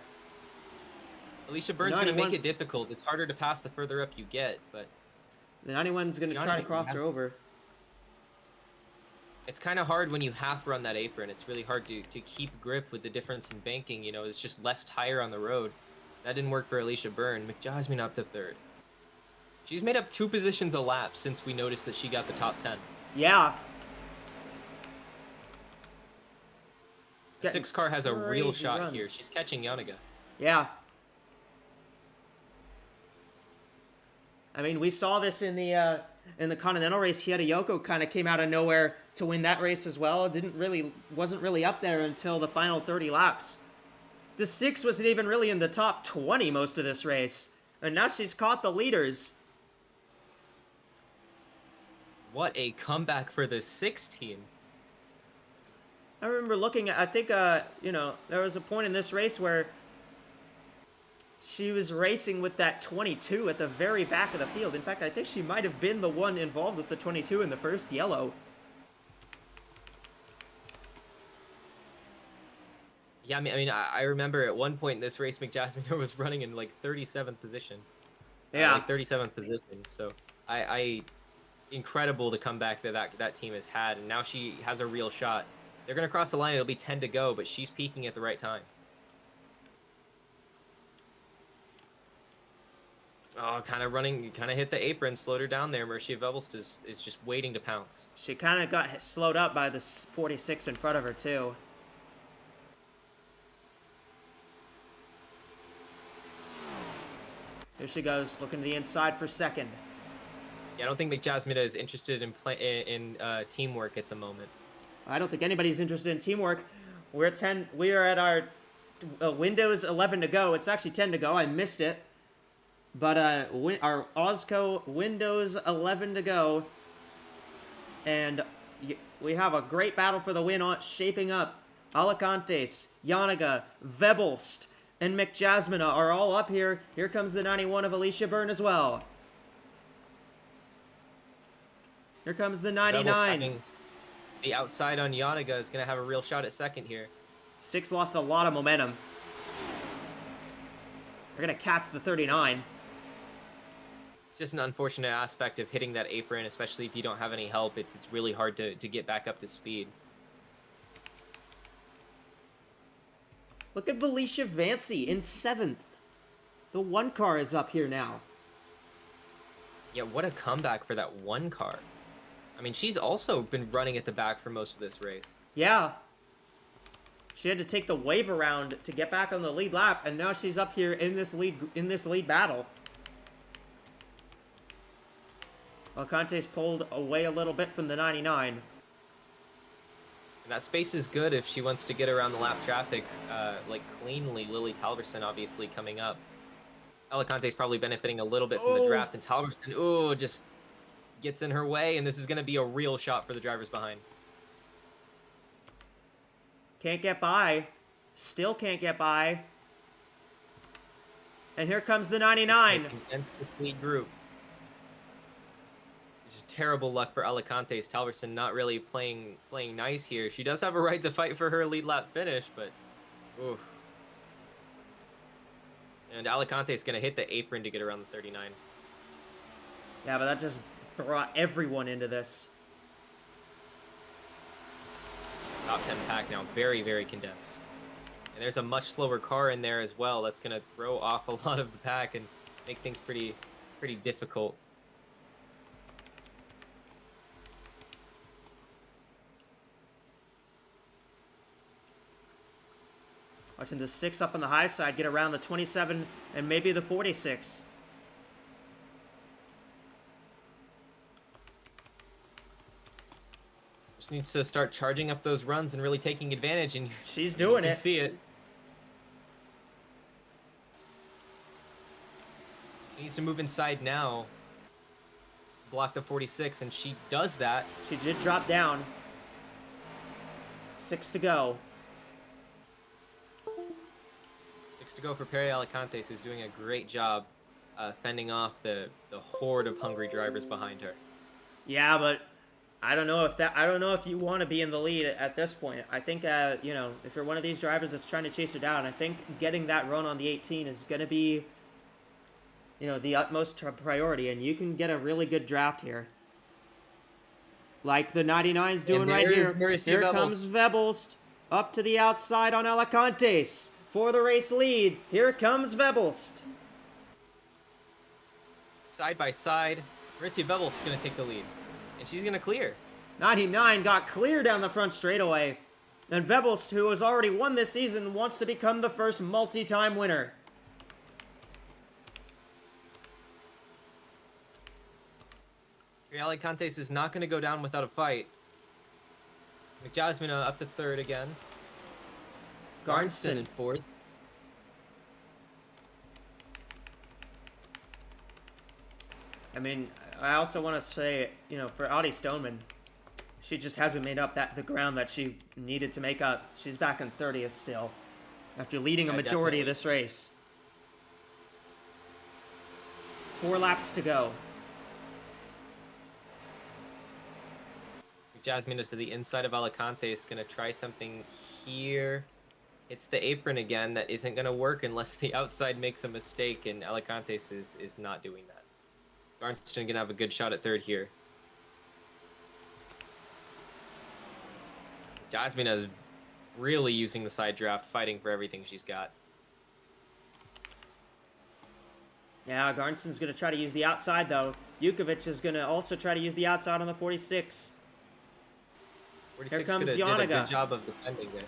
Alicia Byrne's going to 91 make it difficult. It's harder to pass the further up you get, but The 91's gonna try to Johnny cross has- her over. it's kind of hard when you half run that apron. It's really hard to keep grip with the difference in banking. You know, it's just less tire on the road. That didn't work for Alicia Byrne. McJasmine up to 3rd. She's made up 2 positions a lap since we noticed that she got the top 10. Yeah. The Getting 6 car has a real crazy shot runs. here. She's catching Yanaga. Yeah. I mean, we saw this in the Continental race. Yoko kind of came out of nowhere to win that race as well. Wasn't really up there until the final 30 laps. The 6 wasn't even really in the top 20 most of this race. And now she's caught the leaders. What a comeback for the 6 team. I remember looking at, I think, you know, there was a point in this race where she was racing with that 22 at the very back of the field. In fact, I think she might have been the one involved with the 22 in the first yellow. Yeah, I remember at one point in this race, McJasmine was running in like 37th position. Yeah. Like 37th position. So I incredible the comeback that team has had, and now she has a real shot. They're gonna cross the line. It'll be 10 to go, but she's peaking at the right time. Oh, kind of hit the apron, slowed her down there. Mercia Vebelst is just waiting to pounce. She kind of got slowed up by the 46 in front of her, too. Here she goes, looking to the inside for second. Yeah, I don't think McJasmine is interested in teamwork at the moment. I don't think anybody's interested in teamwork. We're at 10. We are at our Windows 11 to go. It's actually 10 to go. I missed it. But our AWSCO Windows 11 to go. And we have a great battle for the win shaping up. Alicantes, Yanaga, Vebelst, and McJasmine are all up here. Here comes the 91 of Alicia Byrne as well. Here comes the 99. The outside on Yanaga is going to have a real shot at second here. 6 lost a lot of momentum. They're going to catch the 39. It's just an unfortunate aspect of hitting that apron, especially if you don't have any help. It's really hard to get back up to speed. Look at Felicia Vancy in 7th. The 1 car is up here now. Yeah, what a comeback for that 1 car. I mean, she's also been running at the back for most of this race. Yeah. She had to take the wave around to get back on the lead lap, and now she's up here in this lead battle. Alcantes pulled away a little bit from the 99. And that space is good if she wants to get around the lap traffic like cleanly. Lily Talberson obviously coming up. Alicante's probably benefiting a little bit from the draft, and Talberson, just gets in her way, and this is going to be a real shot for the drivers behind. Can't get by. Still can't get by. And here comes the 99. Against this lead group. Just terrible luck for Alicantes. Talberson not really playing nice here. She does have a right to fight for her lead lap finish, but ooh. And Alicante's going to hit the apron to get around the 39. Yeah, but that just brought everyone into this. Top 10 pack now, very, very condensed. And there's a much slower car in there as well. That's going to throw off a lot of the pack and make things pretty difficult. Watching the 6 up on the high side get around the 27 and maybe the 46. Just needs to start charging up those runs and really taking advantage, and she's doing it. You it. can see it. She needs to move inside now. Block the 46, and she does that. She did drop down. 6 to go. 6 to go for Perry Alicantes, who's doing a great job fending off the horde of hungry drivers behind her. Yeah, but I don't know if you want to be in the lead at this point. I think if you're one of these drivers that's trying to chase her down, I think getting that run on the 18 is going to be the utmost priority, and you can get a really good draft here. Like the 99's doing right here. Here comes Vebelst up to the outside on Alicantes for the race lead. Here comes Vebelst. Side by side, Marissa Vebelst is going to take the lead, and she's going to clear. 99 got clear down the front straightaway, and Vebelst, who has already won this season, wants to become the first multi-time winner. Alicantes is not going to go down without a fight. McJasmine up to 3rd again. Garnston in 4th. I mean, I also want to say, for Audie Stoneman, she just hasn't made up the ground that she needed to make up. She's back in 30th still, after leading a majority of this race. 4 laps to go. Jasmine is to the inside of Alicantes, going to try something here. It's the apron again that isn't going to work unless the outside makes a mistake, and Alicantes is not doing that. Garnston going to have a good shot at third here. Jasmina is really using the side draft, fighting for everything she's got. Yeah, Garnston's going to try to use the outside, though. Jukovic is going to also try to use the outside on the 46. 46 Here comes did a Yanaga. good job of defending there.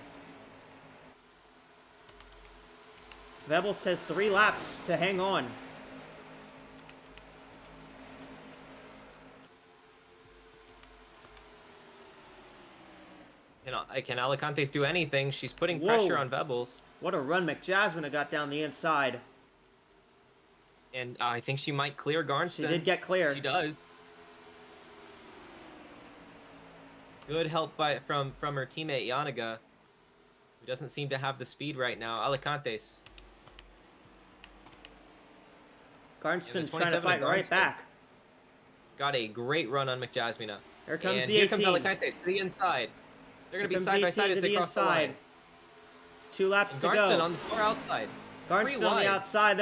Vebels has 3 laps to hang on. Can Alicantes do anything? She's putting Whoa. pressure on Vebels. What a run McJasmine got down the inside. And I think she might clear Garnston. She did get clear. She does. Good help from her teammate Yanaga, who doesn't seem to have the speed right now. Alicantes. Garnston's trying to fight right back. Got a great run on McJasmina. Here comes and the here 18. comes Alicantes to the inside. They're going to be Here comes side the by 18 side as to they the cross the inside. line. 2 laps And to Garnston go. on the far outside. Garnston 3 on wide. the outside.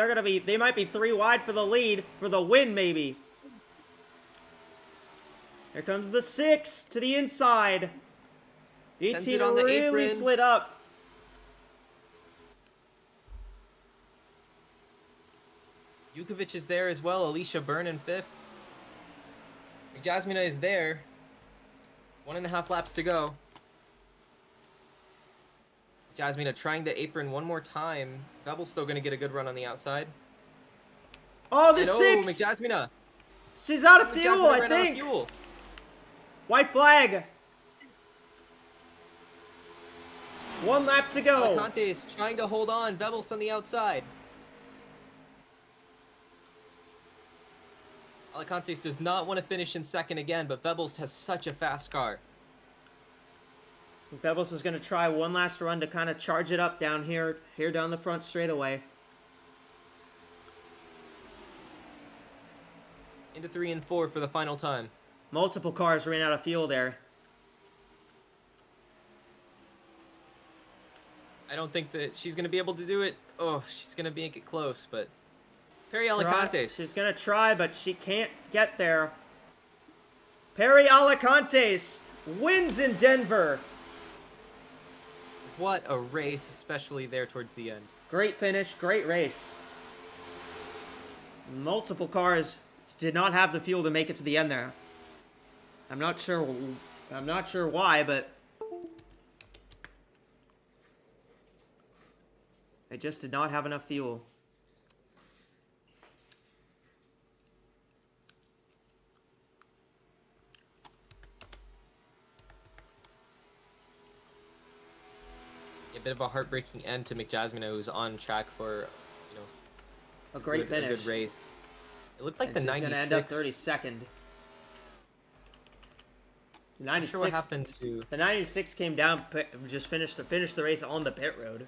They might be 3 wide for the lead, for the win maybe. Here comes the 6 to the inside. The Sends 18 it on the really apron. slid up. Jukovic is there as well. Alicia Byrne in 5th. Jasmina is there. 1.5 laps to go. Jasmina trying the apron one more time. Vebel's still going to get a good run on the outside. Oh, the And 6! McJasmina. She's out of fuel, McJasmina I ran out of think. fuel. White flag. 1 lap to go. Alicantes trying to hold on. Vebel's on the outside. Alicantes does not want to finish in second again, but Vebels has such a fast car. Vebels is going to try one last run to kind of charge it up down here down the front straightaway. Into 3 and 4 for the final time. Multiple cars ran out of fuel there. I don't think that she's going to be able to do it. Oh, she's going to make it close, but... Perry Alicantes. She's going to try, but she can't get there. Perry Alicantes wins in Denver. What a race, especially there towards the end. Great finish, great race. Multiple cars did not have the fuel to make it to the end there. I'm not sure why, but they just did not have enough fuel. A bit of a heartbreaking end to McJasmina, who's on track for, A great finish. A good race. It looked like And the she's 96. gonna end up 32nd. The Not sure 96. what happened to. The 96 came down, just finished the race on the pit road.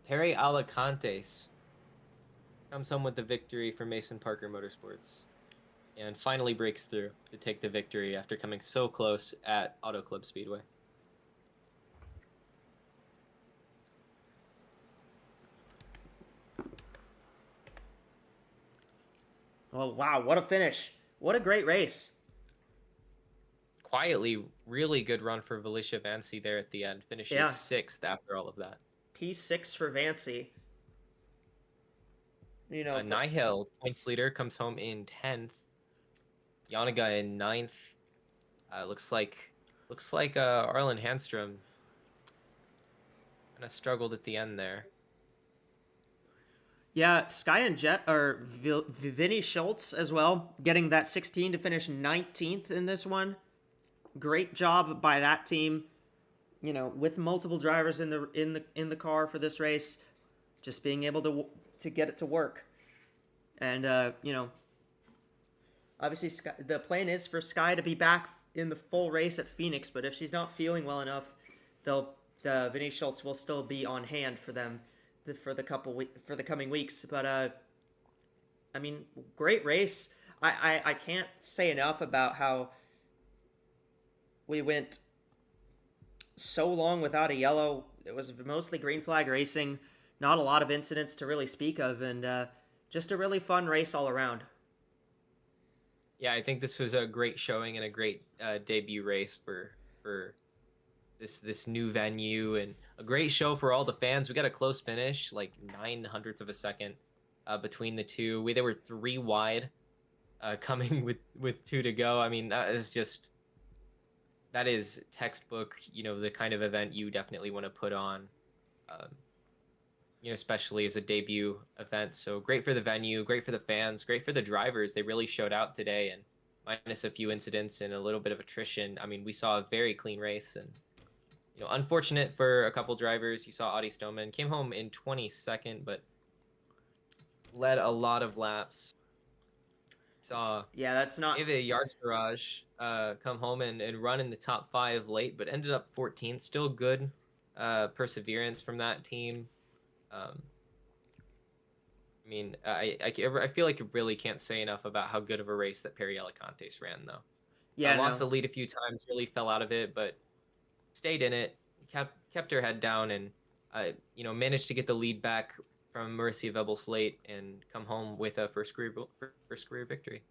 Perry Alicantes comes home with the victory for Mason Parker Motorsports, and finally breaks through to take the victory after coming so close at Auto Club Speedway. Oh, wow, what a finish. What a great race. Quietly, really good run for Valicia Vancy there at the end. Finishes 6th after all of that. P6 for Vancy. You know, Nihil, points leader, comes home in 10th. Yanaga in 9th. Looks like Arlen Handstrom kind of struggled at the end there. yeah, Sky and Jet, or Vinny Schultz as well, getting that 16 to finish 19th in this one. Great job by that team. You know, with multiple drivers in the car for this race, just being able to get it to work. And you know, obviously the plan is for Sky to be back in the full race at Phoenix, but if she's not feeling well enough, Vinny Schultz will still be on hand for them for the coming weeks. But I mean, great race. I can't say enough about how we went so long without a yellow. It was mostly green flag racing, not a lot of incidents to really speak of, and just a really fun race all around. Yeah, I think this was a great showing and a great debut race for this new venue, and a great show for all the fans. We got a close finish, like 9 hundredths of a second between the two. They were 3 wide coming with two to go. I mean, that is textbook. The kind of event you definitely want to put on. Um, especially as a debut event. So great for the venue, great for the fans, great for the drivers. They really showed out today, and minus a few incidents and a little bit of attrition. I mean, we saw a very clean race, and unfortunate for a couple drivers. You saw Audi Stoneman came home in 22nd, but led a lot of laps. Saw that's not Eva Yarsaraj come home and run in the top 5 late, but ended up 14th. Still good perseverance from that team. I mean, I feel like I really can't say enough about how good of a race that Perry Alicantes ran, though. Lost the lead a few times, really fell out of it, but stayed in it, kept her head down, and managed to get the lead back from Marissa Vebel late and come home with a first career victory.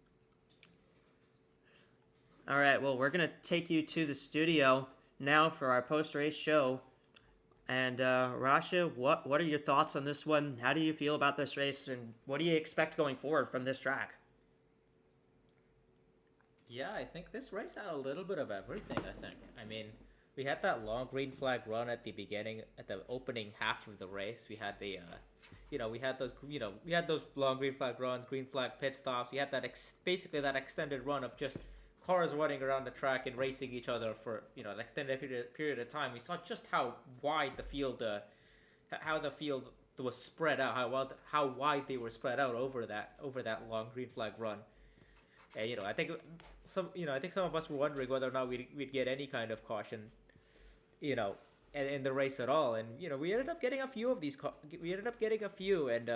All right, well, we're going to take you to the studio now for our post-race show. And Rasha, what are your thoughts on this one? How do you feel about this race, and what do you expect going forward from this track? Yeah, I think this race had a little bit of everything, I think. I mean, we had that long green flag run at the beginning, at the opening half of the race. We had we had those long green flag runs, green flag pit stops. We had that basically that extended run of just cars running around the track and racing each other for an extended period of time. We saw just how wide the field, how the field was spread out, how wide they were spread out over that long green flag run. And I think some of us were wondering whether or not we'd get any kind of caution, in the race at all. And we ended up getting a few of these. We ended up getting a few, and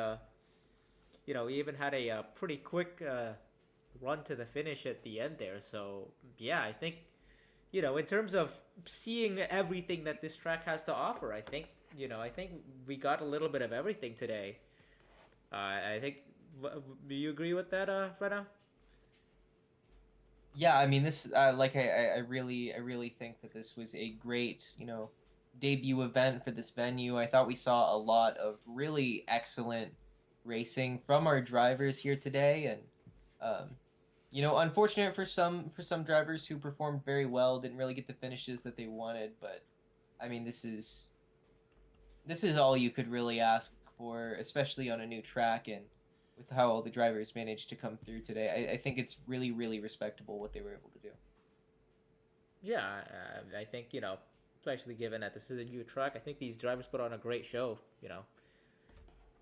we even had a pretty quick run to the finish at the end there. So yeah, I think in terms of seeing everything that this track has to offer, I think we got a little bit of everything today. I think. Do you agree with that, Frenna? Yeah, I mean, this I really think that this was a great debut event for this venue. I thought we saw a lot of really excellent racing from our drivers here today, and unfortunate for some drivers who performed very well, didn't really get the finishes that they wanted. But I mean, this is all you could really ask for, especially on a new track, and with how all the drivers managed to come through today. I think it's really, really respectable what they were able to do. Yeah, I think especially given that this is a new track, I think these drivers put on a great show.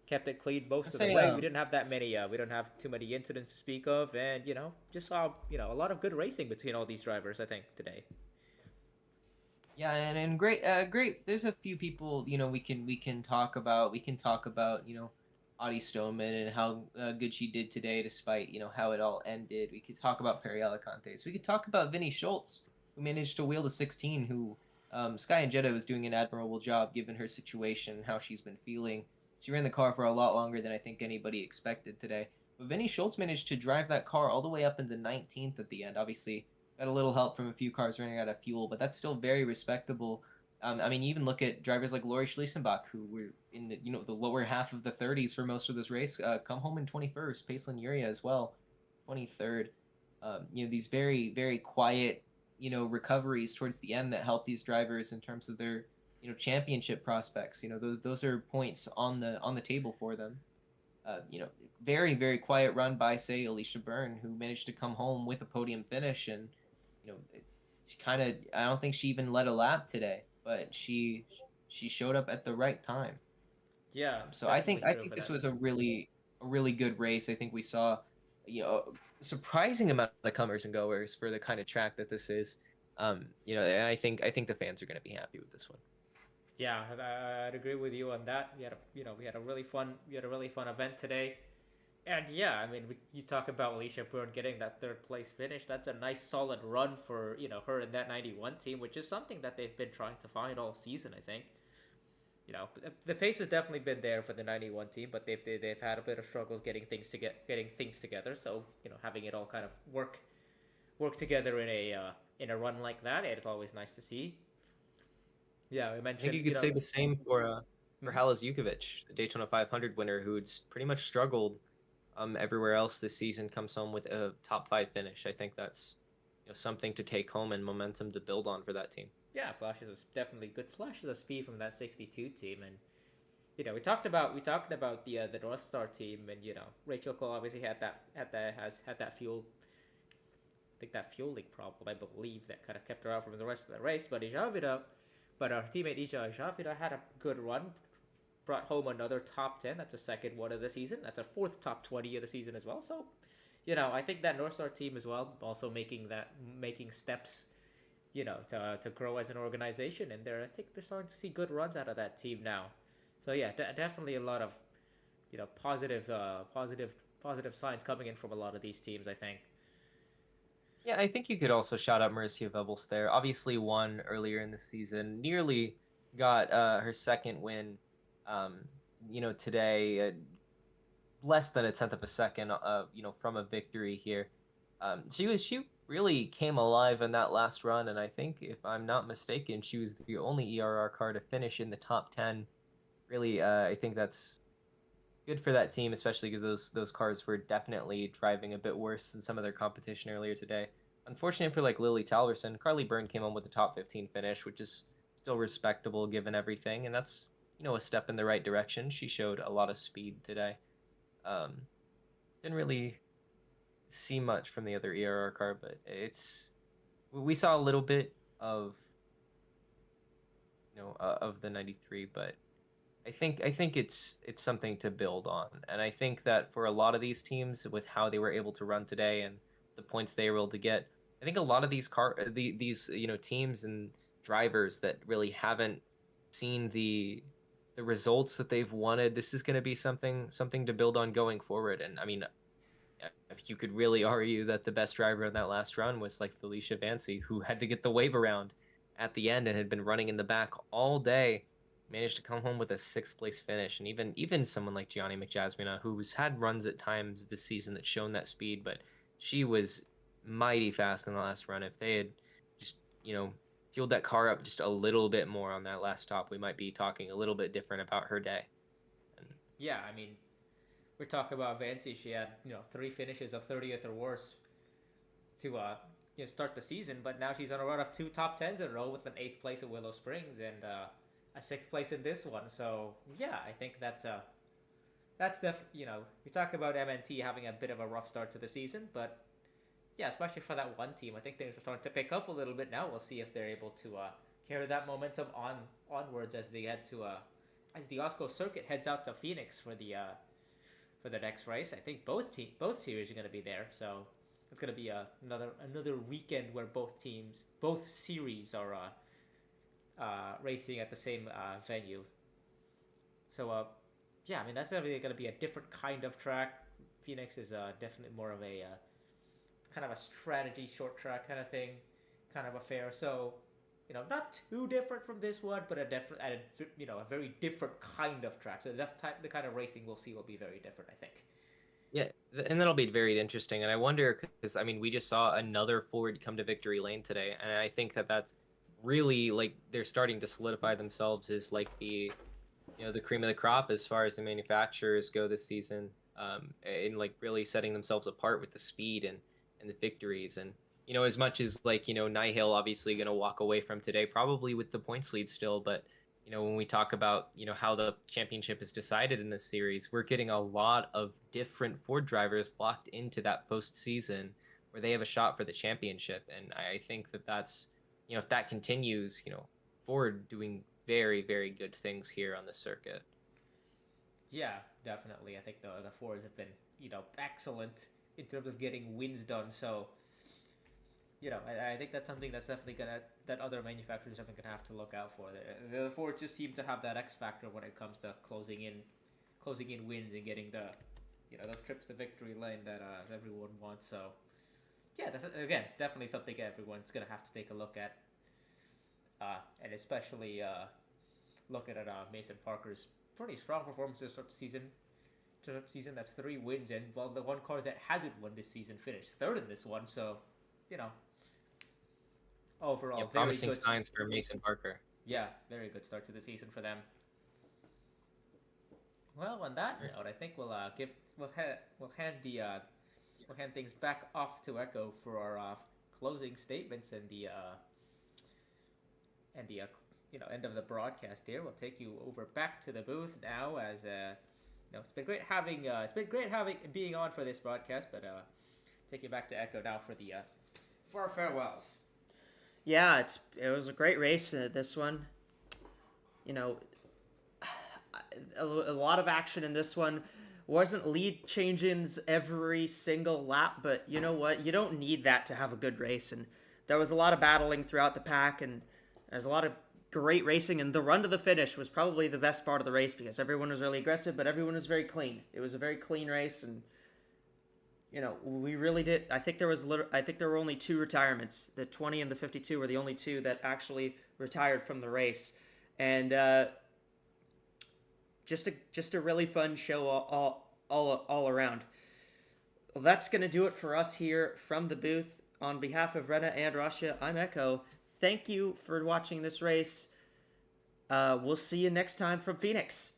Kept it clean most of the way. We didn't have that many. We don't have too many incidents to speak of, and just saw a lot of good racing between all these drivers, I think, today. Yeah, and great. There's a few people we can talk about. We can talk about Audi Stoneman and how good she did today, despite how it all ended. We could talk about Perry Alicantes. We could talk about Vinny Schultz, who managed to wheel the 16. Who Sky and Jetta was doing an admirable job given her situation and how she's been feeling. She ran the car for a lot longer than I think anybody expected today. But Vinny Schultz managed to drive that car all the way up into 19th at the end. Obviously, got a little help from a few cars running out of fuel, but that's still very respectable. I mean, you even look at drivers like Lori Schliesenbach, who were in the the lower half of the 30s for most of this race, come home in 21st. Paisley Uria as well, 23rd. These very, very quiet recoveries towards the end that help these drivers in terms of their championship prospects. Those are points on the table for them. Very, very quiet run by, say, Alicia Byrne, who managed to come home with a podium finish, and she I don't think she even led a lap today, but she showed up at the right time. Yeah. So I think this was a really good race. I think we saw a surprising amount of comers and goers for the kind of track that this is. And I think the fans are going to be happy with this one. Yeah, I'd agree with you on that. We had a really fun event today. And yeah, I mean, you talk about Alicia Byrne getting that third place finish. That's a nice solid run for her in that 91 team, which is something that they've been trying to find all season. I think the pace has definitely been there for the 91 team, but they've had a bit of struggles getting things together. So having it all kind of work together in a run like that, it's always nice to see. Yeah, we I think mentioned you could say the same for Mhm. Halas Jukovic, the Daytona 500 winner, who's pretty much struggled everywhere else this season, comes home with a top five finish. I think that's something to take home and momentum to build on for that team. Yeah, definitely good flashes of speed from that 62 team, and we talked about the North Star team, and Rachel Cole obviously had that fuel. I think that fuel leak problem, I believe, that kind of kept her out from the rest of the race. But our teammate Ija Javida had a good run, brought home another top 10. That's a second one of the season. That's a fourth top 20 of the season as well. So, I think that North Star team as well, also making steps, to grow as an organization. And I think they're starting to see good runs out of that team now. So yeah, definitely a lot of, positive signs coming in from a lot of these teams, I think. Yeah, I think you could also shout out Marcia Vebels there. Obviously, won earlier in the season, nearly got her second win. Um, today, less than a tenth of a second, from a victory here. She really came alive in that last run, and I think if I'm not mistaken, she was the only ERR car to finish in the top 10. Really, I think that's good for that team, especially because those cars were definitely driving a bit worse than some of their competition earlier today. Unfortunately for like Lily Talverson, Carly Byrne came home with a top 15 finish, which is still respectable given everything, and that's a step in the right direction. She showed a lot of speed today. Um, didn't really see much from the other ERR car, but we saw a little bit of of the 93, but I think it's something to build on, and I think that for a lot of these teams, with how they were able to run today and the points they were able to get, I think a lot of these teams and drivers that really haven't seen the results that they've wanted, this is going to be something to build on going forward. And I mean, you could really argue that the best driver in that last run was like Felicia Vancy, who had to get the wave around at the end and had been running in the back all day, managed to come home with a sixth place finish. And even someone like Gianni McJasmina, who's had runs at times this season that shown that speed, but she was mighty fast in the last run. If they had just fueled that car up just a little bit more on that last stop, we might be talking a little bit different about her day. And Yeah, I mean, we're talking about Vanti. She had three finishes of 30th or worse to start the season, but now she's on a run of two top tens in a row with an eighth place at Willow Springs and a sixth place in this one. So yeah, I think we talk about MNT having a bit of a rough start to the season, but yeah, especially for that one team, I think things are starting to pick up a little bit now. We'll see if they're able to carry that momentum onwards as they head to as the AWSCO circuit heads out to Phoenix for the next race. I think both series are going to be there, so it's going to be another weekend where both series are racing at the same venue. So yeah, I mean that's definitely going to be a different kind of track. Phoenix is definitely more of a kind of a strategy short track kind of thing, kind of affair. So not too different from this one, but a very different kind of track. So the kind of racing we'll see will be very different, I think. yeah, and that'll be very interesting. And I wonder, because I mean, we just saw another Ford come to victory lane today, and I think that that's really like they're starting to solidify themselves as like the cream of the crop as far as the manufacturers go this season, in like really setting themselves apart with the speed and the victories. And as much as like Nihil obviously going to walk away from today probably with the points lead still, but when we talk about how the championship is decided in this series, we're getting a lot of different Ford drivers locked into that postseason where they have a shot for the championship. And I think that that's if that continues, Ford doing very, very good things here on the circuit. Yeah, definitely. I think the Fords have been excellent in terms of getting wins done. So I think that's something that's definitely that other manufacturers are gonna have to look out for. The Fords just seem to have that X factor when it comes to closing in wins and getting those trips to victory lane that everyone wants. So yeah, that's again definitely something everyone's gonna have to take a look at, and especially looking at Mason Parker's pretty strong performances start the season. That's 3 wins, and well, the one car that hasn't won this season finished third in this one. So, overall, Yeah, very promising good. signs for Mason Parker. Yeah, very good start to the season for them. Well, on that note, I think we'll hand things back off to Echo for our closing statements and the end of the broadcast. Here, we'll take you over back to the booth now. As it's been great having being on for this broadcast, but take you back to Echo now for our farewells. Yeah, it was a great race. This one, a lot of action in this one. Wasn't lead change-ins every single lap, but you know what? You don't need that to have a good race. And there was a lot of battling throughout the pack, and there's a lot of great racing. And the run to the finish was probably the best part of the race because everyone was really aggressive, but everyone was very clean. It was a very clean race, and we really did. I think there were only 2 retirements. The 20 and the 52 were the only 2 that actually retired from the race, and just a really fun show all around. Well, that's gonna do it for us here from the booth. On behalf of Rena and Russia, I'm Echo. Thank you for watching this race. We'll see you next time from Phoenix.